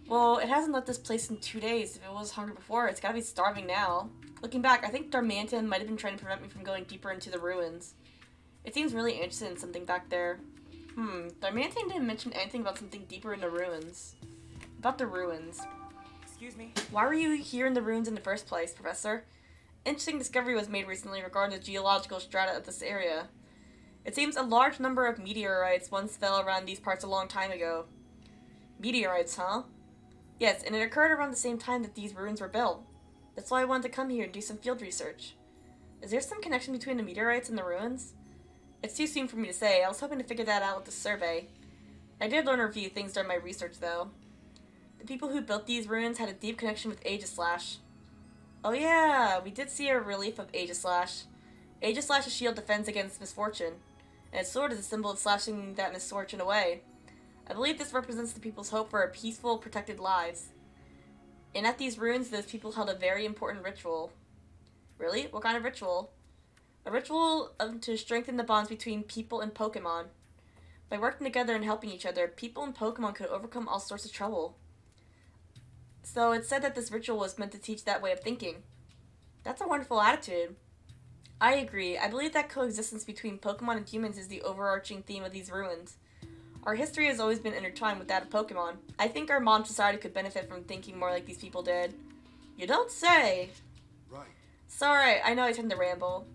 Well, it hasn't left this place in 2 days. If it was hungry before, it's gotta be starving now. Looking back, I think Darmantan might have been trying to prevent me from going deeper into the ruins. It seems really interested in something back there. Darmantan didn't mention anything about something deeper in the ruins. About the ruins. Excuse me. Why were you here in the ruins in the first place, Professor? Interesting discovery was made recently regarding the geological strata of this area. It seems a large number of meteorites once fell around these parts a long time ago. Meteorites, huh? Yes, and it occurred around the same time that these ruins were built. That's why I wanted to come here and do some field research. Is there some connection between the meteorites and the ruins? It's too soon for me to say. I was hoping to figure that out with the survey. I did learn a few things during my research, though. The people who built these ruins had a deep connection with Aegislash. Oh yeah, we did see a relief of Aegislash. Aegislash's shield defends against misfortune, and its sword is a symbol of slashing that misfortune away. I believe this represents the people's hope for a peaceful, protected lives. And at these ruins, those people held a very important ritual. Really? What kind of ritual? A ritual to strengthen the bonds between people and Pokemon. By working together and helping each other, people and Pokemon could overcome all sorts of trouble. So it's said that this ritual was meant to teach that way of thinking. That's a wonderful attitude. I agree. I believe that coexistence between Pokemon and humans is the overarching theme of these ruins. Our history has always been intertwined with that of Pokemon. I think our modern society could benefit from thinking more like these people did. You don't say! Right. Sorry, I know I tend to ramble.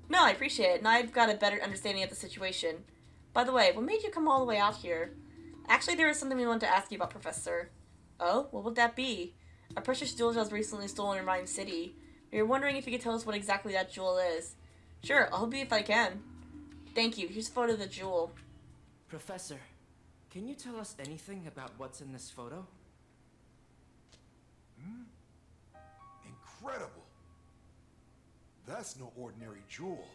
No, I appreciate it. Now I've got a better understanding of the situation. By the way, what made you come all the way out here? Actually, there is something we wanted to ask you about, Professor. Oh? What would that be? A precious jewel was recently stolen in Rhyme City. We were wondering if you could tell us what exactly that jewel is. Sure, I'll help you if I can. Thank you. Here's a photo of the jewel. Professor, can you tell us anything about what's in this photo? Incredible. That's no ordinary jewel.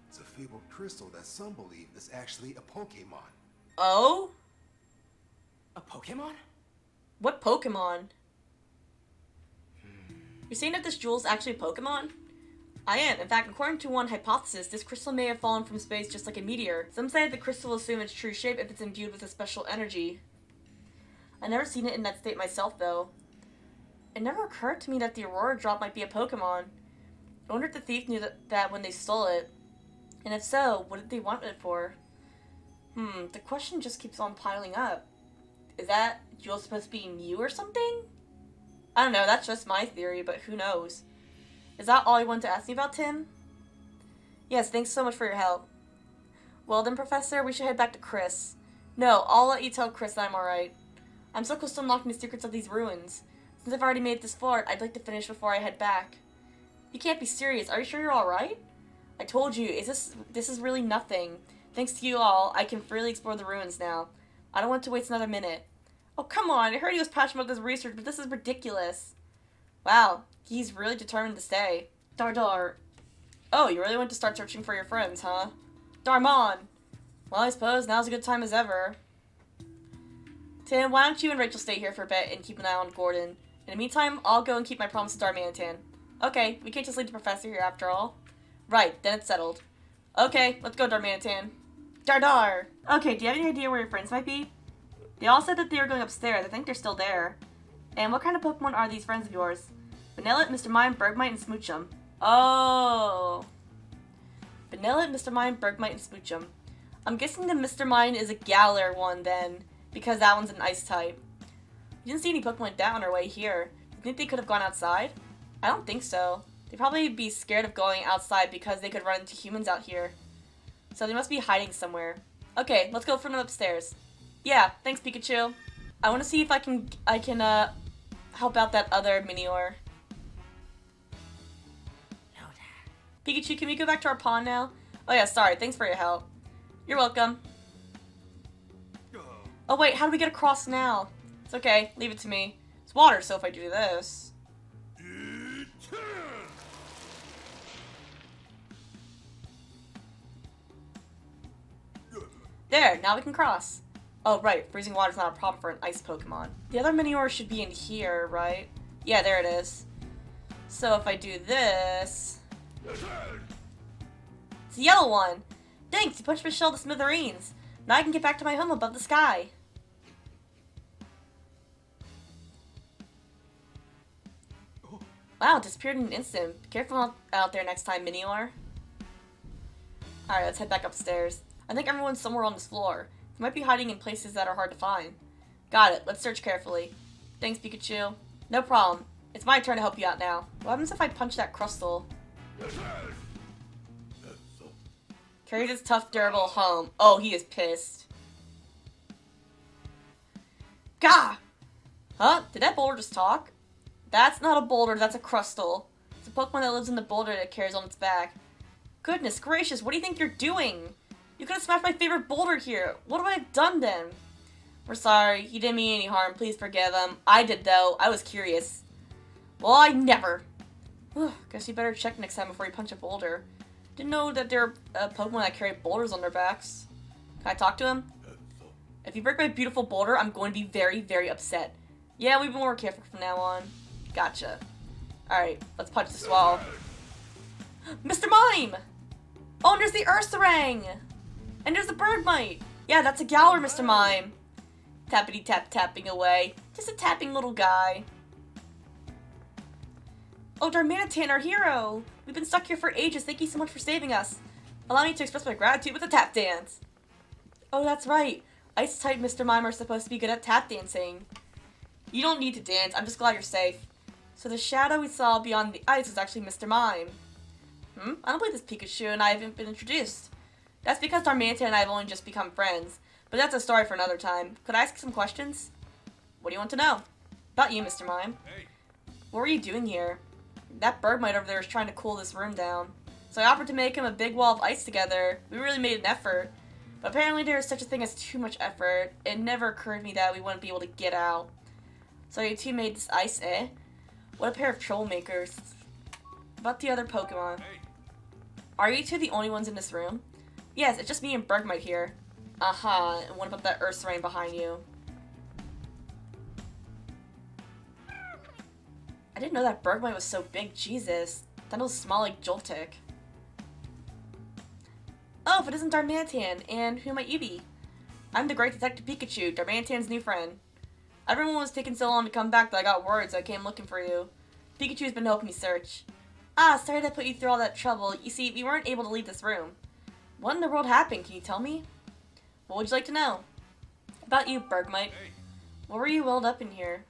It's a fabled crystal that some believe is actually a Pokemon. Oh? A Pokemon? What Pokemon? You're saying that this jewel is actually a Pokemon? I am. In fact, according to one hypothesis, this crystal may have fallen from space just like a meteor. Some say that the crystal will assume its true shape if it's imbued with a special energy. I've never seen it in that state myself, though. It never occurred to me that the Aurora Drop might be a Pokemon. I wonder if the thief knew that when they stole it. And if so, what did they want it for? The question just keeps on piling up. Is that jewel supposed to be Mew or something? I don't know, that's just my theory, but who knows? Is that all you wanted to ask me about, Tim? Yes, thanks so much for your help. Well then, Professor, we should head back to Chris. No, I'll let you tell Chris that I'm alright. I'm so close to unlocking the secrets of these ruins. Since I've already made it this far, I'd like to finish before I head back. You can't be serious. Are you sure you're alright? I told you, this is really nothing. Thanks to you all, I can freely explore the ruins now. I don't want to waste another minute. Oh, come on. I heard he was passionate about this research, but this is ridiculous. Wow, he's really determined to stay. Dar. Oh, you really went to start searching for your friends, huh? Darmon! Well, I suppose now's a good time as ever. Tim, why don't you and Rachel stay here for a bit and keep an eye on Gordon? In the meantime, I'll go and keep my promise to Darmantan. Okay, we can't just leave the professor here after all. Right, then it's settled. Okay, let's go, Darmantan. Dar! Okay, do you have any idea where your friends might be? They all said that they were going upstairs. I think they're still there. And what kind of Pokemon are these friends of yours? Vanillit, Mr. Mime, Bergmite, and Smoochum. Oh. Vanillit, Mr. Mime, Bergmite, and Smoochum. I'm guessing the Mr. Mime is a Galar one then, because that one's an ice type. We didn't see any Pokemon like that on our way here. Do you think they could have gone outside? I don't think so. They'd probably be scared of going outside because they could run into humans out here. So they must be hiding somewhere. Okay, let's go from them upstairs. Yeah, thanks Pikachu. I want to see if I can help out that other Minior. Pikachu, can we go back to our pond now? Oh yeah, sorry, thanks for your help. You're welcome. Oh wait, how do we get across now? It's okay, leave it to me. So water, so if I do this... There, now we can cross. Oh, right, freezing water is not a problem for an ice Pokemon. The other Minior should be in here, right? Yeah, there it is. So if I do this... It's the yellow one! Thanks, you punched my shell to smithereens. Now I can get back to my home above the sky. Wow, it disappeared in an instant. Be careful out there next time, Minior. Alright, let's head back upstairs. I think everyone's somewhere on this floor. They might be hiding in places that are hard to find. Got it. Let's search carefully. Thanks, Pikachu. No problem. It's my turn to help you out now. What happens if I punch that Crustle? Carry this tough, durable home. Oh, he is pissed. Gah! Huh? Did that boulder just talk? That's not a boulder, that's a Crustle. It's a Pokemon that lives in the boulder that it carries on its back. Goodness gracious, what do you think you're doing? You could have smashed my favorite boulder here. What have I done then? We're sorry. He didn't mean any harm. Please forgive him. I did, though. I was curious. Well, I never. Guess you better check next time before you punch a boulder. Didn't know that there are Pokemon that carry boulders on their backs. Can I talk to him? If you break my beautiful boulder, I'm going to be very, very upset. Yeah, we'll be more careful from now on. Gotcha. Alright, let's punch this wall. Mr. Mime! Oh, and there's the Ursaring! And there's the Bergmite! Yeah, that's a Galar, Mr. Mime. Tappity tap tapping away. Just a tapping little guy. Oh, Darmanitan, our hero! We've been stuck here for ages. Thank you so much for saving us. Allow me to express my gratitude with a tap dance. Oh, that's right. Ice-type Mr. Mime are supposed to be good at tap dancing. You don't need to dance. I'm just glad you're safe. So the shadow we saw beyond the ice was actually Mr. Mime. I don't believe this Pikachu and I haven't been introduced. That's because Darmanitan and I have only just become friends. But that's a story for another time. Could I ask some questions? What do you want to know? About you, Mr. Mime. Hey. What were you doing here? That Bergmite over there is trying to cool this room down. So I offered to make him a big wall of ice together. We really made an effort. But apparently there is such a thing as too much effort. It never occurred to me that we wouldn't be able to get out. So you two made this ice, eh? What a pair of troublemakers. About the other Pokemon. Hey. Are you two the only ones in this room? Yes, it's just me and Bergmite here. Uh-huh, and what about that Ursaring behind you? I didn't know that Bergmite was so big, Jesus. That was small like Joltik. Oh, if it isn't Darmanitan, and who might you be? I'm the great Detective Pikachu, Darmanitan's new friend. Everyone was taking so long to come back that I got word, so I came looking for you. Pikachu's been helping me search. Ah, sorry to put you through all that trouble. You see, we weren't able to leave this room. What in the world happened? Can you tell me? What would you like to know? About you, Bergmite. Hey. What were you welled up in here?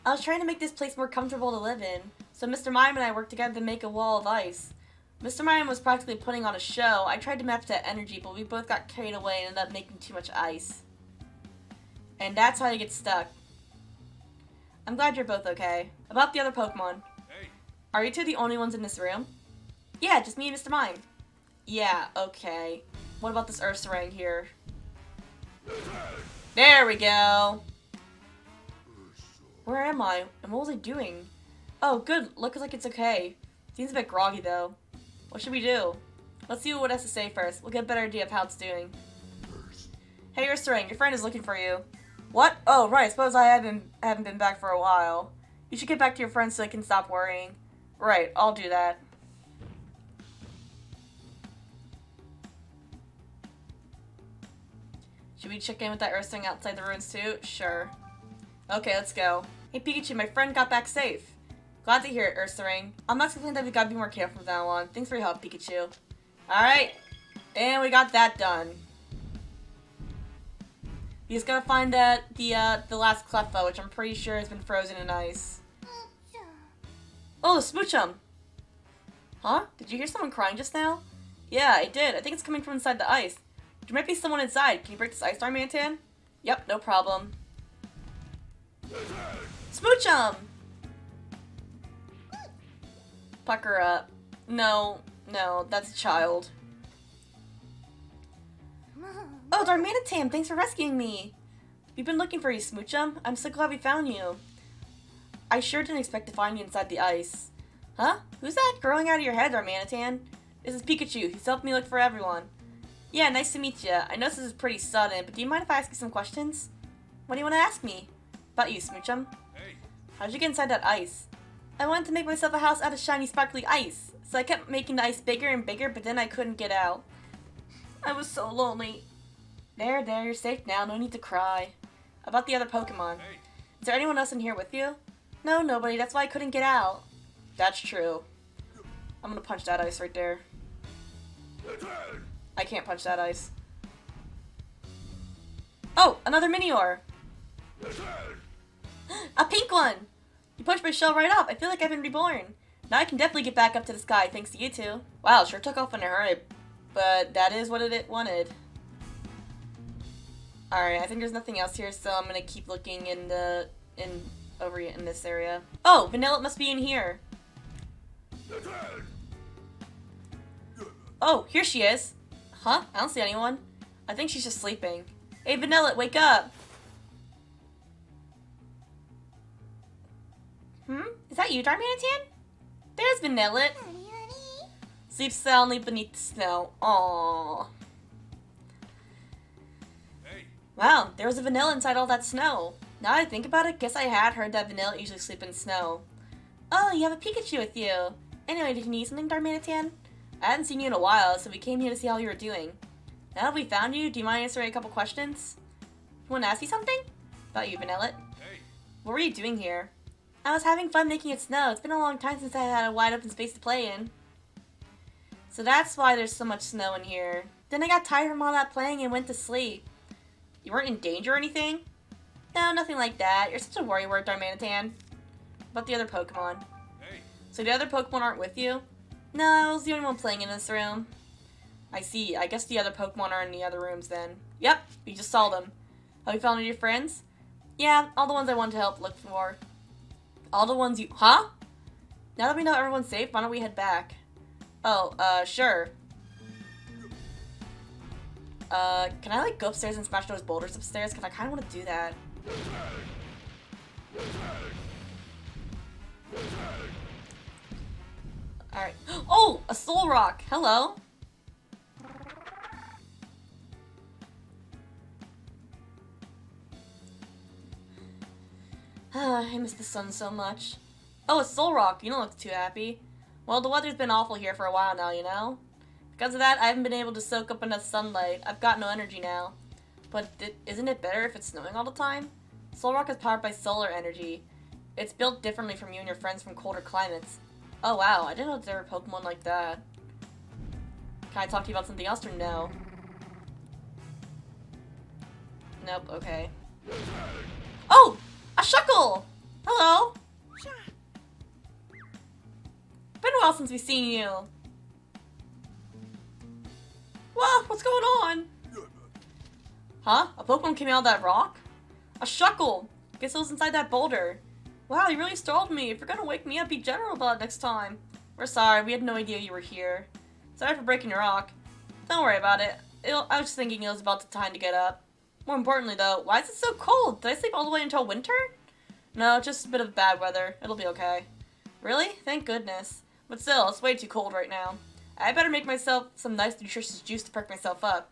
I was trying to make this place more comfortable to live in, so Mr. Mime and I worked together to make a wall of ice. Mr. Mime was practically putting on a show. I tried to match that energy, but we both got carried away and ended up making too much ice. And that's how you get stuck. I'm glad you're both okay. About the other Pokemon. Hey. Are you two the only ones in this room? Yeah, just me and Mr. Mime. Yeah, okay. What about this Ursaring here? There we go! Where am I? And what was I doing? Oh, good. Looks like it's okay. Seems a bit groggy, though. What should we do? Let's see what it has to say first. We'll get a better idea of how it's doing. Hey, Ursaring, your friend is looking for you. What? Oh, right. I suppose I haven't been back for a while. You should get back to your friends so they can stop worrying. Right, I'll do that. Should we check in with that Ursaring outside the ruins too? Sure. Okay, let's go. Hey Pikachu, my friend got back safe. Glad to hear it, Ursaring. I'm not complaining that we gotta be more careful from now on. Thanks for your help, Pikachu. Alright. And we got that done. We just gotta find the last Cleffa, which I'm pretty sure has been frozen in ice. Oh, the Smoochum! Huh? Did you hear someone crying just now? Yeah, I did. I think it's coming from inside the ice. There might be someone inside. Can you break this ice, Darmanitan? Yep, no problem. Smoochum! Pucker up. No, that's a child. Oh, Darmanitan, thanks for rescuing me. We've been looking for you, Smoochum. I'm so glad we found you. I sure didn't expect to find you inside the ice. Huh? Who's that growing out of your head, Darmanitan? This is Pikachu. He's helped me look for everyone. Yeah, nice to meet you. I know this is pretty sudden, but do you mind if I ask you some questions? What do you want to ask me? About you, Smoochum. Hey. How'd you get inside that ice? I wanted to make myself a house out of shiny, sparkly ice. So I kept making the ice bigger and bigger, but then I couldn't get out. I was so lonely. There, you're safe now. No need to cry. About the other Pokemon. Hey. Is there anyone else in here with you? No, nobody. That's why I couldn't get out. That's true. I'm gonna punch that ice right there. I can't punch that ice. Oh, another Minior! A pink one! You punched my shell right up. I feel like I've been reborn. Now I can definitely get back up to the sky thanks to you two. Wow, sure took off in a hurry. But that is what it wanted. Alright, I think there's nothing else here, so I'm gonna keep looking over in this area. Oh, Vanilla must be in here. Oh, here she is. Huh? I don't see anyone. I think she's just sleeping. Hey, Vanilla, wake up! Is that you, Darmanitan? There's Vanilla. Sleeps soundly beneath the snow. Aww. Hey. Wow, there was a Vanilla inside all that snow. Now that I think about it, guess I had heard that Vanilla usually sleep in snow. Oh, you have a Pikachu with you. Anyway, did you need something, Darmanitan? I hadn't seen you in a while, so we came here to see how you were doing. Now that we found you, do you mind answering a couple questions? You want to ask me something? About you, Vanilla. Hey. What were you doing here? I was having fun making it snow. It's been a long time since I had a wide open space to play in. So that's why there's so much snow in here. Then I got tired from all that playing and went to sleep. You weren't in danger or anything? No, nothing like that. You're such a worrywart, Darmanitan. About the other Pokemon. Hey. So the other Pokemon aren't with you? No, I was the only one playing in this room. I see. I guess the other Pokemon are in the other rooms then. Yep, we just saw them. Have you found any of your friends? Yeah, all the ones I wanted to help look for. All the ones you... Huh? Now that we know everyone's safe, why don't we head back? Oh, sure. Can I, like, go upstairs and smash those boulders upstairs? Because I kind of want to do that. Alright. Oh! A soul rock! Hello! I miss the sun so much. Oh, a soul rock! You don't look too happy. Well, the weather's been awful here for a while now, you know? Because of that, I haven't been able to soak up enough sunlight. I've got no energy now. But isn't it better if it's snowing all the time? Soul rock is powered by solar energy. It's built differently from you and your friends from colder climates. Oh wow, I didn't know there were Pokemon like that. Can I talk to you about something else or no? Nope, okay. Oh! A Shuckle! Hello! Been a while since we've seen you. Whoa, what's going on? Huh? A Pokemon came out of that rock? A Shuckle! Guess it was inside that boulder. Wow, you really startled me. If you're gonna wake me up, be general about it next time. We're sorry, we had no idea you were here. Sorry for breaking your rock. Don't worry about it. I was just thinking it was about the time to get up. More importantly though, why is it so cold? Did I sleep all the way until winter? No, just a bit of bad weather. It'll be okay. Really? Thank goodness. But still, it's way too cold right now. I better make myself some nice nutritious juice to perk myself up.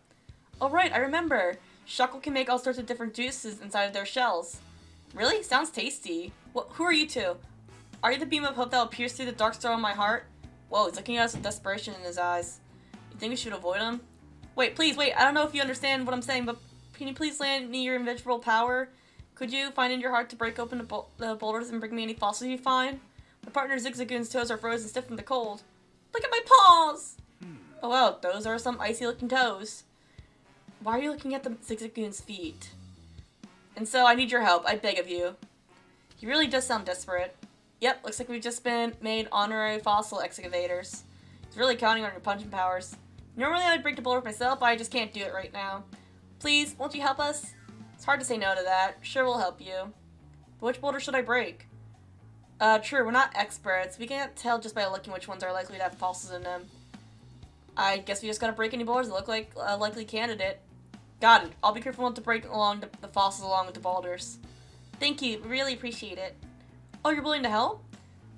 Oh right, I remember. Shuckle can make all sorts of different juices inside of their shells. Really? Sounds tasty. Who are you two? Are you the beam of hope that will pierce through the dark star on my heart? Whoa, he's looking at us with desperation in his eyes. You think we should avoid him? Wait, please, wait. I don't know if you understand what I'm saying, but can you please lend me your invincible power? Could you find in your heart to break open the boulders and bring me any fossils you find? My partner Zigzagoon's toes are frozen stiff from the cold. Look at my paws! Oh wow, those are some icy looking toes. Why are you looking at the Zigzagoon's feet? And so I need your help, I beg of you. He really does sound desperate. Yep, looks like we've just been made honorary fossil excavators. He's really counting on your punching powers. Normally I would break the boulder myself, but I just can't do it right now. Please, won't you help us? It's hard to say no to that. Sure, we'll help you. But which boulder should I break? True, we're not experts. We can't tell just by looking which ones are likely to have fossils in them. I guess we just gotta break any boulders that look like a likely candidate. Got it. I'll be careful not to break along the fossils along with the boulders. Thank you. We really appreciate it. Oh, you're willing to help?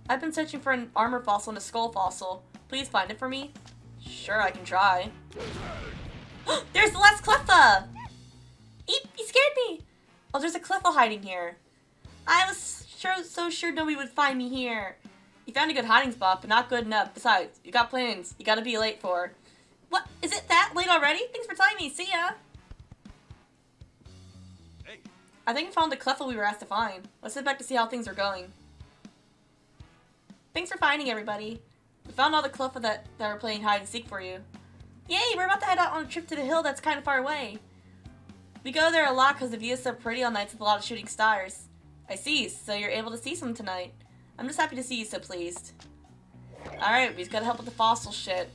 I've been searching for an armor fossil and a skull fossil. Please find it for me. Sure, I can try. There's the last Cleffa! Eep, he scared me! Oh, there's a Cleffa hiding here. I was so sure nobody would find me here. You found a good hiding spot, but not good enough. Besides, you got plans you gotta be late for. What? Is it that late already? Thanks for telling me. See ya! Hey. I think we found the Cleffa we were asked to find. Let's head back to see how things are going. Thanks for finding everybody. We found all the Cleffa that are playing hide and seek for you. Yay, we're about to head out on a trip to the hill that's kind of far away. We go there a lot because the view is so pretty on nights with a lot of shooting stars. I see, so you're able to see some tonight. I'm just happy to see you so pleased. Alright, we've got to help with the fossil shit.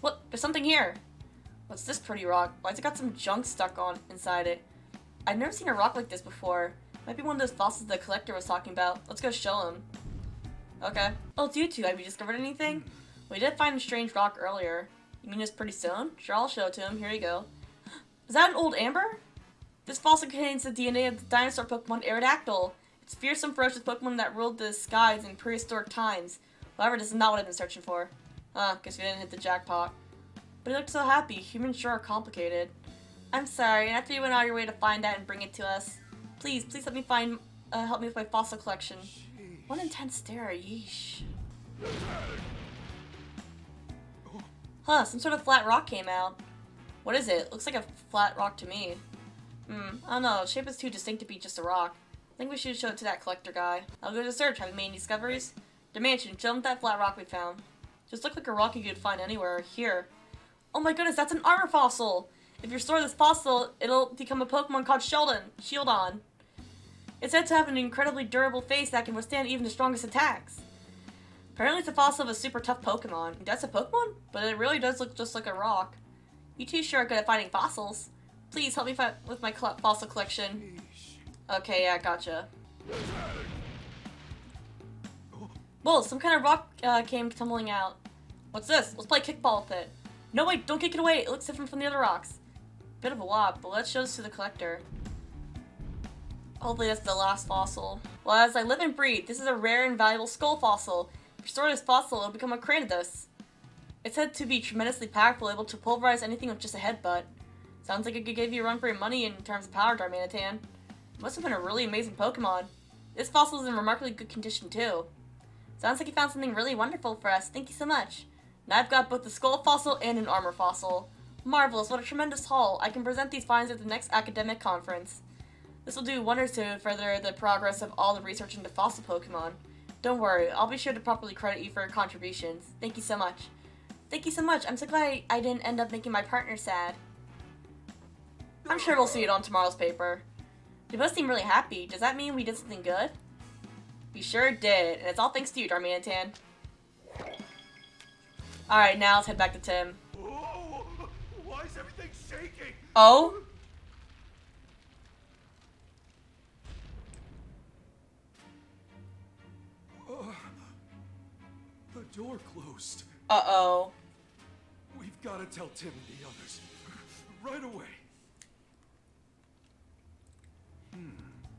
What? There's something here. What's this pretty rock? Why's it got some junk stuck on inside it? I've never seen a rock like this before. Might be one of those fossils the collector was talking about. Let's go show him. Okay. Oh, it's you two. Have you discovered anything? We did find a strange rock earlier. You mean it's pretty stone? Sure, I'll show it to him. Here you go. Is that an old amber? This fossil contains the DNA of the dinosaur Pokemon Aerodactyl. It's a fearsome, ferocious Pokemon that ruled the skies in prehistoric times. However, this is not what I've been searching for. Guess we didn't hit the jackpot. But he looked so happy. Humans sure are complicated. I'm sorry. After you went out of your way to find that and bring it to us, please let me help me with my fossil collection. One intense stare. Yeesh. Huh, some sort of flat rock came out. What is it? Looks like a flat rock to me. I don't know. The shape is too distinct to be just a rock. I think we should show it to that collector guy. I'll go to search. Have you made any discoveries? Dimension, show him that flat rock we found. Just look like a rock you could find anywhere. Here. Oh my goodness, that's an armor fossil! If you restore this fossil, it'll become a Pokemon called Shieldon. It's said to have an incredibly durable face that can withstand even the strongest attacks. Apparently it's a fossil of a super tough Pokemon. That's a Pokemon? But it really does look just like a rock. You two sure are good at finding fossils. Please help me with my fossil collection. Okay, yeah, gotcha. Whoa, some kind of rock came tumbling out. What's this? Let's play kickball with it. No, wait, don't kick it away. It looks different from the other rocks. Bit of a wop, but let's show this to the collector. Hopefully that's the last fossil. Well, as I live and breathe, this is a rare and valuable skull fossil. If you restore this fossil, it'll become a Cranidos. It's said to be tremendously powerful, able to pulverize anything with just a headbutt. Sounds like it could give you a run for your money in terms of power, Darmanitan. It must have been a really amazing Pokemon. This fossil is in remarkably good condition, too. Sounds like you found something really wonderful for us. Thank you so much. Now I've got both the skull fossil and an armor fossil. Marvelous, what a tremendous haul. I can present these finds at the next academic conference. This will do wonders to further the progress of all the research into fossil Pokemon. Don't worry, I'll be sure to properly credit you for your contributions. Thank you so much. Thank you so much. I'm so glad I didn't end up making my partner sad. I'm sure we'll see it on tomorrow's paper. You both seem really happy. Does that mean we did something good? We sure did, and it's all thanks to you, Darmanitan. Alright, now let's head back to Tim. Oh, why is everything shaking? Oh? The door closed. Uh-oh. We've got to tell Tim and the others. Right away.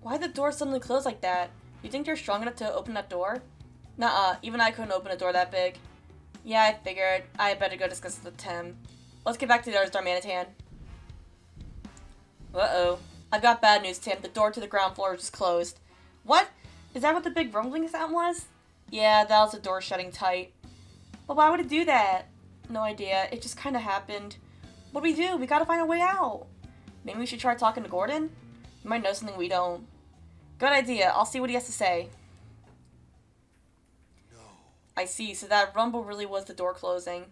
Why'd the door suddenly close like that? You think you're strong enough to open that door? Nuh-uh, even I couldn't open a door that big. Yeah, I figured. I better go discuss it with Tim. Let's get back to the others, Darmanitan. Uh-oh. I've got bad news, Tim. The door to the ground floor is just closed. What? Is that what the big rumbling sound was? Yeah, that was the door shutting tight. But why would it do that? No idea. It just kind of happened. What do? We gotta find a way out. Maybe we should try talking to Gordon? He might know something we don't. Good idea. I'll see what he has to say. No. I see. So that rumble really was the door closing.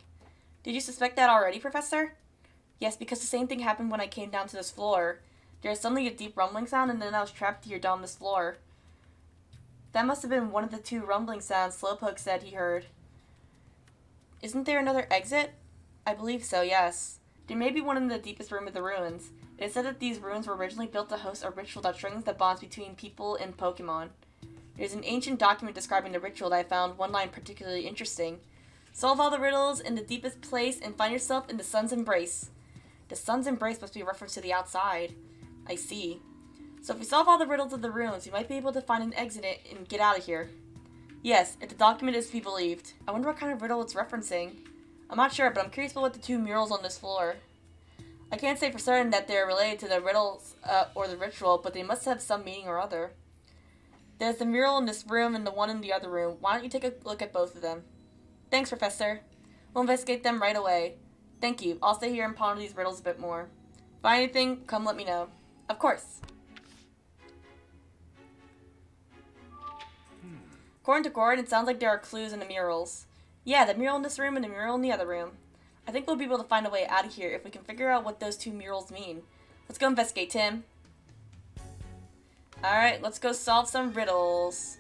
Did you suspect that already, Professor? Yes, because the same thing happened when I came down to this floor. There was suddenly a deep rumbling sound, and then I was trapped here down this floor. That must have been one of the two rumbling sounds Slowpoke said he heard. Isn't there another exit? I believe so, yes. There may be one in the deepest room of the ruins. It is said that these ruins were originally built to host a ritual that strengthens the bonds between people and Pokemon. There's an ancient document describing the ritual that I found one line particularly interesting. Solve all the riddles in the deepest place and find yourself in the sun's embrace. The sun's embrace must be a reference to the outside. I see. So if we solve all the riddles of the rooms, we might be able to find an exit and get out of here. Yes, if the document is to be believed. I wonder what kind of riddle it's referencing. I'm not sure, but I'm curious about what the two murals on this floor. I can't say for certain that they're related to the riddles or the ritual, but they must have some meaning or other. There's the mural in this room and the one in the other room. Why don't you take a look at both of them? Thanks, Professor. We'll investigate them right away. Thank you. I'll stay here and ponder these riddles a bit more. Find anything, come let me know. Of course. According to Gordon, it sounds like there are clues in the murals. Yeah, the mural in this room and the mural in the other room. I think we'll be able to find a way out of here if we can figure out what those two murals mean. Let's go investigate, Tim. Alright, let's go solve some riddles.